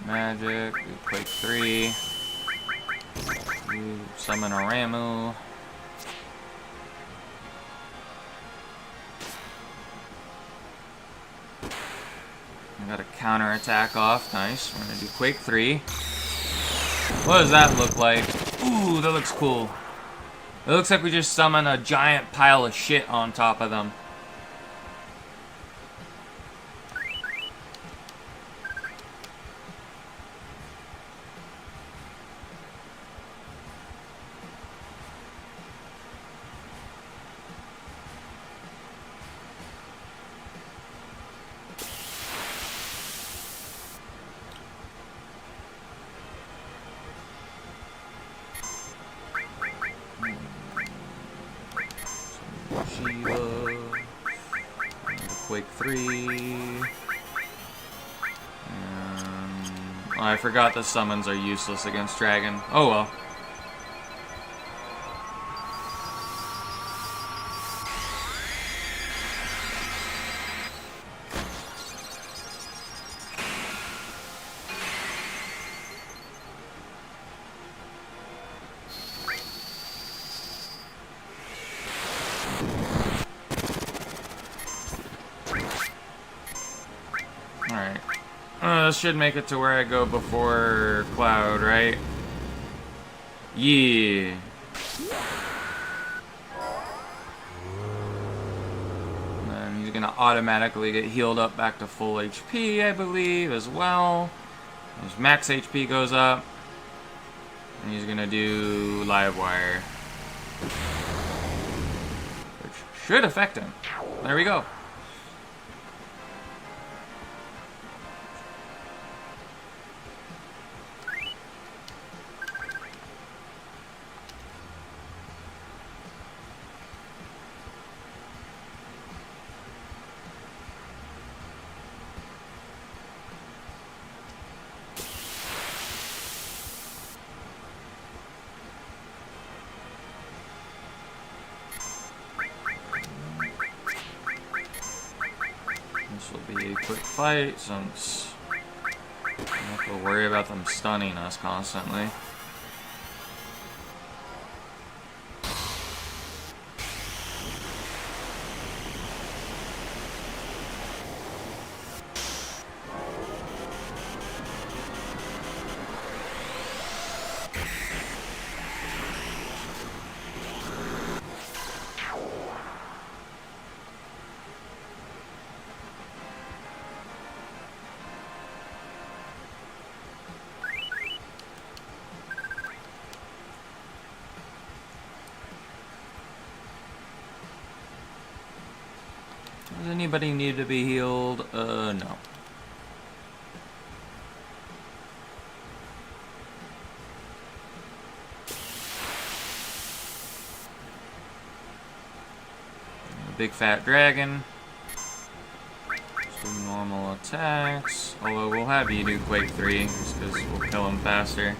A: Magic, do Quake 3, do summon a Ramu. I got a counter attack off, nice. We're gonna do Quake 3. What does that look like? Ooh, that looks cool. It looks like we just summon a giant pile of shit on top of them. Quake 3. Oh, I forgot the summons are useless against Dragon. Oh well. Alright. This should make it to where I go before Cloud, right? Yeah. And then he's gonna automatically get healed up back to full HP, I believe, as well. His max HP goes up. And he's gonna do Live Wire. Should affect him. There we go. This will be a quick fight since I don't have to worry about them stunning us constantly. Does anybody need to be healed? No. Big fat dragon. Just do normal attacks. Although we'll have you do Quake 3, just because we'll kill him faster.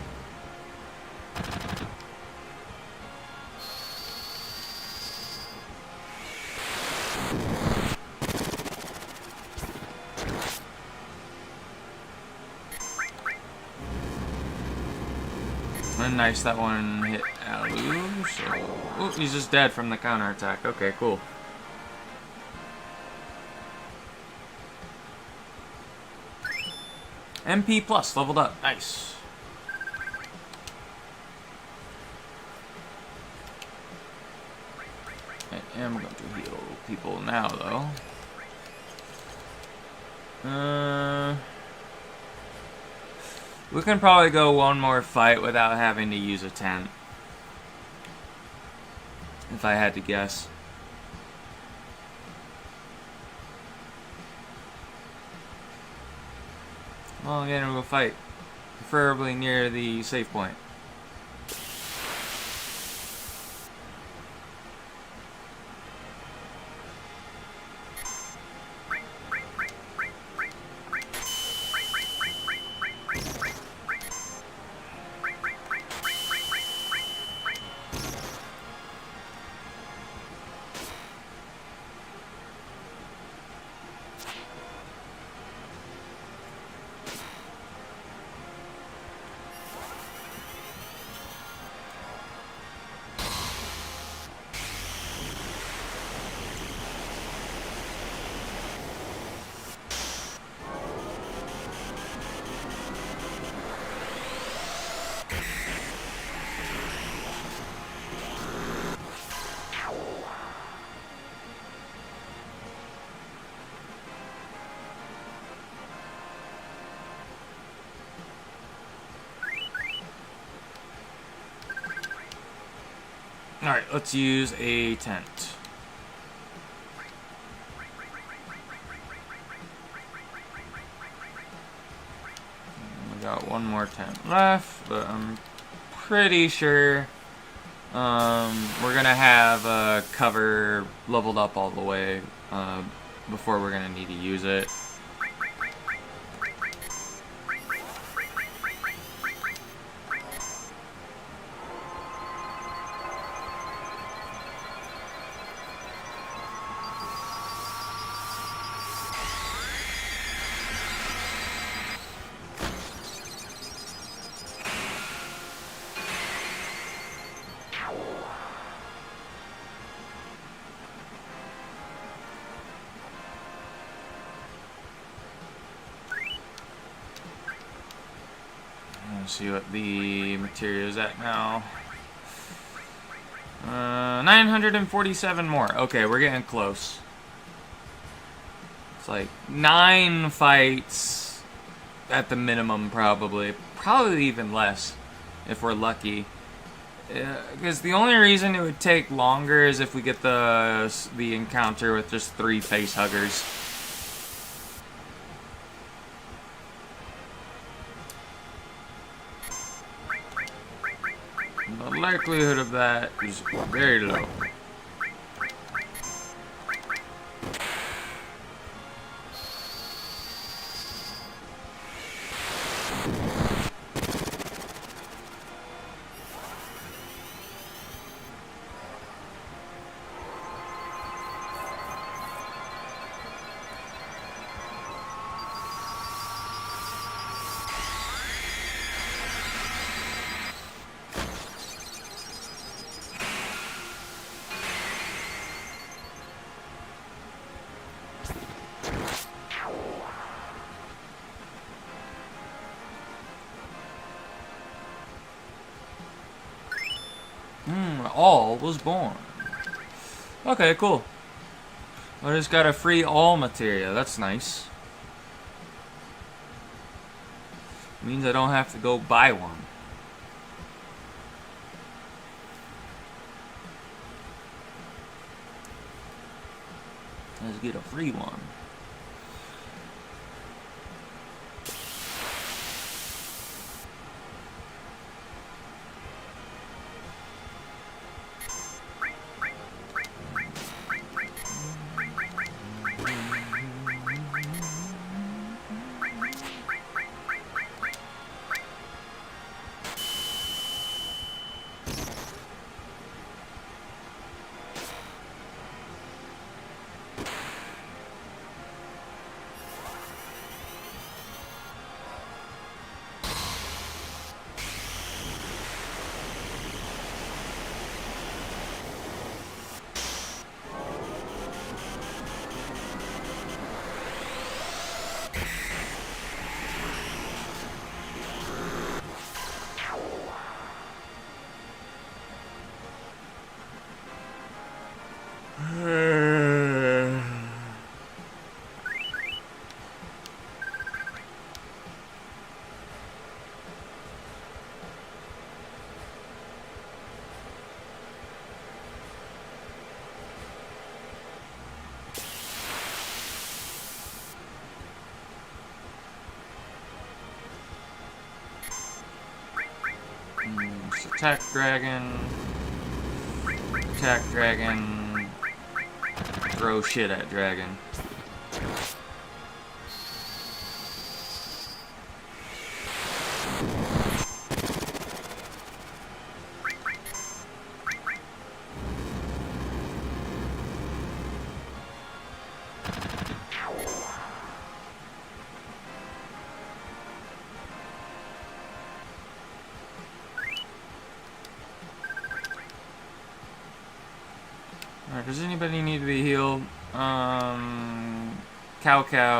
A: Nice, that one hit Alu, so... Oh, he's just dead from the counterattack. Okay, cool. MP plus, leveled up. Nice. I am going to heal people now, though. We can probably go one more fight without having to use a tent. If I had to guess. Well, again, we'll fight. Preferably near the save point. Alright, let's use a tent. We got one more tent left, but I'm pretty sure we're gonna have cover leveled up all the way before we're gonna need to use it. See what the material is at now. 947 more. Okay, we're getting close. It's like 9 fights at the minimum, probably. Probably even less, if we're lucky. Because the only reason it would take longer is if we get the encounter with just 3 face huggers. The likelihood of that is very low. All was born. Okay, cool. I just got a free all materia. That's nice. Means I don't have to go buy one. Let's get a free one. Attack dragon. Attack dragon. Throw shit at dragon. Does anybody need to be healed? Cow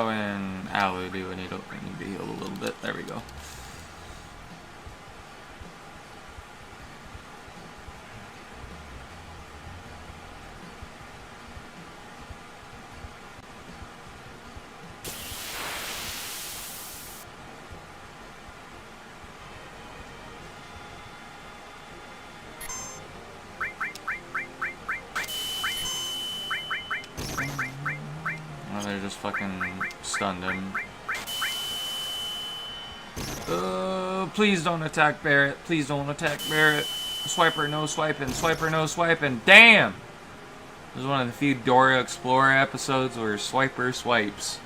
A: and Alu do need to be healed a little bit. There we go. They just fucking stunned him. Please don't attack Barrett. Please don't attack Barrett. Swiper, no swiping. Swiper, no swiping. Damn! This is one of the few Dora Explorer episodes where Swiper swipes.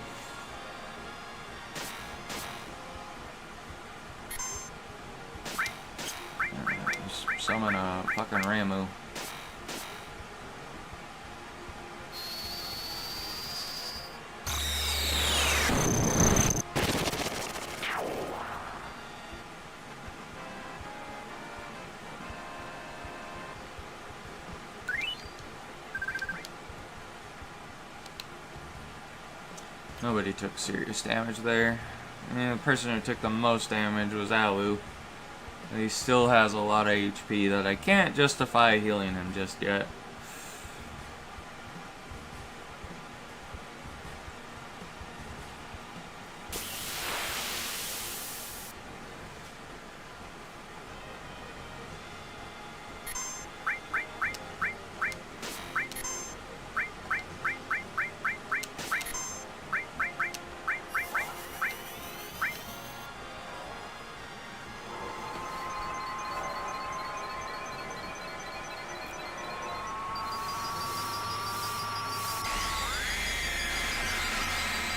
A: Just summon a fucking Ramu. Nobody took serious damage there. I mean, the person who took the most damage was Alu. He still has a lot of HP that I can't justify healing him just yet.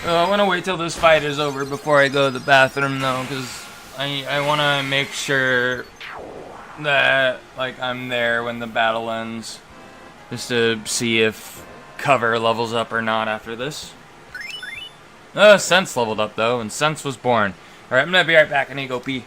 A: I want to wait till this fight is over before I go to the bathroom, though, because I want to make sure that, like, I'm there when the battle ends, just to see if cover levels up or not after this. Sense leveled up, though, and Sense was born. Alright, I'm gonna be right back. I need to go pee.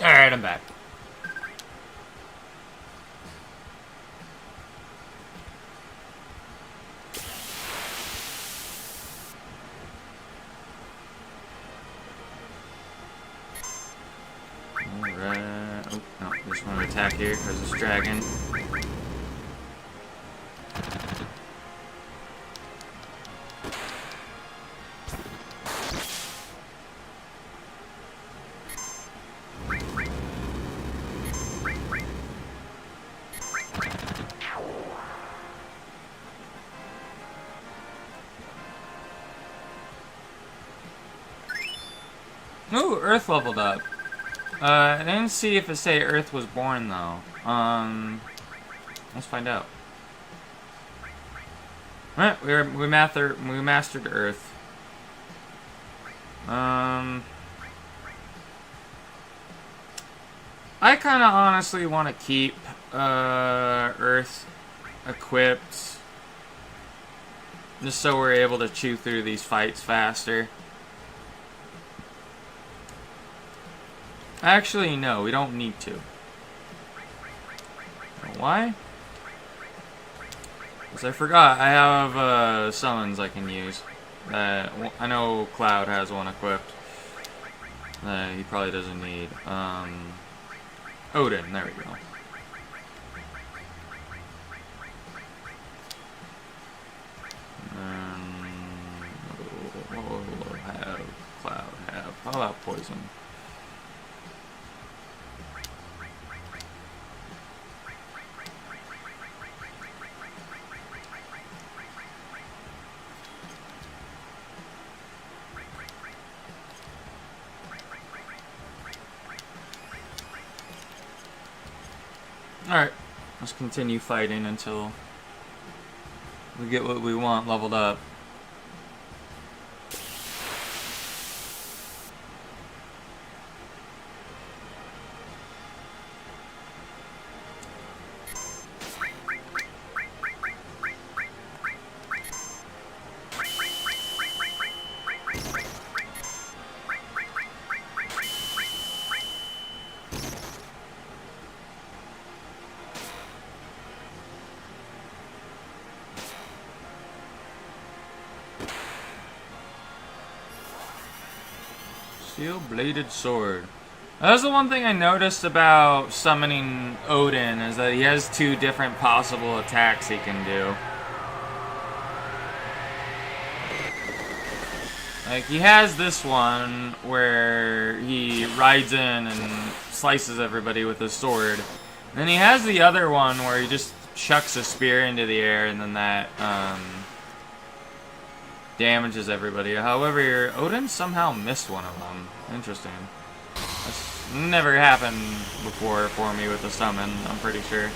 A: Alright, I'm back. Alright. Oh, no, just want to attack here because it's dragon. Ooh, Earth leveled up. I didn't see if it say Earth was born though. Let's find out. Alright, we mastered Earth. I kind of honestly want to keep Earth equipped, just so we're able to chew through these fights faster. Actually, no, we don't need to. Why? Because I forgot I have summons I can use. I know Cloud has one equipped. He probably doesn't need. Odin, there we go. What will have Cloud have? How about poison? Alright, let's continue fighting until we get what we want leveled up. Steel-bladed sword. That's the one thing I noticed about summoning Odin, is that he has two different possible attacks he can do. Like, he has this one where he rides in and slices everybody with his sword. And then he has the other one where he just chucks a spear into the air and then that, damages everybody. However, Odin somehow missed one of them. Interesting. That's never happened before for me with a summon, I'm pretty sure.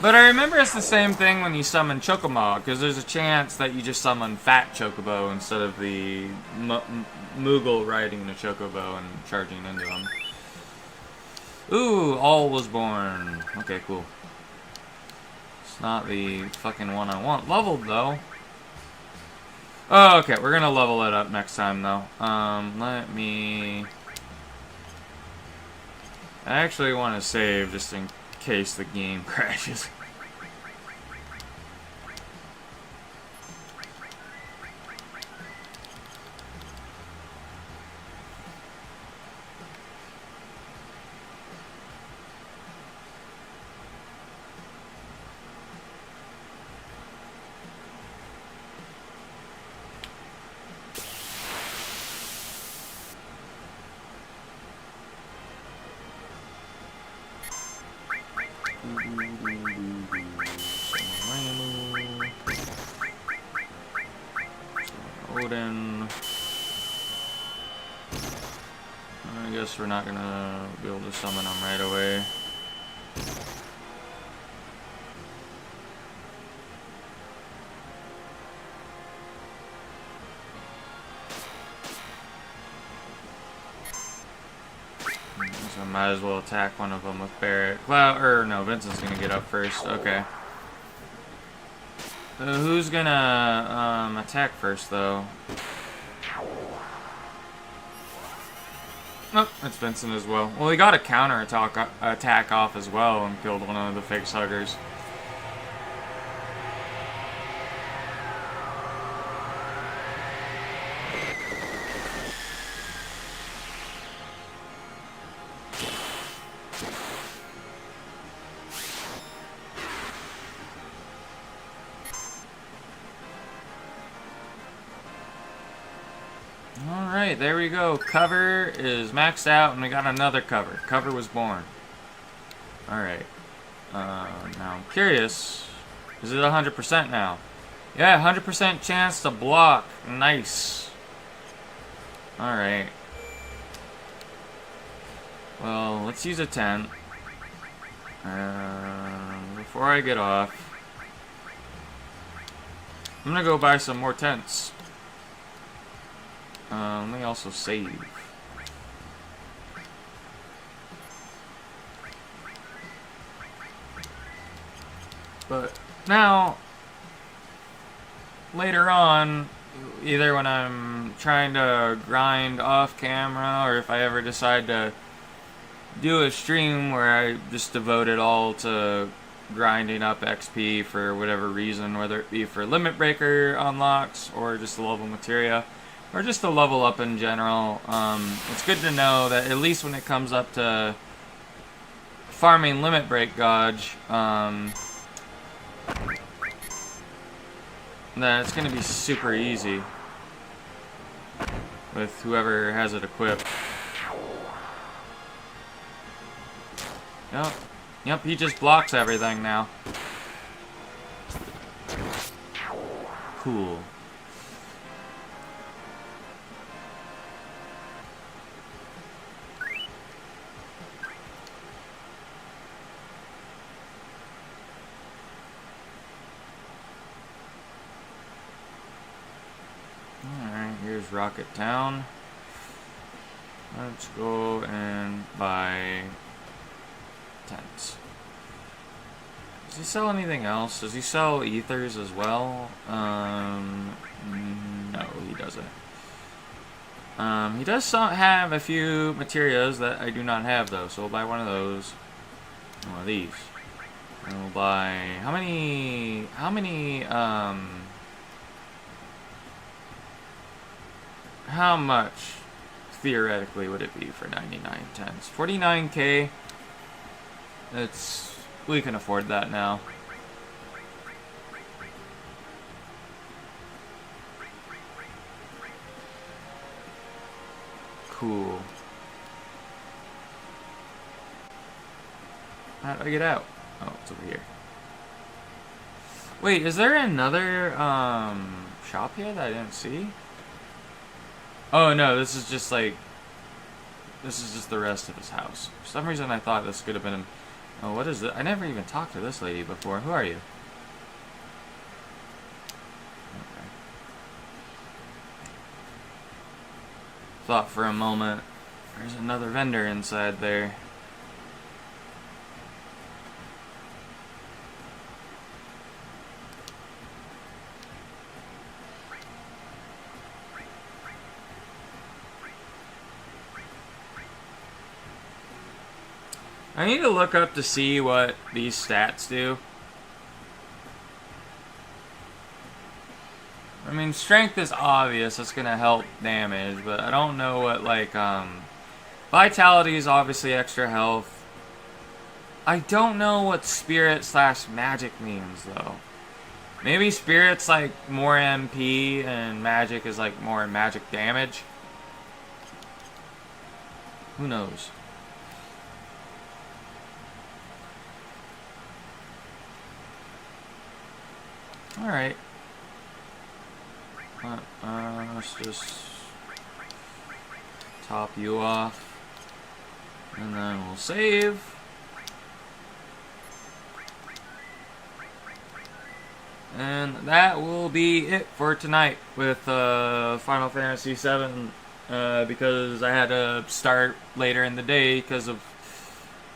A: But I remember it's the same thing when you summon Chocobo, because there's a chance that you just summon Fat Chocobo instead of the Moogle riding the Chocobo and charging into him. Ooh, All was born. Okay, cool. It's not the fucking one I want leveled, though. Oh, okay, we're gonna level it up next time, though. Let me... I actually want to save just in case the game crashes. Odin. I guess we're not gonna be able to summon him right away. So I might as well attack one of them with Barret. Well, or no, Vincent's gonna get up first. Okay. Who's gonna attack first, though? Oh, it's Vincent as well. Well, he got a counter attack off as well and killed one of the fake sluggers. Alright, there we go. Cover is maxed out, and we got another cover. Cover was born. Alright. Now I'm curious. Is it 100% now? Yeah, 100% chance to block. Nice. Alright. Well, let's use a tent. Before I get off, I'm gonna go buy some more tents. Let me also save. But now, later on, either when I'm trying to grind off camera, or if I ever decide to do a stream where I just devote it all to grinding up XP for whatever reason, whether it be for limit breaker unlocks or just the level materia, or just to level up in general. It's good to know that at least when it comes up to farming limit break gauge, that it's going to be super easy with whoever has it equipped. Yep, he just blocks everything now. Cool. Alright, here's Rocket Town. Let's go and buy tents. Does he sell anything else? Does he sell ethers as well? No, he doesn't. He does have a few materials that I do not have, though, so we'll buy one of those. One of these. And we'll buy... How many, how much, theoretically, would it be for 99 tents? 49k. We can afford that now. Cool. How do I get out? Oh, it's over here. Wait, is there another shop here that I didn't see? Oh no, this is just like, this is just the rest of his house. For some reason I thought this could have been, oh, what is it? I never even talked to this lady before. Who are you? Okay. Thought for a moment, there's another vendor inside there. I need to look up to see what these stats do. I mean, strength is obvious. It's gonna help damage, but I don't know what, like, vitality is obviously extra health. I don't know what spirit / magic means, though. Maybe spirit's, like, more MP, and magic is, like, more magic damage. Who knows? Alright. Let's just top you off. And then we'll save. And that will be it for tonight with Final Fantasy VII. Because I had to start later in the day because of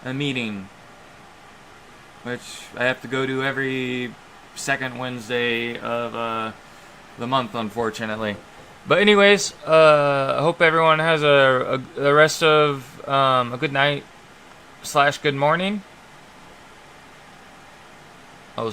A: a meeting. Which I have to go to every second Wednesday of the month, unfortunately. But anyways, I hope everyone has a rest of a good night / good morning.